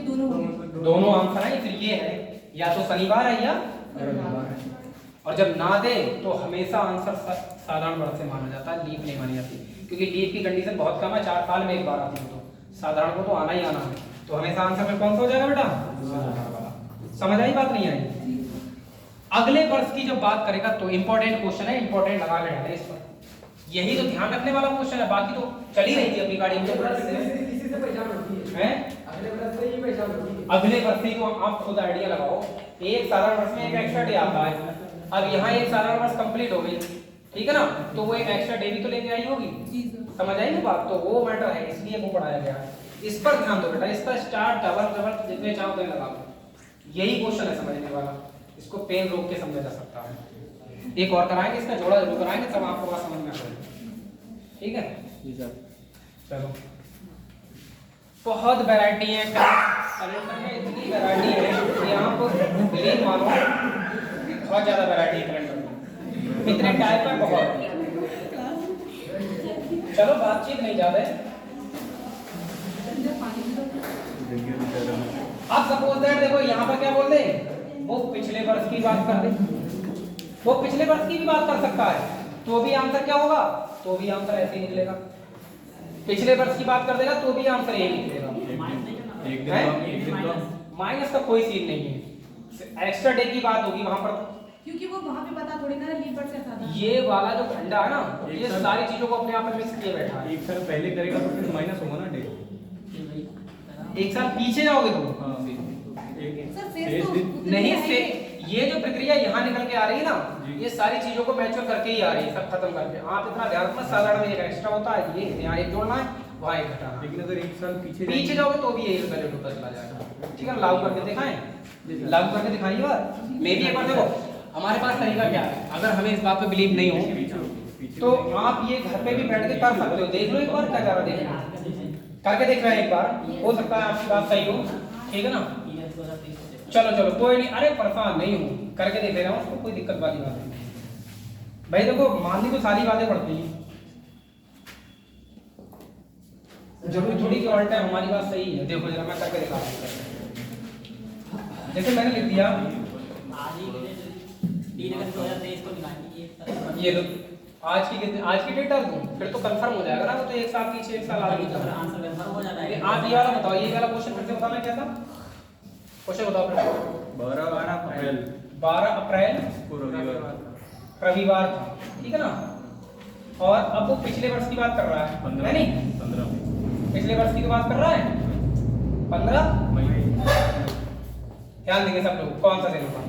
दोनों आंसर है। फिर ये है या तो शनिवार है या रविवार है। और जब ना दे तो हमेशा आंसर साधारण वर्ष से माना जाता है, लीप नहीं मानी जाती, क्योंकि लीप की कंडीशन बहुत कम है, 4 साल में एक बार आती है। तो साधारण को तो आना ही आना है, तो हमेशा आंसर में कौन सा हो जाएगा बेटा? समझ आई बात? नहीं आई? अगले वर्ष की जब बात करेगा तो इंपॉर्टेंट क्वेश्चन है, इंपॉर्टेंट लगा के डाले इस पर। यही तो ध्यान रखने वाला क्वेश्चन है, बाकी तो चल ही रही थी अपनी गाड़ी में। अगले वर्ष ही तो आप खुद आइडिया लगाओ। एक साधारण वर्ष में एक एक्स्ट्रा डे आता है। अब यहाँ एक साधारण वर्ष कंप्लीट हो गई, ठीक है ना, तो वो एक एक्स्ट्रा डे भी तो लेके आई होगी। समझ आई ना बात? तो वो मैटर है, इसलिए वो पढ़ाया गया है। इस पर ध्यान दो बेटा, इसका स्टार डबल जितने चाहो उतने लगा लो। यही क्वेश्चन है समझने वाला, इसको पेन रोक के समझा जा सकता है। एक और कराएंगे, इसका जोड़ा जरूर कराएंगे, तब आपको बात समझ में आ जाएगी। ठीक है जी सर। चलो, बहुत वैरायटी है कैलेंडर में, इतनी वैरायटी है कि आप बिलीव मानो, बहुत ज्यादा वैरायटी है कैलेंडर में, इतने टाइप है बहुत। चलो बातचीत नहीं ज्यादा है। अब सपोज दैट देखो यहाँ पर क्या बोल दे, वो पिछले वर्ष की बात कर दे, वो पिछले वर्ष की भी बात कर सकता है, तो भी आंसर क्या होगा? तो भी आंसर ऐसे ही निकलेगा। पिछले वर्ष की बात कर देगा तो भी आंसर यही निकलेगा। माइनस का कोई सीन नहीं है, एक्स्ट्रा डे की बात होगी वहां पर, क्योंकि वो वहां पे पता थोड़ी ना लीप वर्ष ऐसा था। ये वाला जो खंडा है ना, ये सारी चीजों को अपने आप में मिक्स किए बैठा है। एक साल पहले करेगा तो फिर माइनस होगा ना डे। एक साल पीछे जाओगे तो सर शेष तो नहीं से ये जो प्रक्रिया यहाँ निकल के आ रही है ना, ये सारी चीजों को मैच्योर करके ही आ रही है, सब खत्म करके। आप इतना ध्यान रखना, साधारण में एक एक्स्ट्रा होता है, ये यहाँ एक जोड़ना है, वहाँ एक घटाना। लेकिन अगर एक साल पीछे जाओगे तो भी यही वैल्यू होता चला जाएगा। ठीक है, लागू करके दिखाएं, लागू करके दिखाइए बात। मे भी एक बार देखो, हमारे पास तरीका क्या है, अगर हमें इस बात पे बिलीव नहीं हो तो आप ये घर पे भी बैठ के कर सकते हो। देख लो एक बार क्या जा रहा है, करके देख रहे हैं एक बार, हो सकता है आपकी बात सही हो। ठीक है ना, चलो चलो कोई नहीं, अरे परेशान नहीं हूँ, करके देख रहा हूँ, उसको कोई दिक्कत वाली बात नहीं। भाई देखो, माननी तो सारी बातें पड़ती हैं, जरूरी थोड़ी कि ऑल टाइम हमारी बात सही है। देखो जरा मैं करके दिखा रहा हूँ। जैसे मैंने लिख दिया ये लो, आज की डेट डाल दूं, फिर तो कंफर्म हो जाएगा ना, वो तो एक साल पीछे एक साल आगे चल रहा है, आंसर कंफर्म हो जाता है। आप ये वाला बताओ, ये वाला क्वेश्चन फिर से बताना क्या था? क्वेश्चन बताओ फिर। 12 अप्रैल रविवार था, ठीक है ना। और अब वो पिछले वर्ष की बात कर रहा है, नहीं 15 पिछले वर्ष की तो बात कर रहा है, 15 मई। ध्यान देंगे सब लोग, कौन सा दिन होगा।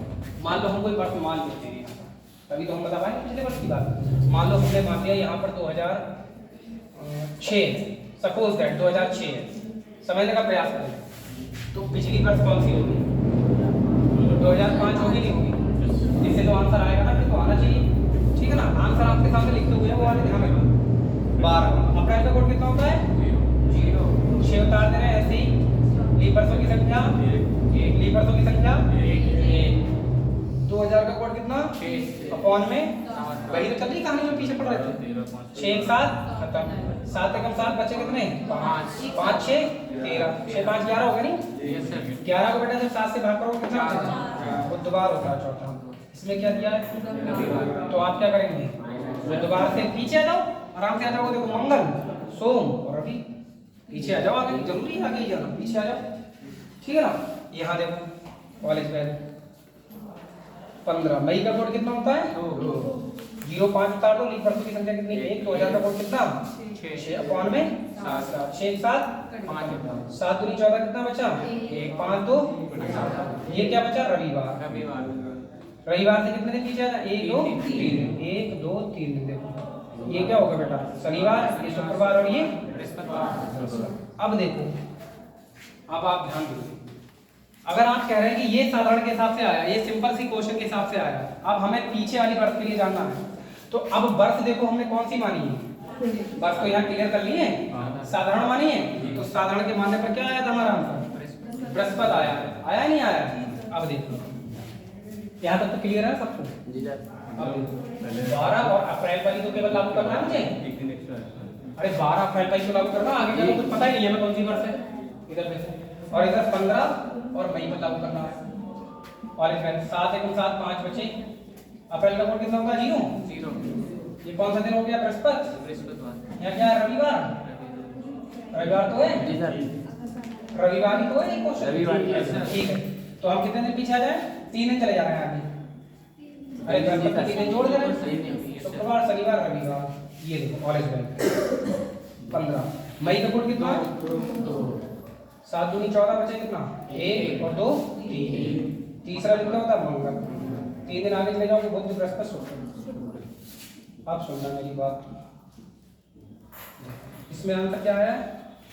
मान लो हम कोई वर्ष मान लेते हैं, तभी तो हम बता पाएंगे पिछले वर्ष की बात। मान लो हमने मान लिया यहाँ पर 2006, सपोज दैट 2006 है, समझने का प्रयास करें। तो पिछली वर्ष कौन सी होगी? 2005 होगी, नहीं होगी? इससे तो आंसर आएगा ना, फिर तो आना चाहिए। ठीक है ना, आंसर आपके सामने लिखते हुए वो वाले ध्यान रखना। 12 अप्रैल का कोड कितना होता है? 0। 6 उतार दे रहे हैं ऐसे ही। लीप वर्षों की संख्या 1, लीप वर्षों की संख्या 1। 2000 का कोड कितना? 6 अपॉन में वही तो चल रही कहानी में, पीछे पढ़ रहे थे। 6 एक साथ खत्म, 7 एकम 7 बचे कितने? 5 5 6 13, 6 5 11 हो गया नहीं? 11 को बेटा जब 7 से भाग करोगे कितना बचेगा? बुधवार होता है चौथा। इसमें क्या दिया है? तो आप क्या करेंगे? बुधवार से पीछे आ जाओ, आराम से आ जाओगे। देखो मंगल, सोम और रवि, पीछे आ जाओ, आगे जरूरी आगे ही जाना, पीछे आ जाओ। ठीक है ना, यहाँ देखो कॉलेज बैग 15। मई का कोड कितना होता है? 0 5 उतार दो, लीप वर्षों की संख्या कितनी? 1। 2000 का कोड कितना? 6 अपॉन में 7। 6 7 7 दूनी 14 कितना बचा? 1 5 2 ये क्या बचा? रविवार। रविवार से कितने दिन पीछे आना? 1 2 3 1 2 3 दिन। देखो ये क्या होगा बेटा? शनिवार, ये शुक्रवार और ये बृहस्पतिवार। अब देखो, अब आप ध्यान दीजिए, अगर आप कह रहे हैं कि ये साधारण के हिसाब से आया, ये सिंपल सी क्वेश्चन के हिसाब से आया, अब हमें पीछे वाली बर्थ के लिए जानना है, तो अब बर्थ देखो हमने कौन सी मानी है? बर्थ को यहाँ क्लियर कर लिए, साधारण मानी है, तो साधारण के मानने पर क्या आया था हमारा आंसर? बृहस्पति आया है। आया नहीं आया? अब देखो यहाँ तक तो क्लियर है सबको? अब देखो 12 और अप्रैल वाली तो केवल लागू करना है मुझे। एक दिन एक्स्ट्रा है। अरे 12 अप्रैल वाली तो लागू करना, आगे का तो कुछ पता ही नहीं है हमें कौन सी बर्थ है इधर पे से, और इधर 15 और मई पर लागू करना है। और इधर 7 1 7 5 बचे। अप्रैल का कोड कितना होगा? 0। ये कौन सा दिन हो गया? बृहस्पति। यहाँ क्या है? रविवार। रविवार तो है जी सर। रविवार ही तो है ये क्वेश्चन। रविवार ही है। ठीक है, तो हम कितने दिन पीछे आ जाए? 3 दिन चले जा रहे हैं आगे। अरे बृहस्पति 3 दिन जोड़ दे रहे हैं, शुक्रवार शनिवार रविवार। ये देखो कॉलेज में 15। मई का कोड कितना? 7 दूनी 14 बचे कितना? 1 और 2 3। तीसरा दिन क्या होता है? मंगल। 3 दिन आगे चले जाओगे, बुध बृहस्पति शुक्र। आप सुनना मेरी बात, इसमें आंसर क्या है?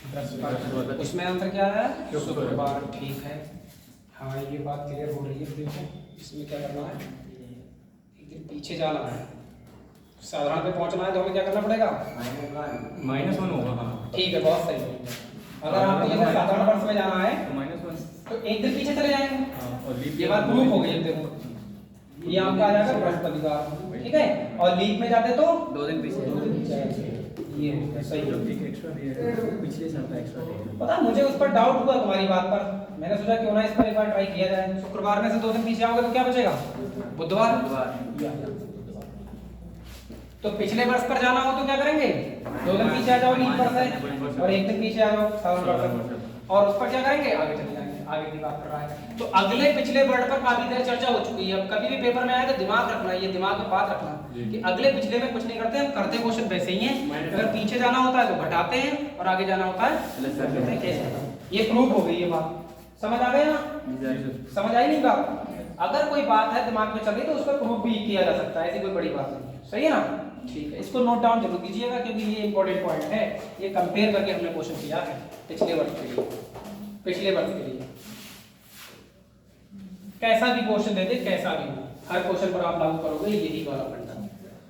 बृहस्पति। इसमें आंसर क्या है? शुक्रवार। ठीक है, हाँ ये बात क्लियर हो रही है। देखो इसमें क्या करना है, एक दिन पीछे जाना है, साधारण पे पहुंचना है, तो हमें क्या करना पड़ेगा? -1 होगा। हाँ ठीक है, बहुत सही है। अगर आपको ये साधारण वर्ष में जाना है तो -1। तो एक दिन पीछे चले जाएंगे। और लीप ये बात प्रूफ हो गई। देखो ये आपका आ जाएगा बृहस्पतिवार, ठीक है, और लीप में जाते तो 2 दिन पीछे। 2 दिन पीछे आएंगे। ये है, सही है। एक एक्स्ट्रा दिया पिछले साल का एक्स्ट्रा दिया। पता है, मुझे उस पर डाउट हुआ तुम्हारी बात पर, मैंने सोचा क्यों ना इस पर एक बार ट्राई किया जाए। शुक्रवार में से 2 दिन पीछे आओगे तो क्या बचेगा? बुधवार। तो पिछले वर्ष पर जाना हो तो क्या करेंगे? 2 दिन पीछे आ जाओ लीप वर्ष है, और 1 दिन पीछे आ जाओ साधारण वर्ष, और उस पर क्या करेंगे? आगे चले जाएंगे। आगे की बात कर रहा है, तो अगले पिछले वर्ड पर काफी देर चर्चा हो चुकी है। अब कभी भी पेपर में आए तो दिमाग रखना, ये दिमाग में बात रखना कि अगले पिछले में कुछ नहीं करते, हम करते क्वेश्चन वैसे ही हैं। अगर पीछे जाना होता है तो घटाते हैं, और आगे जाना होता है कैसे। ये प्रूफ हो गई ये बात, समझ आ गया ना? समझ आई नहीं बात? अगर कोई बात है दिमाग में चल रही तो उस पर प्रूफ भी किया जा सकता है, ऐसी कोई बड़ी बात नहीं। सही है ना? ठीक है, इसको नोट डाउन जरूर कीजिएगा, क्योंकि ये इंपॉर्टेंट पॉइंट है। ये कंपेयर करके हमने क्वेश्चन किया है पिछले वर्ष के लिए, पिछले वर्ष के लिए। कैसा भी क्वेश्चन दे दे, कैसा भी, हर क्वेश्चन पर आप लागू करोगे यही वाला फंडा।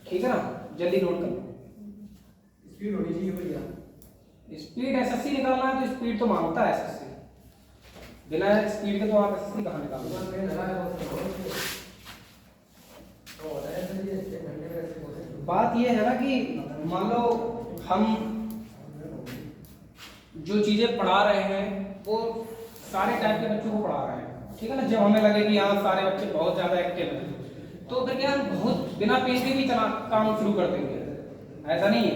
ठीक है ना? जल्दी नोट कर लो। स्पीड होनी चाहिए भैया। स्पीड एसएससी निकालना है तो स्पीड तो मांगता है एसएससी, बिना स्पीड के तो आप एसएससी कहां निकालोगे? बात ये है ना कि मान लो हम जो चीजें पढ़ा रहे हैं वो सारे टाइप के बच्चों को पढ़ा रहे हैं, ठीक है ना? जब हमें लगे कि यहाँ सारे बच्चे बहुत ज्यादा एक्टिव हैं तो फिर क्या हम बहुत बिना पेज के भी चला काम शुरू कर देंगे, ऐसा नहीं है।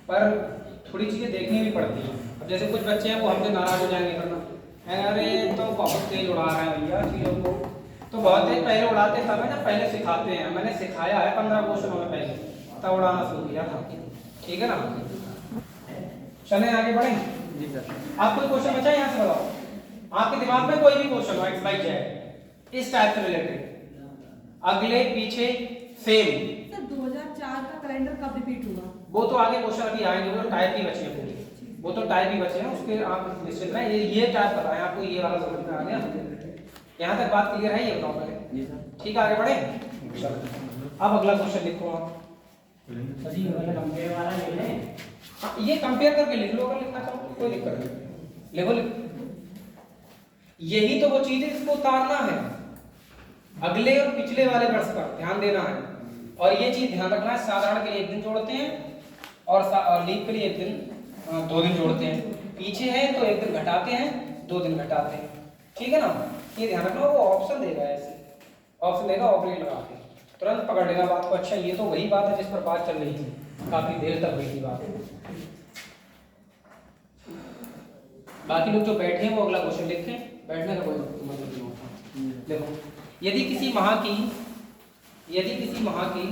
पर थोड़ी चीजें देखनी भी पड़ती हैं। अब जैसे कुछ बच्चे हैं वो हमसे नाराज हो जाएंगे, करना अरे तो बहुत तेज उड़ा रहे हैं भैया चीजों को, तो बहुत तेज पहले उड़ाते तब है जब पहले सिखाते हैं। मैंने सिखाया है 15 क्वेश्चनों में पहले, तब उड़ाना शुरू किया था। ठीक है ना? चलें आगे बढ़े। जी सर। आप कोई क्वेश्चन बचा है यहाँ से बताओ, आपके दिमाग में कोई भी क्वेश्चन हो एक्स वाई जेड इस टाइप से रिलेटेड, अगले पीछे सेम। सर 2004 का कैलेंडर कब रिपीट हुआ? वो तो आगे क्वेश्चन अभी आएंगे, वो टाइप ही बचे हैं पूरे, वो तो टाइप ही बचे हैं, उसके आप निश्चित रहें। ये टाइप बताएं आपको, ये वाला समझ में आ गया? यहाँ तक बात क्लियर है? ये बताओ पहले। जी सर। ठीक है, आगे बढ़े। अब अगला क्वेश्चन लिखो आप। कंपेयर वाला ले लें। हाँ, ये कंपेयर करके लिख लो, अगर लिखना चाहो तो कोई दिक्कत नहीं, लिखो। यही तो वो चीज है, इसको उतारना है, अगले और पिछले वाले वर्ष पर ध्यान देना है। और ये चीज ध्यान रखना है, साधारण के लिए 1 दिन जोड़ते हैं, और लीप के लिए 1 दिन 2 दिन जोड़ते हैं। पीछे है तो 1 दिन घटाते हैं, 2 दिन घटाते हैं। ठीक है ना? ये ध्यान रखना। वो ऑप्शन देगा, ऐसे ऑप्शन देगा, ऑपरेट लगा के तुरंत पकड़ लेना बात को। अच्छा, ये तो वही बात है जिस पर बात चल रही थी, काफी देर तक हुई थी बात। बाकी लोग जो बैठे हैं वो अगला क्वेश्चन लिखें, बैठने का कोई मतलब नहीं होता। देखो, यदि किसी माह की यदि किसी माह की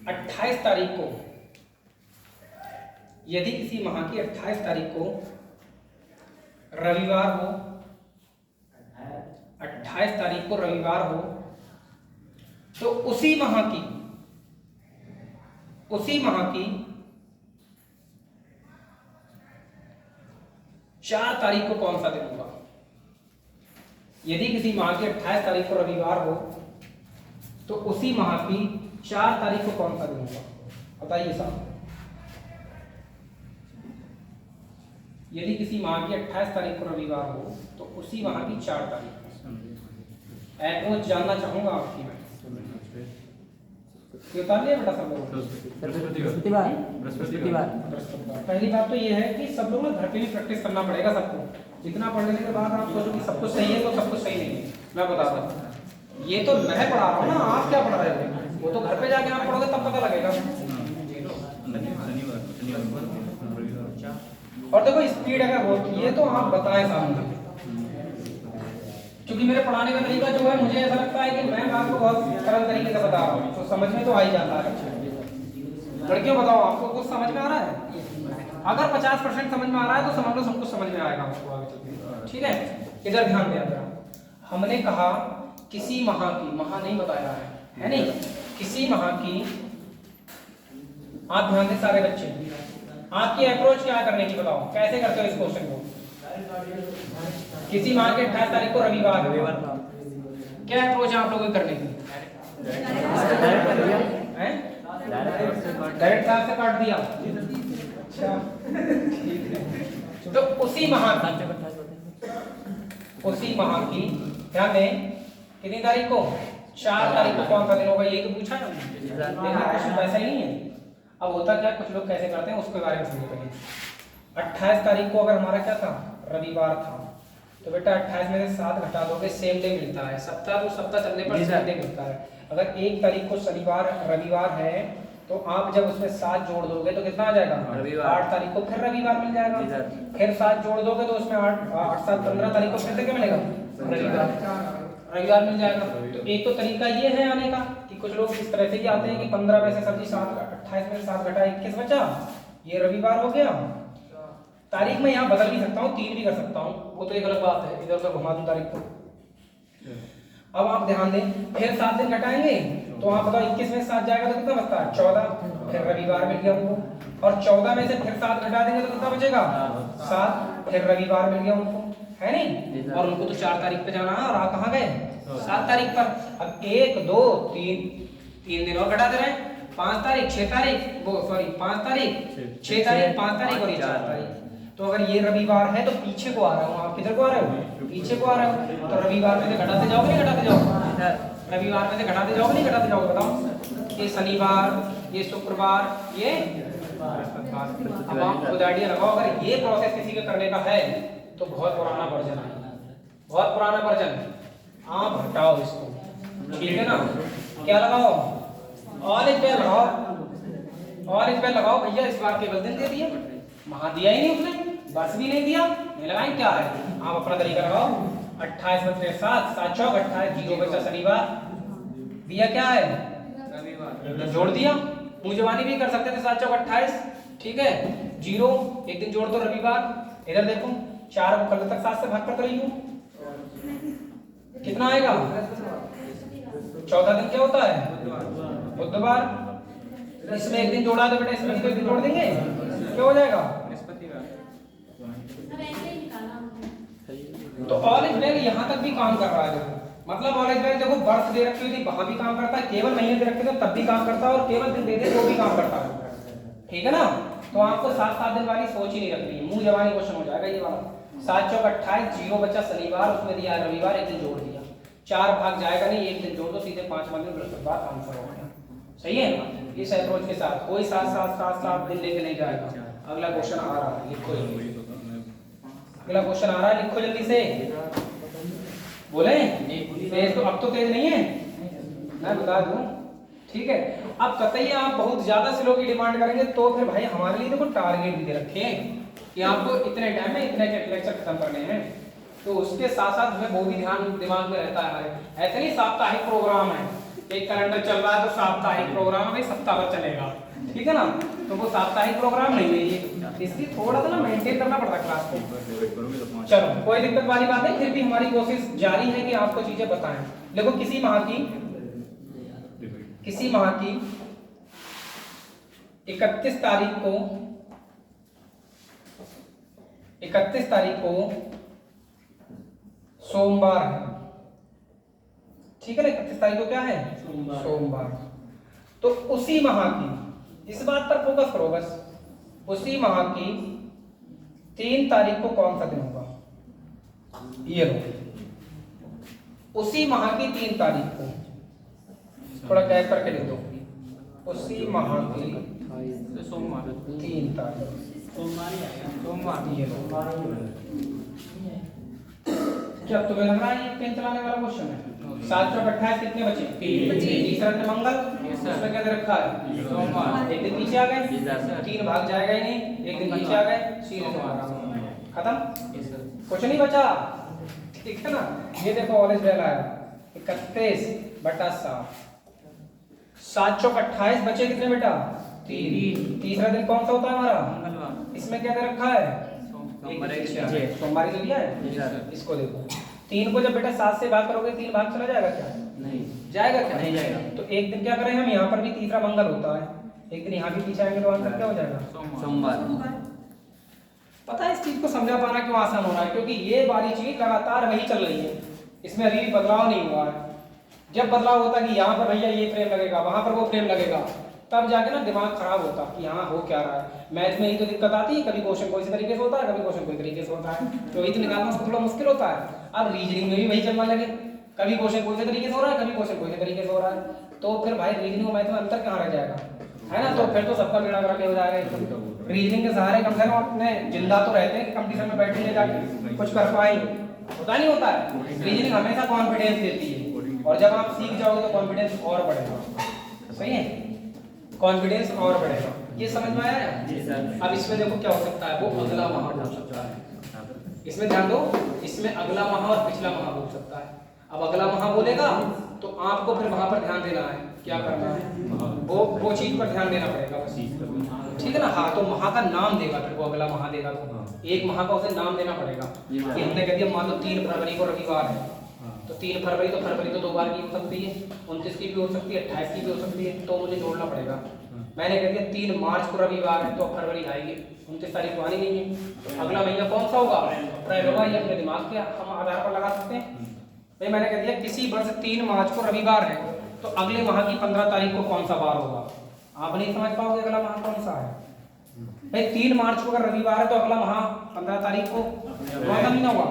28 तारीख को, यदि किसी माह की 28 तारीख को रविवार हो, 28 तारीख को रविवार हो, तो उसी माह की 4 तारीख को कौन सा दिन होगा? यदि किसी माह की 28 तारीख को रविवार हो तो उसी माह की 4 तारीख को कौन सा दिन होगा? बताइए साहब। यदि किसी माह की 28 तारीख को रविवार हो तो उसी माह की 4 तारीख को। अप्रोच जानना चाहूंगा आपकी मैं। ये उतार लिया बेटा सब लोग? बृहस्पतिवार। पहली बात तो ये है कि सब लोग ना घर पे भी प्रैक्टिस करना पड़ेगा सबको। जितना पढ़ लेने के बाद आप सोचो कि सब कुछ सही है तो सब कुछ सही नहीं है। मैं बता रहा हूँ, ये तो मैं पढ़ा रहा हूँ ना, आप क्या पढ़ रहे हो? वो तो घर पे जाके आप पढ़ोगे तब पता लगेगा। और देखो स्पीड अगर हो, ये तो आप बताएं सामने, क्योंकि मेरे पढ़ाने का तरीका जो है, मुझे ऐसा लगता है कि मैं आपको बहुत सरल तरीके से बता रहा हूँ तो समझ में तो आ ही जाता है। लड़कियों बताओ, आपको कुछ समझ में आ रहा है? अगर 50% समझ में आ रहा है तो समझ लो सब कुछ समझ में आएगा आपको आगे चलते। ठीक है, इधर ध्यान दें जरा। हमने कहा किसी माह की, माह नहीं बताया है नहीं, किसी माह की। आप ध्यान दें सारे बच्चे, आपकी अप्रोच क्या करने की बताओ, कैसे करते हो इस क्वेश्चन को? किसी माह के 28 तारीख को रविवार, क्या अप्रोच है आप लोगों को करने की? डायरेक्ट साथ से काट दिया। अच्छा ठीक है, तो उसी माह की ध्यान दें कितनी तारीख को? 4 तारीख को कौन सा दिन होगा? यही तो पूछा है हमने, लेकिन वैसा ही नहीं है। अब होता क्या, कुछ लोग कैसे करते हैं उसके बारे में समझो पहले। 28 तारीख को अगर हमारा क्या था? रविवार था, तो बेटा 28 में से 7 घटा दोगे, सेम डे मिलता है। सप्ताह तो सप्ताह चलने पर सेम डे मिलता है। अगर 1 तारीख को शनिवार रविवार है तो आप जब उसमें 7 जोड़ दोगे तो कितना आ जाएगा? 8 तारीख को फिर रविवार मिल जाएगा। फिर 7 जोड़ दोगे तो उसमें 8 7 15 तारीख को फिर से क्या मिलेगा? रविवार मिल जाएगा। तो एक तो तरीका ये है आने का कि कुछ लोग इस तरह से ही आते हैं कि 15 में से सब्जी 7, 28 में से 7 घटा 21 बचा, ये रविवार हो गया। तारीख में यहाँ बदल भी सकता हूँ, 3 भी कर सकता हूँ, वो तो एक अलग बात है, इधर उधर घुमा दूं तारीख को। अब आप ध्यान दें, फिर 7 दिन घटाएंगे तो आप बताओ 21 में 7 जाएगा तो कितना बचता है? 14। फिर रविवार मिल गया उनको, और 14 में से फिर 7 घटा देंगे तो कितना बचेगा? 7। फिर रविवार मिल गया उनको, है नहीं? और उनको तो 4 तारीख पे जाना है, और आप कहाँ गए? 7 तारीख पर। अब 1 2 3 दिन और घटा दे रहे हैं। 5 तारीख 6 तारीख, वो सॉरी 5 तारीख 6 तारीख 5 तारीख और ये 4 तारीख। तो अगर ये रविवार है तो पीछे को आ रहा हूँ, आप किधर को आ रहे हो? पीछे को आ रहे हो। तो रविवार में से घटाते जाओगे नहीं घटाते जाओगे? रविवार में से घटाते जाओगे नहीं घटाते जाओगे? बताओ। ये शनिवार, ये शुक्रवार, ये अब आप खुद आइडिया लगाओ। अगर ये प्रोसेस किसी के करने का है तो बहुत पुराना वर्जन है, बहुत पुराना वर्जन। आप हटाओ इसको, ठीक है ना? क्या लगाओ? ऑल इज वेल लगाओ, ऑल इज वेल लगाओ। भैया इस बार केवल दिन दे दिया, महा दिया ही नहीं उसने, बस भी नहीं दिया, नहीं लगाएं क्या है? आप अपना तरीका लगाओ। 28 में 7 7 चौक 28, 0 बचा शनिवार, दिया क्या है? रविवार, जोड़ दिया। मुंह जवानी भी कर सकते थे, 7 चौक 28, ठीक है। 0 एक दिन जोड़ दो रविवार। इधर देखो 4 को कल तक 7 से भाग कर करिए, कितना आएगा? 14 दिन क्या होता है? बुधवार। इसमें एक दिन जोड़ा तो बेटा इसमें एक दिन जोड़ देंगे, क्या हो जाएगा? तो ऑल इज वेल यहाँ तक भी काम कर रहा है। मतलब ऑल इज वेल देखो, बर्थ दे रखी हुई थी वहां भी काम करता है, केवल महीने दे रखे थे तब भी काम करता है, और केवल दिन दे दे तो भी काम करता है। ठीक है ना? तो आपको 7 दिन वाली सोच ही नहीं रखनी है, मुंह जवानी क्वेश्चन हो जाएगा ये वाला। 7 चौक 28, 0 बचा शनिवार, उसमें दिया रविवार, एक दिन जोड़ दिया। 4 भाग जाएगा नहीं, एक दिन जोड़ दो, सीधे 5वां दिन बृहस्पतिवार आंसर हो गया। सही है ना? इस अप्रोच के साथ कोई 7 दिन लेके नहीं जाएगा। अगला क्वेश्चन आ रहा है, लिखो। अगला क्वेश्चन आ रहा है, लिखो जल्दी से। बोले तेज तो अब तो तेज नहीं है, मैं बता दूं, ठीक है। अब कतई आप बहुत ज्यादा स्लो की डिमांड करेंगे तो फिर भाई हमारे लिए देखो टारगेट भी दे रखे हैं कि आपको इतने टाइम में इतने लेक्चर खत्म करने हैं। तो उसके साथ साथ हमें वो भी ध्यान दिमाग में रहता है हमारे। ऐसे नहीं साप्ताहिक प्रोग्राम है, एक कैलेंडर चल रहा है तो साप्ताहिक प्रोग्राम भाई सप्ताह भर चलेगा, ठीक है ना, तो वो साप्ताहिक प्रोग्राम नहीं है ये, इसलिए थोड़ा सा ना मेंटेन करना पड़ता है क्लास को। चलो कोई दिक्कत वाली बात नहीं, फिर भी हमारी कोशिश जारी है कि आपको चीजें बताएं। देखो किसी माह की 31 तारीख को सोमवार है, ठीक है ना, 31 तारीख को क्या है, सोमवार। तो उसी माह की, इस बात पर फोकस करो बस, उसी माह की 3 तारीख को कौन सा दिन होगा, ये लो, उसी माह की 3 तारीख को, थोड़ा कैच करके लिख दो, उसी माह की सोमवार 3 तारीख, सोमवार ही आएगा। सोमवार, ये लो। क्या तुम्हें लग रहा है ये पेन चलाने वाला क्वेश्चन है? 7 चौक 28 कितने बचे? 3। तीसरा दिन मंगल, उसमें क्या दे रखा है, सोमवार। एक दिन पीछे आ गए, 3 भाग जाएगा ही नहीं, एक दिन पीछे आ गए, सीधे खत्म, कुछ नहीं बचा, ठीक है ना। ये देखो ऑरेंज बेल आया 31/7, 7 चौक 28 बचे कितने बेटा, 3। तीसरा दिन कौन सा होता है हमारा, मंगलवार। इसमें क्या दे रखा है, सोमवार ही लिया है, इसको देखो 3 को जब बेटा 7 से भाग करोगे 3 भाग चला जाएगा क्या, नहीं जाएगा क्या, नहीं जाएगा। तो एक दिन क्या करें हम, यहाँ पर भी तीसरा मंगल होता है, एक दिन यहाँ भी पीछे आएंगे तो आंसर क्या हो जाएगा, सोमवार। पता है इस चीज को समझा पाना क्यों आसान हो रहा है, क्योंकि ये वाली चीज लगातार वही चल रही है, इसमें अभी भी बदलाव नहीं हुआ है। जब बदलाव होता कि यहाँ पर भैया ये फ्रेम लगेगा, वहां पर वो फ्रेम लगेगा, तब जाके ना दिमाग खराब होता कि यहाँ हो क्या रहा है। मैथ में ही तो दिक्कत आती है, कभी क्वेश्चन कोई तरीके से होता है, कभी क्वेश्चन कोई तरीके से होता है, तो वही तो निकालना उसको थोड़ा मुश्किल होता है। अब रीजनिंग में भी वही चलना लगे, कभी क्वेश्चन कोई तरीके से हो रहा है, कभी क्वेश्चन कोई तरीके से हो रहा है, तो फिर भाई रीजनिंग और मैथ में अंतर कहाँ रह जाएगा, है ना। तो फिर तो सबका बेड़ा गर्क हो जाएगा एकदम। रीजनिंग के सहारे कम से कम अपने जिंदा तो रहते हैं कि कंपटीशन में बैठेंगे जाके कुछ कर पाएंगे, होता नहीं होता है। रीजनिंग हमेशा कॉन्फिडेंस देती है, और जब आप सीख जाओगे तो कॉन्फिडेंस और बढ़ेगा, सही है, कॉन्फिडेंस और बढ़ेगा। ये समझ में आया है? जी सर। अब इसमें देखो क्या हो सकता है, वो अगला माह हो सकता है, इसमें ध्यान दो, इसमें अगला माह और पिछला माह हो सकता है। अब अगला माह बोलेगा तो आपको फिर वहां पर ध्यान देना है, क्या करना है, वो चीज पर ध्यान देना पड़ेगा बस, ठीक है ना। हाँ, तो माह का नाम देगा, फिर वो अगला माह देगा तो एक माह का उसे नाम देना पड़ेगा। कि हमने कह दिया मान लो 3 फरवरी को रविवार है, तो 3 फरवरी तो 2 बार की हो सकती है, 29 की भी हो सकती है, 28 की भी हो सकती है, तो मुझे जोड़ना पड़ेगा। मैंने कह दिया 3 मार्च को रविवार है, तो फरवरी आएगी, 29 तारीख को आनी नहीं है, तो अगला महीना कौन सा होगा, अप्रैल होगा। ये अपने दिमाग के हम आधार पर लगा सकते हैं। भाई मैंने कह दिया किसी वर्ष 3 मार्च को रविवार है, तो अगले माह की 15 तारीख को कौन सा बार होगा, आप नहीं समझ पाओगे अगला माह कौन सा है। भाई 3 मार्च को अगर रविवार है तो अगला माह 15 तारीख को कौन सा महीना होगा,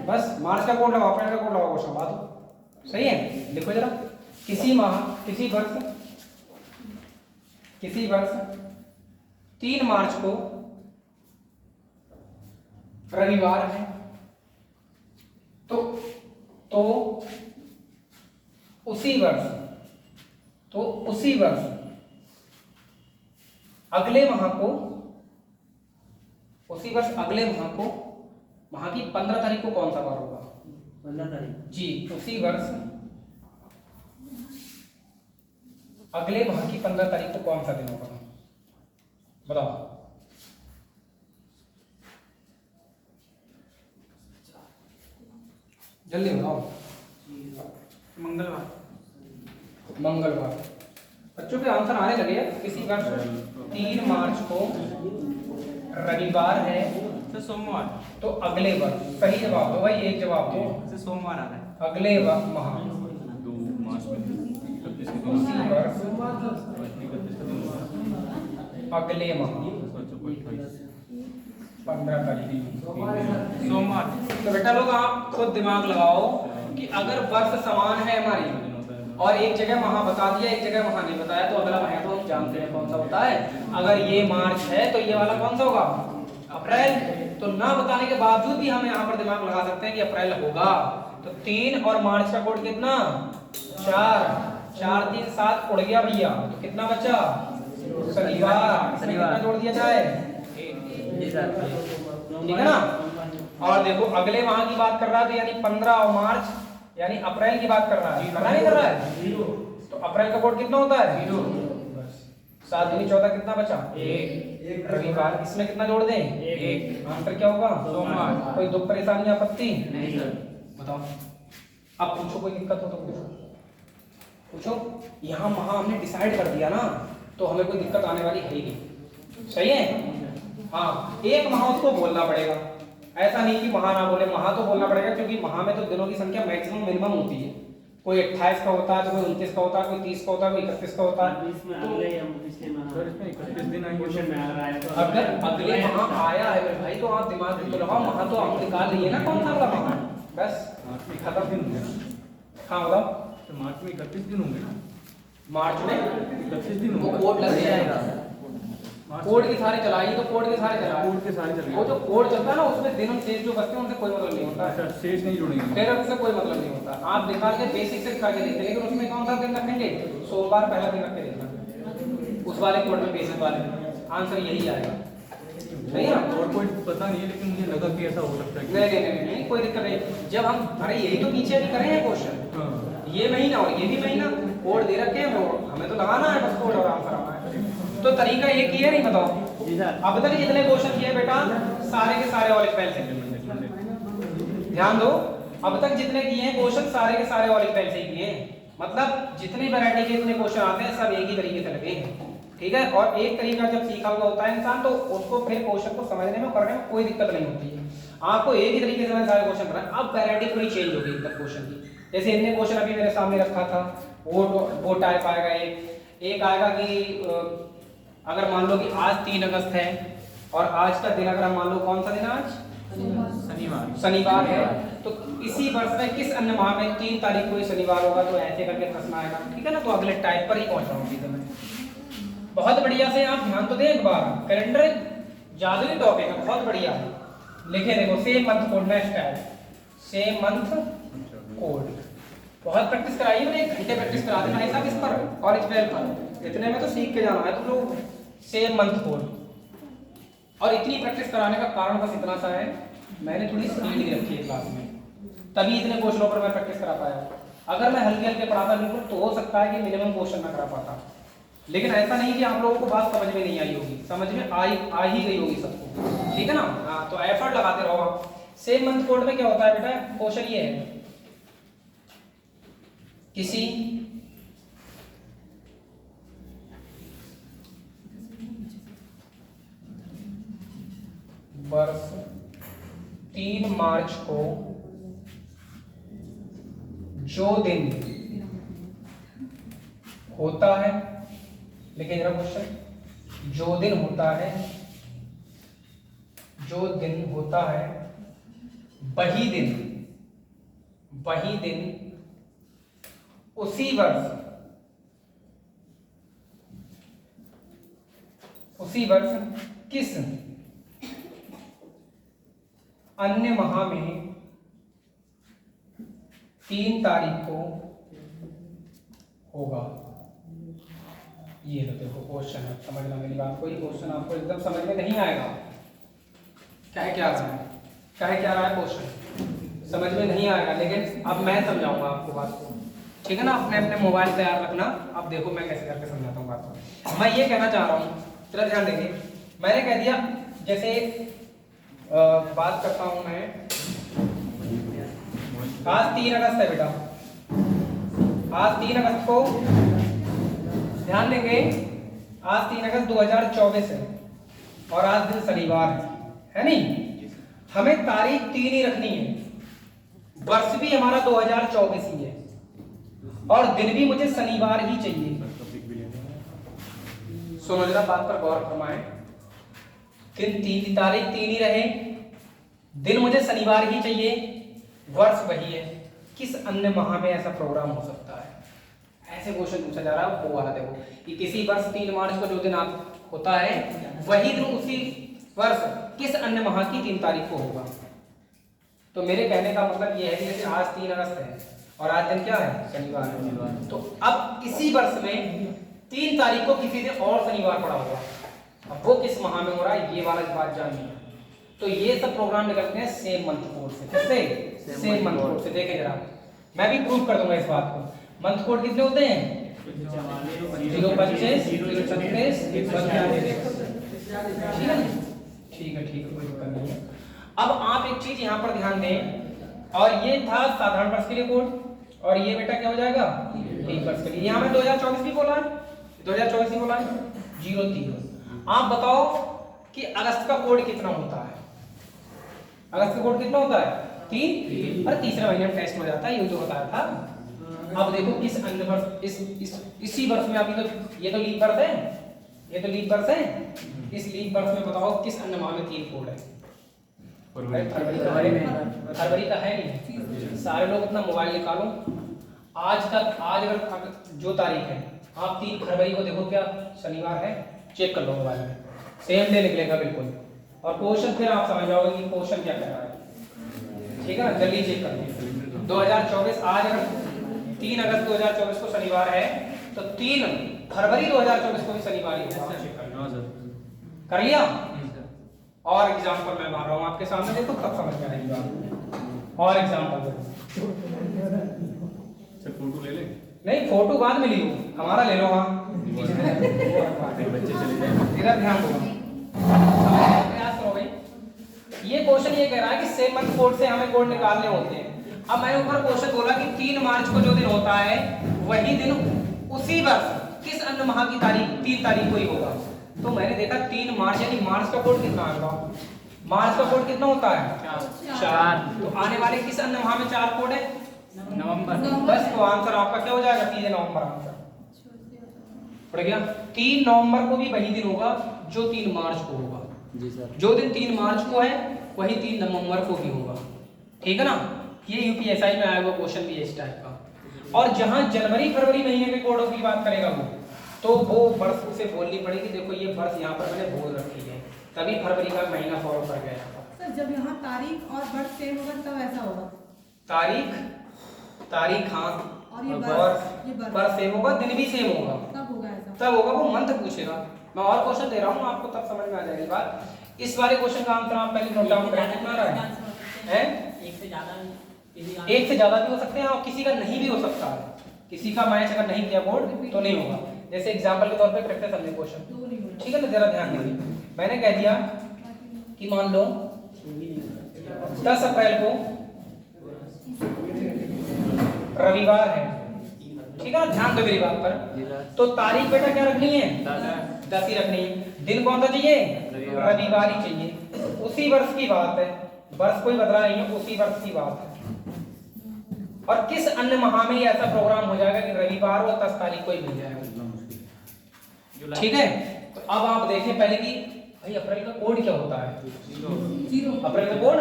बस मार्च का कोड लगाओ, अप्रैल का कोड लगाओ, क्वेश्चन बात सही है। लिखो जरा, किसी वर्ष 3 मार्च को रविवार है, तो उसी वर्ष अगले माह को, माह की 15 तारीख को कौन सा बार होगा, 15 तारीख जी, उसी वर्ष अगले माह की 15 तारीख को कौन सा दिन होगा, बताओ। जल्दी बताओ। मंगलवार। बच्चों के आंसर आने लगे। किसी वर्ष 3 मार्च को रविवार है, तो सोमवार, तो अगले वर्ष, सही जवाब दो भाई, एक जवाब दो, तो सोमवार आ रहा है। अगले माह 2 मार्च में 31 के उसी दिन, वर्ष 31 के दिन, अगले माह 15 तारीख सोमवार। तो बेटा लोग आप खुद दिमाग लगाओ कि अगर वर्ष समान है हमारी और एक जगह माह बता दिया, एक जगह माह नहीं बताया, तो अगला महीना तो हम जानते हैं कौन सा होता है। अगर ये मार्च है तो ये वाला कौन सा होगा, अप्रैल। तो ना बताने के बावजूद भी हम यहाँ पर दिमाग लगा सकते हैं कि अप्रैल होगा। तो 3 और मार्च का कोड कितना, 4, 4 3 7 उड़ गया भैया, तो कितना बचा, शनिवार। जोड़ दिया जाए, जी सर। ठीक है ना। और देखो अगले माह की बात कर रहा है, तो यानी 15 मार्च यानी अप्रैल की बात कर रहा है, कर रहा नहीं कर रहा है? तो अप्रैल का कोड कितना होता है? 0। 7 दूनी 14 कितना बचा? 1। रविवार। इसमें कितना जोड़ दें? 1। आंसर क्या होगा? सोमवार। कोई दुख परेशानी आपत्ति? नहीं सर। बताओ। अब पूछो, कोई दिक्कत हो तो पूछो। यहाँ माह हमने डिसाइड कर दिया ना, तो हमें कोई दिक्कत आने वाली है ही नहीं। सही है? हाँ, एक माह उसको बोलना पड़ेगा, ऐसा नहीं कि माह ना बोले। माह तो बोलना पड़ेगा, क्योंकि माह में तो दिनों की संख्या मैक्सिमम मिनिमम होती है। कोई 28 का होता है, तो कोई 29 का होता है, कोई 30 का होता है, कोई 31 का होता है। इसमें अगले या पिछले माह सर इसमें 31 दिन आएंगे क्वेश्चन में आ रहा है, तो अगर अगले माह आया है मेरे भाई, तो आप दिमाग में तो लगाओ, माह तो आप निकाल रही है ना कौन सा वाला माह है, बस मार्च में खत्म। 31 दिन होंगे। हाँ बताओ। तो मार्च में 31 दिन होंगे ना? मार्च में 31 दिन वो होंगे। कोड लग जाएगा। कोड के सारे चलाइए, तो कोड के सारे चलाइए। कोड के सारे चलेंगे। वो जो कोड चलता है ना, उसमें दिन और शेष जो बचते हैं उनसे कोई मतलब नहीं होता है। अच्छा, शेष नहीं जुड़ेंगे। फिर उससे कोई मतलब नहीं होता। आप निकाल के बेसिक से निकाल के देखते, लेकिन उसमें कौन सा दिन रखेंगे? सोमवार पहला दिन रख के देखना, उस वाले कोड में, बेसिक वाले में आंसर यही आएगा। सही है ना? और कोई पता नहीं है, लेकिन मुझे लगा कि ऐसा हो सकता है कि- नहीं, कोई दिक्कत नहीं। जब हम, अरे यही तो पीछे अभी करे हैं क्वेश्चन, हाँ। ये महीना और ये भी महीना कोड दे रखे हैं, वो हमें तो लगाना है बस कोड और आंसर आना है। तो तरीका एक ही है, नहीं बताओ। जी सर। अब तक जितने क्वेश्चन किए बेटा, सारे के सारे ऑलिव पेन से, ध्यान दो। अब तक जितने किए हैं क्वेश्चन, सारे के सारे ऑलिव पेन से ही किए हैं। मतलब जितनी वैरायटी के इतने क्वेश्चन आते हैं, सब एक ही तरीके से लगे हैं। ठीक है? और एक तरीका जब सीखा हुआ होता है इंसान, तो उसको फिर क्वेश्चन को समझने में, करने में कोई दिक्कत नहीं होती है। आपको एक ही तरीके से मैंने सारे क्वेश्चन बनाए। अब वैरायटी पूरी चेंज हो गई एकदम क्वेश्चन की। जैसे इतने क्वेश्चन अभी मेरे सामने रखा था, वो टाइप आएगा। एक आएगा कि अगर मान लो कि आज 3 अगस्त है, और आज का दिन अगर हम मान लो, कौन सा दिन है आज? शनिवार है। तो इसी वर्ष में किस अन्य माह में 3 तारीख को ही शनिवार होगा? तो ऐसे करके प्रश्न आएगा। ठीक है ना? तो अगले टाइप पर ही पहुंच रहा हूँ सीधे मैं। बहुत बढ़िया से आप ध्यान तो दें एक बार। कैलेंडर जादुई टॉपिक है, बहुत बढ़िया है। लिखे देखो, सेम मंथ कोड, नेक्स्ट है सेम मंथ कोड। बहुत प्रैक्टिस कराइए, मैंने 1 घंटे प्रैक्टिस करा देना है सब इस पर, कॉलेज फेल पर। इतने में तो सीख के जाना है तुम लोग। Same month code. और इतनी प्रैक्टिस कराने का कारण बस इतना सा है, मैंने थोड़ी स्पीड नहीं रखी है क्लास में, तभी इतने क्वेश्चनों पर मैं प्रैक्टिस करा पाया। अगर मैं हल्के हल्के पढ़ाता बिल्कुल, तो हो सकता है कि मिनिमम क्वेश्चन ना करा पाता। लेकिन ऐसा नहीं कि आप लोगों को बात समझ में नहीं आई होगी, समझ में आ ही गई होगी सबको। ठीक है ना? हाँ, तो एफर्ट लगाते रहो आप। सेम मंथ कोड में क्या होता है बेटा? क्वेश्चन ये है, किसी वर्ष 3 मार्च को जो दिन होता है, लेकिन जरा क्वेश्चन, जो दिन होता है वही दिन उसी वर्ष किस अन्य माह में 3 तारीख को होगा। ये तो देखो क्वेश्चन है, समझना मेरी बात। कोई क्वेश्चन आपको एकदम समझ में नहीं आएगा, क्या रहा है क्वेश्चन समझ में नहीं आएगा, लेकिन अब मैं समझाऊंगा आपको बात को। ठीक है ना? अपने अपने मोबाइल तैयार रखना। अब देखो मैं कैसे करके समझाता हूँ बात को। मैं ये कहना चाह रहा हूँ, जरा ध्यान देंगे। मैंने कह दिया, जैसे बात करता हूँ मैं, आज 3 अगस्त है बेटा, आज 3 अगस्त को, ध्यान देंगे, आज 3 अगस्त 2024 है, और आज दिन शनिवार है नहीं? हमें तारीख 3 ही रखनी है, वर्ष भी हमारा 2024 ही है, और दिन भी मुझे शनिवार ही चाहिए। सुनो जरा बात पर गौर फरमाएं। तारीख 3 ही रहे, दिन मुझे शनिवार ही चाहिए, वर्ष वही है। किस अन्य माह में ऐसा प्रोग्राम हो सकता है? ऐसे क्वेश्चन पूछा जा रहा है। वो वाला देखो कि किसी वर्ष 3 मार्च को जो दिन आप होता है, वही दिन उसी वर्ष किस अन्य माह की 3 तारीख को होगा। तो मेरे कहने का मतलब ये है कि जैसे आज 3 अगस्त है और आज दिन क्या है? शनिवार है। तो अब इसी वर्ष में 3 तारीख को किसी दिन और शनिवार पड़ा होगा। अब वो किस माह में हो रहा है, ये वाला बात जाननी है। तो ये सब प्रोग्राम निकलते हैं सेम मंथ कोड से। किससे? सेम मंथ कोड से। देखें जरा, मैं भी प्रूव कर दूंगा इस बात को। मंथ कोड कितने होते हैं? 025 036 ठीक है, कोई दिक्कत नहीं है। अब आप एक चीज यहाँ पर ध्यान दें, और ये था साधारण वर्ष के लिए कोड, और ये बेटा क्या हो जाएगा? लीप वर्ष के लिए। यहाँ में 2024 भी बोला है, 2024 भी बोला है 03। आप बताओ कि अगस्त का कोड कितना होता है? अगस्त का कोड कितना होता है? 3। और तीसरे महीने में टेस्ट हो जाता है, ये जो बताया था। अब देखो किस अन्य वर्ष, इसी वर्ष में अभी तो ये तो लीप वर्ष है, ये तो लीप वर्ष है। इस लीप वर्ष में बताओ किस अन्य माह में 3 कोड है? फरवरी का है नहीं। सारे लोग अपना मोबाइल निकालो, आज अगर जो तारीख है, आप 3 फरवरी को देखो, क्या शनिवार है? चेक कर लो मोबाइल में, सेम डे निकलेगा बिल्कुल। और क्वेश्चन फिर आप समझ जाओगे कि क्वेश्चन क्या कह रहा है। ठीक है ना, जल्दी चेक कर लो। 2024 आज अगर 3 अगस्त 2024 को शनिवार है, तो 3 फरवरी 2024 को भी शनिवार ही होगा। कर लिया? और एग्जांपल मैं मार रहा हूँ आपके सामने, देखो तब समझ में आएगी बात। और एग्जांपल फोटो ले ले। नहीं, फोटो बाद में लियो, हमारा ले लो। हाँ, इधर ध्यान दो, प्रयास करो भाई। ये क्वेश्चन ये कह रहा है कि सेम मंथ कोड से हमें कोड निकालने होते हैं। अब मैंने ऊपर क्वेश्चन बोला कि 3 मार्च को जो दिन होता है, वही दिन उसी वर्ष किस अन्य माह की तारीख 3 तारीख को ही होगा। तो मैंने देखा 3 मार्च, यानी मार्च का कोड कितना आएगा? मार्च का कोड कितना होता है? 4। तो आने वाले किस अन्य माह में 4 कोड है? नवंबर। बस, तो आंसर आपका क्या हो जाएगा? 3 नवंबर आंसर पड़ गया। 3 नवंबर को भी वही दिन होगा जो 3 मार्च को होगा। जी सर। जो दिन 3 मार्च को है, वही 3 नवंबर को भी होगा। ठीक है ना? ये यूपीएसआई में आया हुआ क्वेश्चन भी है इस टाइप का। और जहां जनवरी फरवरी महीने के कोडों की बात करेगा वो, तो वो वर्ष उसे बोलनी पड़ेगी। देखो ये वर्ष यहाँ पर मैंने बोल रखी है, तभी फरवरी का महीना फॉलो कर गया था। सर जब यहाँ तारीख और वर्ष सेम होगा तब ऐसा होगा। तारीख हाँ, और ये वर्ष सेम होगा, दिन भी सेम होगा, तब होगा ऐसा। तब होगा। वो मंथ पूछेगा। मैं और क्वेश्चन दे रहा हूँ आपको, तब समझ में आ जाएगी बात। इस वाले क्वेश्चन का आंसर आप पहले नोट डाउन करें। कितना रहा है? 1 से ज्यादा भी हो सकते हैं, और किसी का नहीं भी हो सकता है। किसी का मैच अगर नहीं किया बोर्ड तो नहीं होगा। जैसे एग्जांपल के तौर पे करते समझे क्वेश्चन, ठीक है ना? जरा ध्यान दीजिए। मैंने कह दिया कि मान लो 10 अप्रैल को रविवार है, ठीक है ना? ध्यान दो मेरी बात पर। तो तारीख बेटा क्या रखनी है? 10 ही रखनी है। दिन कौन सा चाहिए? रविवार ही चाहिए। उसी वर्ष की बात है, वर्ष कोई बदला नहीं है, उसी वर्ष की बात है। और किस अन्य माह में ऐसा प्रोग्राम हो जाएगा कि रविवार और 10 तारीख को ही मिल जाएगा? ठीक है। तो अब आप देखें पहले कि भाई अप्रैल का कोड क्या होता है? 0। अप्रैल का कोड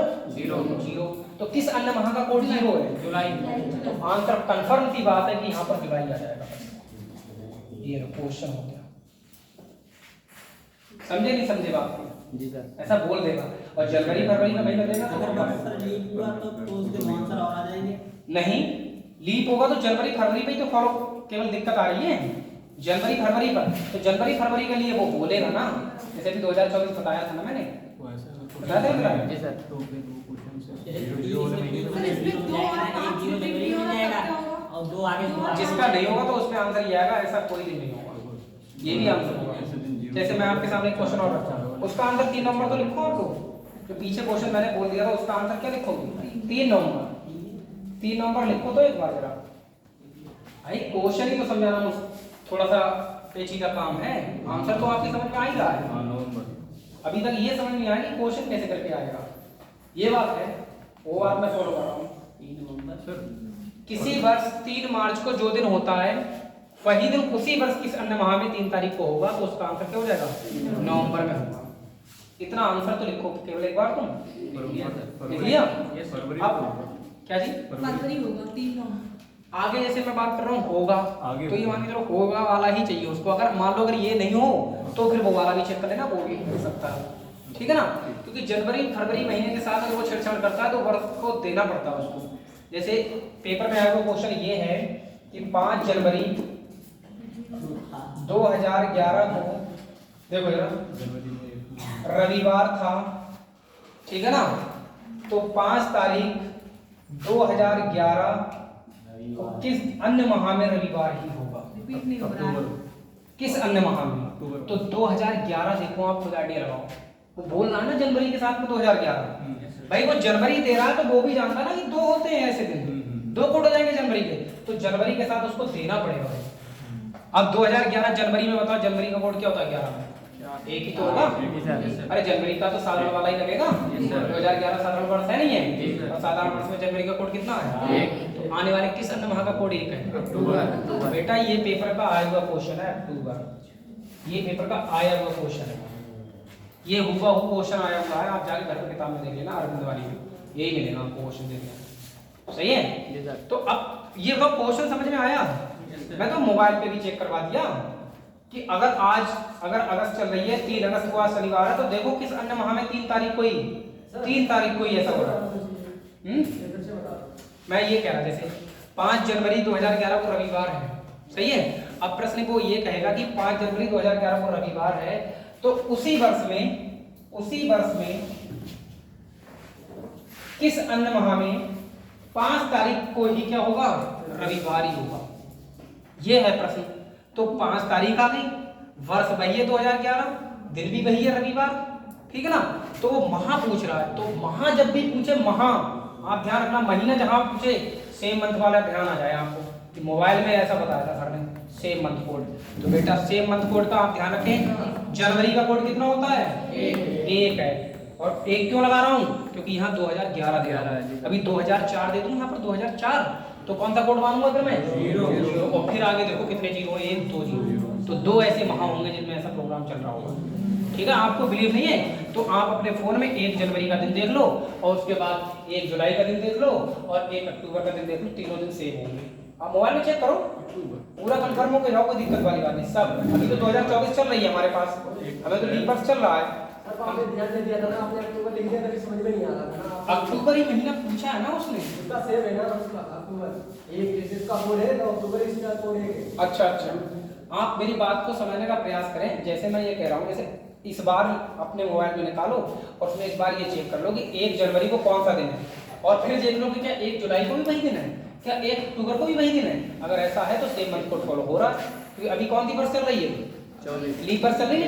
0। तो किस अन्य माह का कोड 0 है? जुलाई। तो आंसर कंफर्म सी बात है कि यहाँ पर जुलाई आ जाएगा। ये क्वेश्चन हो गया। समझे नहीं समझे बात को? जी सर। ऐसा बोल देगा। और जनवरी फरवरी का महीना देगा नहीं, लीप होगा तो जनवरी फरवरी पे ही तो फॉलो केवल दिक्कत आ रही है, जनवरी फरवरी पर। तो जनवरी फरवरी के लिए वो बोलेगा ना, जैसे भी 2024 बताया था ना मैंने, बताया था ना? जी सर। तो इसमें 2 और 2 आगे जिसका नहीं होगा तो उसमें आंसर ये आएगा। ऐसा कोई दिन नहीं होगा, ये भी आंसर होगा। जैसे मैं आपके सामने क्वेश्चन और रखता हूं, उसका आंसर 3 नवंबर तो लिखो आप लोग। जो पीछे क्वेश्चन मैंने बोल दिया था उसका आंसर क्या लिखोगे? 3 नवंबर। 3 नवंबर लिखो तो एक बार जरा। भाई क्वेश्चन ही तो समझाना थोड़ा सा पेचीदा काम है, आंसर तो आपकी समझ में आ ही रहा है। अभी तक ये समझ नहीं आया कि क्वेश्चन कैसे करके आएगा। ये बात है, वो बात मैं फॉलो कर रहा हूँ। 3 नवंबर किसी वर्ष 3 मार्च को जो दिन होता है, वही दिन उसी वर्ष किस अन्य माह में 3 तारीख को होगा, तो उसका आंसर क्या हो जाएगा? नवंबर में होगा। इतना आंसर तो लिखो केवल एक बार। तुम लिख लिया? अब क्या जी? फरवरी होगा 3 नवंबर। आगे जैसे मैं बात कर रहा हूँ होगा, तो ये मान के चलो होगा वाला ही चाहिए उसको। अगर मान लो अगर ये नहीं हो तो फिर वो वाला भी चेक कर लेना, वो भी हो सकता है। ठीक है ना? क्योंकि जनवरी फरवरी महीने के साथ अगर वो छेड़छाड़ करता है तो वर्ष को देना पड़ता है उसको। जैसे पेपर में आया हुआ क्वेश्चन ये है कि 5 जनवरी 2011 को देखो जरा रविवार था, ठीक है ना। तो 5 तारीख 2011 किस अन्य माह में रविवार ही होगा? रिपीट नहीं हो रहा है। किस अन्य माह में? तो 2011 देखो, आप खुद आइडिया लगाओ। वो बोल रहा है ना जनवरी के साथ में 2011, भाई वो जनवरी दे रहा है तो वो भी जानता ना कि 2 होते हैं ऐसे दिन, 2 कोड हो जाएंगे जनवरी के, तो जनवरी के साथ उसको देना पड़ेगा भाई। अब 2011 जनवरी में बताओ, जनवरी का कोड क्या होता है? 11 एक ही तो होगा। अरे जनवरी का तो साधारण वाला ही लगेगा। 2011 साधारण वर्ष है नहीं है, और साधारण वर्ष में जनवरी का कोड कितना है? 1। तो आने वाले किस अन्य माह का कोड 1 है? अक्टूबर। बेटा ये पेपर का आया हुआ क्वेश्चन है, अक्टूबर। ये पेपर का आया हुआ क्वेश्चन है, ये हुबहू क्वेश्चन आया हुआ है। आप जाके घर पर किताब में देख लेना, अरविंद वाली में यही मिलेगा आपको क्वेश्चन देख लेना। सही है। तो अब ये क्वेश्चन समझ में आया? मैं तो मोबाइल पे भी चेक करवा दिया कि अगर अगस्त चल रही है, 3 अगस्त को आज शनिवार है, तो देखो किस अन्य माह में 3 तारीख को ही ऐसा हो रहा है। मैं ये कह रहा जैसे 5 जनवरी 2011 को रविवार है, सही है। अब प्रश्न को ये कहेगा कि 5 जनवरी 2011 को रविवार है, तो उसी वर्ष में किस अन्य माह में 5 तारीख को ही क्या होगा? रविवार ही होगा। ये है प्रश्न। तो 5 तारीख आ गई, वर्ष वही है 2011, दिन भी वही है रविवार, ठीक है ना। तो वो माह पूछ रहा है, तो माह जब भी पूछे, माह आप ध्यान रखना, महीना जहां पूछे सेम मंथ वाला ध्यान आ जाए आपको, कि मोबाइल में ऐसा बताया था सर ने, सेम मंथ कोड। तो बेटा सेम मंथ कोड का आप ध्यान रखें। जनवरी का कोड कितना होता है? 1 है। और 1 क्यों लगा रहा हूँ? क्योंकि यहाँ 2011 दे रहा है। अभी 2004 दे दूं यहाँ पर 2004, तो कौन सा कोड मानूंगा फिर मैं? 0। और फिर आगे देखो कितने जीरो है, 1 2 0। तो 2 ऐसे माह होंगे जिनमें ऐसा प्रोग्राम चल रहा होगा, ठीक है। आपको बिलीव नहीं है तो आप अपने फोन में 1 जनवरी का दिन देख लो, और उसके बाद 1 जुलाई का दिन देख लो, और 1 अक्टूबर का दिन देख लो, तीनों दिन सेम होंगे। आप मोबाइल में चेक करो, पूरा कंफर्म हो के जाओ, कोई दिक्कत वाली बात नहीं। सब अभी तो 2024 चल रही है हमारे पास, हमें तो लीप चल रहा है। ध्यान नहीं दिया था ना आपने, अक्टूबर लिख दिया था कि समझ में नहीं आ रहा था ना। अक्टूबर ही महीना पूछा है ना उसने, उसका सेम है ना, उसका अक्टूबर एक इसका कोड है, तो अक्टूबर इसका कोड है। अच्छा, आप मेरी बात को समझने का प्रयास करें। जैसे मैं ये कह रहा हूँ, जैसे इस बार अपने मोबाइल में निकालो और उसमें इस बार ये चेक कर लो कि 1 जनवरी को कौन सा दिन है, और फिर देख लो कि क्या 1 जुलाई को भी वही दिन है, क्या 1 अक्टूबर को भी वही दिन है। अगर ऐसा है तो सेम मंथ कोड फॉलो हो रहा है, क्योंकि अभी कौन सी वर्ष चल रही है? लीप वर्ष चल रही है,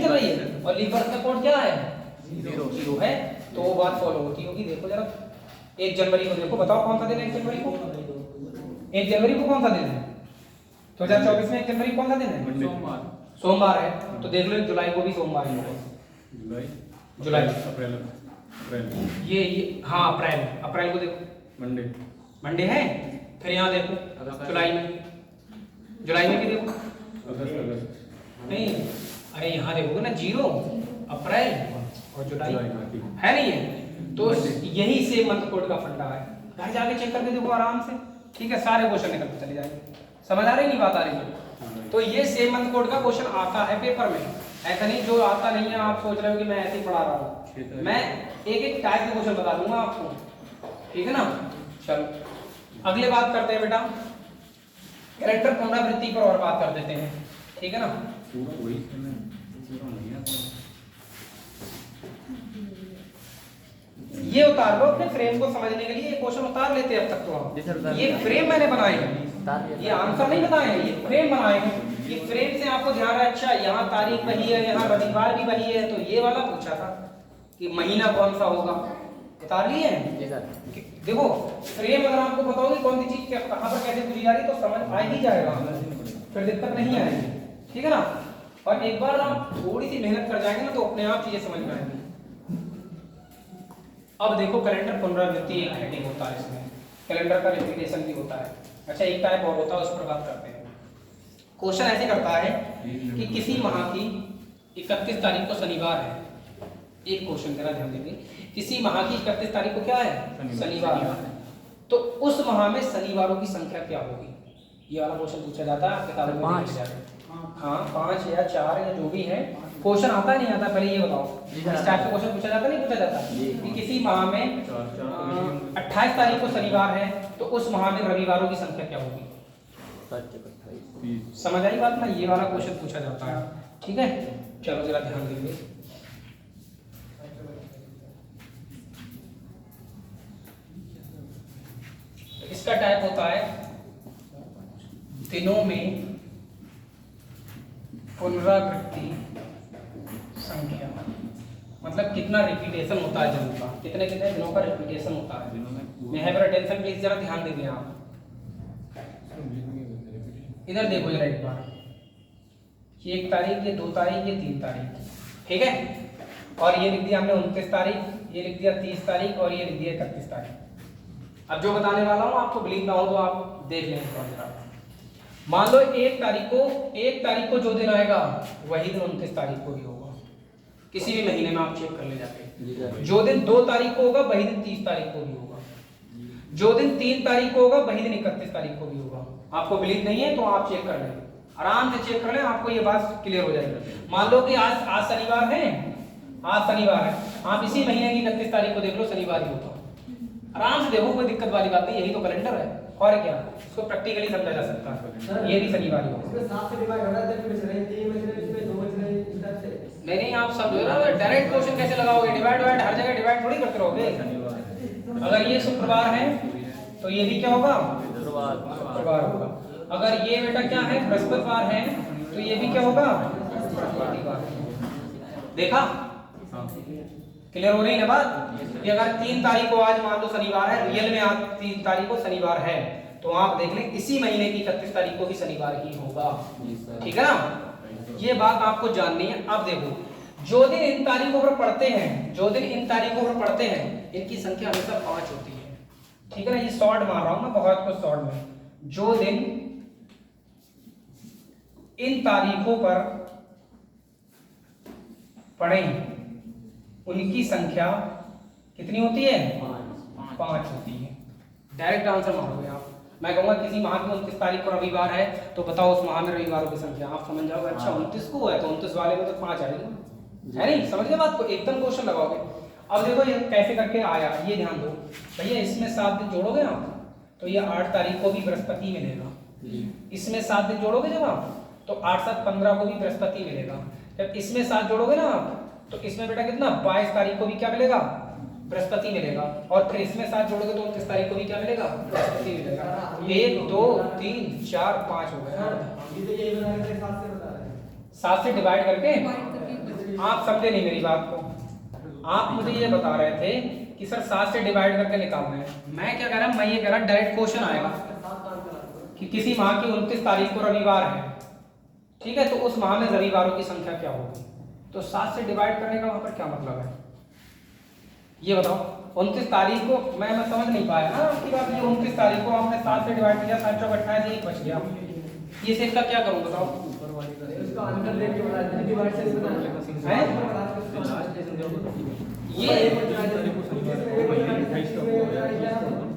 और लीप वर्ष का कोड क्या है? 0 है। तो वो बात फॉलो होती होगी। देखो जरा 1 जनवरी को देखो, बताओ कौन सा दिन है 1 जनवरी को? 1 जनवरी को कौन सा दिन है? 2024 में 1 जनवरी कौन सा दिन है? सोमवार है। तो देख लो 1 जुलाई को भी सोमवार ही होगा। जुलाई अप्रैल ये हाँ अप्रैल को देखो मंडे है। फिर यहाँ देखो जुलाई में भी देखो, नहीं अरे यहाँ देखोगे ना 0 अप्रैल और जुलाई है नहीं है। तो यही से मंथ कोड का फंडा है। घर जाके चेक करके देखो आराम से, ठीक है। सारे क्वेश्चन निकल के चले जाएंगे। समझ आ रही नहीं बात आ रही? तो ये सेम मंथ कोड का क्वेश्चन आता है पेपर में, ऐसा नहीं जो आता नहीं है आप सोच रहे हो कि मैं ऐसे ही पढ़ा रहा हूँ। मैं एक टाइप के क्वेश्चन बता दूंगा आपको, ठीक है ना। चलो अगले बात करते हैं बेटा, कैरेक्टर पुनरावृत्ति पर और बात कर देते हैं, ठीक है ना। ये उतार लो अपने फ्रेम को समझने के लिए, क्वेश्चन उतार लेते हैं अब तक तो हम। ये फ्रेम मैंने बनाए हैं, ये आंसर नहीं बताए हैं, ये फ्रेम बनाए हैं। ये फ्रेम से आपको ध्यान है, अच्छा यहाँ तारीख वही है, यहाँ रविवार भी वही है, तो ये वाला पूछा था कि महीना कौन सा होगा, उतार लिए हैं। देखो फ्रेम अगर आपको पता होगी कौन सी चीज कहाँ पर कैसे पूछी जा रही तो समझ आ ही जाएगा, फिर दिक्कत नहीं आएगी, ठीक है ना। और एक बार आप थोड़ी सी मेहनत कर जाएंगे ना तो अपने आप चीजें समझ में आएंगी। अब देखो कैलेंडर पुनरावृत्ति एक हेडिंग होता है, इसमें कैलेंडर का रिपीटेशन भी होता है। अच्छा एक टाइप और होता है, उस पर बात करते हैं। क्वेश्चन ऐसे करता है कि किसी माह की 31 तारीख को शनिवार है। एक क्वेश्चन जरा ध्यान देंगे, किसी माह की 31 तारीख को क्या है? शनिवार है। तो उस माह में शनिवारों की संख्या क्या होगी? ये वाला क्वेश्चन पूछा जाता है किताबों में, 5 हाँ 5 या 4 या जो भी है। क्वेश्चन आता नहीं आता पहले ये बताओ, इस टाइप का क्वेश्चन पूछा जाता नहीं पूछा जाता कि किसी माह में 28 तारीख को शनिवार है तो उस माह में रविवारों की संख्या क्या होगी? समझ आई बात ना? ये वाला क्वेश्चन पूछा जाता है, ठीक है। चलो जरा ध्यान देंगे। इसका टाइप होता है दिनों में पुनरावृत्ति संख्या, मतलब कितना रिपीटेशन होता है दिनों का, कितने कितने दिनों का रिपीटेशन होता है दिनों में। मैं हैव योर अटेंशन प्लीज, जरा ध्यान दीजिए आप, इधर देखो जरा एक बार, ये 1 तारीख, ये 2 तारीख, ये 3 तारीख, ठीक है। और ये लिख दिया हमने 29 तारीख, ये लिख दिया 30 तारीख और ये लिख दिया 31 तारीख। अब जो बताने वाला हूँ आपको बिलीव ना हो तो आप देख लें इसको जरा। मान लो 1 तारीख को जो दिन आएगा वही दिन 29 तारीख को भी होगा, किसी भी महीने में आप चेक कर ले जाके। जो दिन 2 तारीख को होगा वही दिन 30 तारीख को भी होगा, जो दिन 3 तारीख को होगा वही दिन 31 तारीख को भी होगा। आपको बिलीव नहीं है तो आप चेक कर लें, आराम से चेक कर लें, आपको ये बात क्लियर हो जाएगी। मान लो कि आज शनिवार है, आज शनिवार है, आप इसी महीने की 31 तारीख को देख लो, शनिवार ही होता, आराम से देखो, कोई दिक्कत वाली बात नहीं, यही तो कैलेंडर है और क्या, इसको प्रैक्टिकली समझा जा सकता है, ये भी शनिवार ही होगा। इसमें 7 से डिवाइड हो रहा है, तो फिर 3 बज रहे, इसमें 2 बज रहे, इस तरह से नहीं आप समझो ना, डायरेक्ट क्वेश्चन कैसे लगाओगे, डिवाइड हर जगह डिवाइड थोड़ी करते रहोगे। अगर ये शुक्रवार है तो ये भी क्या होगा, शुक्रवार होगा। अगर ये बेटा क्या है, बृहस्पतिवार है, तो ये भी क्या होगा, बृहस्पतिवार। देखा, क्लियर हो रही है ना बात। कि अगर 3 तारीख को आज मान लो शनिवार है, रियल में आज 3 तारीख को शनिवार है, तो आप देख लें इसी महीने की 31 तारीख को भी शनिवार ही होगा, ठीक है ना। ये बात आपको जाननी है। अब देखो, जो दिन इन तारीखों पर पढ़ते हैं, जो दिन इन तारीखों पर पढ़ते हैं, इनकी संख्या हमेशा 5 होती है, ठीक है ना। ये शॉर्ट मार रहा हूं मैं, बहुत कुछ शॉर्ट में। जो दिन इन तारीखों पर पढ़े उनकी संख्या कितनी होती है, 5 होती है। डायरेक्ट आंसर मारोगे आप। मैं कहूंगा किसी माह की 29 तारीख को रविवार है, तो बताओ उस माह में रविवारों की संख्या, आप समझ जाओगे। अच्छा 29 को है तो 29 वाले में तो 5 आएगा, है नहीं, समझ गए बात को, एकदम क्वेश्चन लगाओगे। अब देखो ये कैसे करके आया, ये ध्यान दो भैया, इसमें 7 दिन जोड़ोगे आप तो ये 8 तारीख को भी बृहस्पति मिलेगा, इसमें 7 दिन जोड़ोगे जब आप तो 8 7 15 को भी बृहस्पति मिलेगा। जब इसमें 7 जोड़ोगे ना आप तो इसमें बेटा कितना 22 तारीख को भी क्या मिलेगा, बृहस्पति मिलेगा। और फिर इसमें 7 जोड़ोगे तो 29 तारीख को भी क्या मिलेगा, बृहस्पति मिलेगा। 1 2 3 4 5 हो गया। अभी तो यही बता रहे थे, 7 से बता रहे हैं, 7 से डिवाइड करके। डिवाइड करके आप समझे नहीं मेरी बात को, आप मुझे ये बता रहे थे कि सर 7 से डिवाइड करके निकालना है। मैं क्या कह रहा हूं, मैं ये कह रहा डायरेक्ट क्वेश्चन आएगा कि किसी माह की 29 तारीख को रविवार है, ठीक है, तो उस माह में रविवारों की संख्या क्या होगी। तो 7 से डिवाइड करने का वहां पर क्या मतलब है, ये बताओ। 29 तारीख को मैं समझ नहीं पाया ना आपकी बात। ये 29 तारीख को आपने 7 से डिवाइड किया, 7 चौक 28, 1 बच गया। ये से इसका क्या करूं बताओ, ऊपर वाले का उसका अंतर देख के बता दें, डिवाइड से बता हैं? ये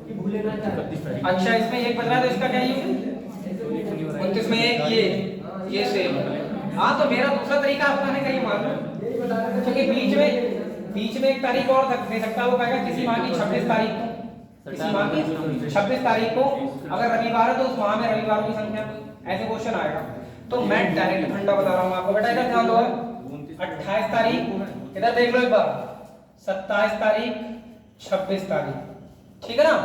कि भूले ना जाए। अच्छा इसमें 1 बच रहा है तो इसका क्या ये 29 में 1 ये सेम। हाँ तो मेरा दूसरा तरीका अपनाने का ये मान यही बता रहे थे, क्योंकि बीच में 1 तारीख और दे सकता है, वो कहेगा किसी माह की 26 तारीख को, किसी माह की 26 तारीख को अगर रविवार है तो उस माह में रविवार की संख्या, ऐसे क्वेश्चन आएगा। तो मैं डायरेक्ट फंडा बता रहा हूँ आपको बेटा, इधर ध्यान दो। 28 तारीख इधर देख लो एक बार, 27 तारीख 26 तारीख, ठीक है ना,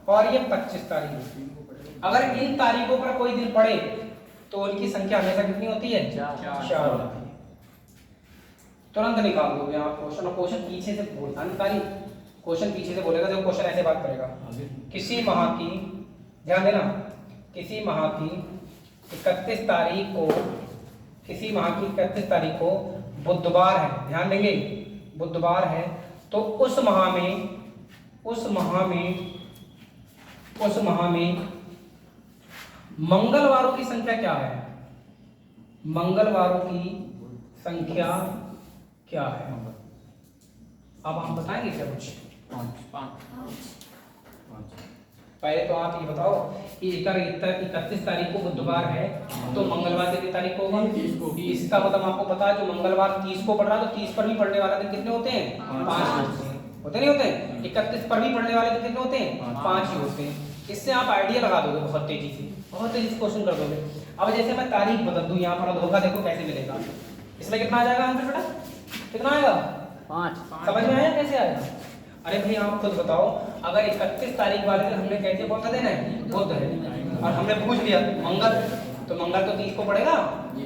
और ये 25 तारीख। अगर इन तारीखों पर कोई दिन पड़े तो उनकी संख्या हमेशा कितनी होती है, 4 होती है। तुरंत निकाल दोगे आप क्वेश्चन, और क्वेश्चन पीछे से बोलता नहीं, तारीख क्वेश्चन पीछे से बोलेगा, जब क्वेश्चन ऐसे बात करेगा, किसी माह की, ध्यान देना, किसी माह की 31 तारीख को, किसी माह की 31 तारीख को बुधवार है, ध्यान देंगे बुधवार है, तो उस माह में मंगलवारों की संख्या क्या है, मंगलवारों की संख्या क्या है। अब आप बताएंगे क्या कुछ, 5 पहले तो आप ये बताओ कि 31 तारीख को बुधवार है तो मंगलवार कितनी तारीख को होगा, 30। इसका मतलब आपको पता है जो मंगलवार 30 को पड़ रहा है तो 30 पर भी पढ़ने वाला दिन कितने होते हैं, 5 होते नहीं होते। 31 पर भी पढ़ने वाले दिन कितने होते हैं, 5 ही होते हैं। इससे आप आइडिया लगा दोगे बहुत तेजी से क्वेश्चन कर दोगे। अब जैसे मैं तारीख बदल दूं यहाँ पर, धोखा देखो कैसे मिलेगा, इसमें कितना आ जाएगा आंसर बेटा, कितना आएगा, 5। समझ में आया कैसे आएगा। अरे भाई आप खुद बताओ, अगर 31 तारीख वाले दिन हमने कह दिया कौन सा दिन है, बुध है, और हमने पूछ लिया मंगल, तो मंगल तो 30 को पड़ेगा,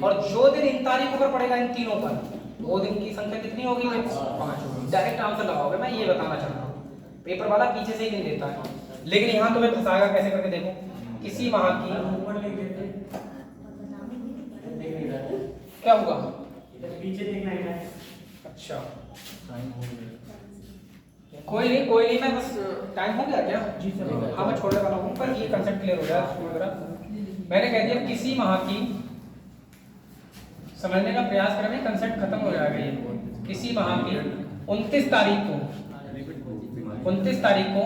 और जो दिन इन तारीखों पर पड़ेगा इन तीनों पर, वो दिन की संख्या कितनी होगी? 5 होगी। डायरेक्ट आंसर लगाओगे, मैं ये बताना चाह रहा हूँ। पेपर वाला पीछे से ही दिन देता है, लेकिन यहाँ तुम्हें फंसाएगा कैसे करके देखो। किसी माह की क्या होगा? पीछे देखना है। अच्छा कोई नहीं, मैं बस टाइम हो गया क्या? जी सर। हाँ मैं छोड़ने वाला हूँ, पर ये कंसेप्ट क्लियर हो जाए स्कूल वगैरह। मैंने कह दिया किसी माह की, समझने का प्रयास करें, कंसेप्ट खत्म हो जाएगा ये। किसी माह की 29 तारीख को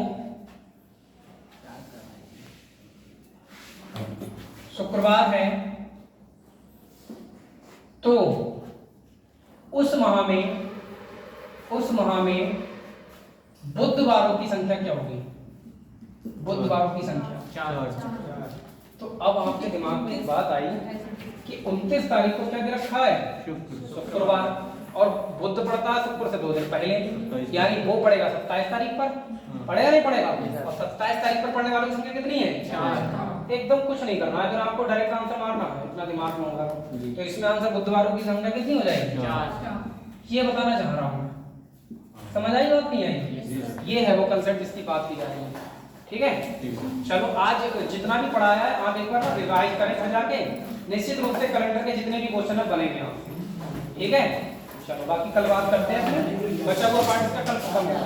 शुक्रवार है, तो उस माह में बुधवारों की संख्या क्या होगी? बुधवारों की संख्या 4। तो अब आपके दिमाग में एक बात आई कि 29 तारीख को क्या दे रखा है? शुक्रवार, और बुध पड़ता है शुक्र से 2 दिन पहले, यानी वो पड़ेगा 27 तारीख पर। पड़ेगा नहीं पड़ेगा? और 27 तारीख पर पढ़ने वालों की संख्या कितनी है? 4। एकदम कुछ नहीं करना है, अगर आपको डायरेक्ट आंसर मारना है, इतना दिमाग में होगा, तो इसमें आंसर बुधवारों की संख्या कितनी हो जाएगी? 4। ये बताना चाह रहा हूँ, समझ आई बात नहीं आई? ये है वो कंसेप्ट जिसकी बात की जा रही है। ठीक है, चलो आज जितना भी पढ़ाया है आप एक बार रिवाइज करें घर जाके, निश्चित रूप से कैलेंडर के जितने भी क्वेश्चन है बनेंगे आपसे। ठीक है, चलो बाकी कल बात करते हैं, बचा हुआ पार्ट का कल खत्म होगा।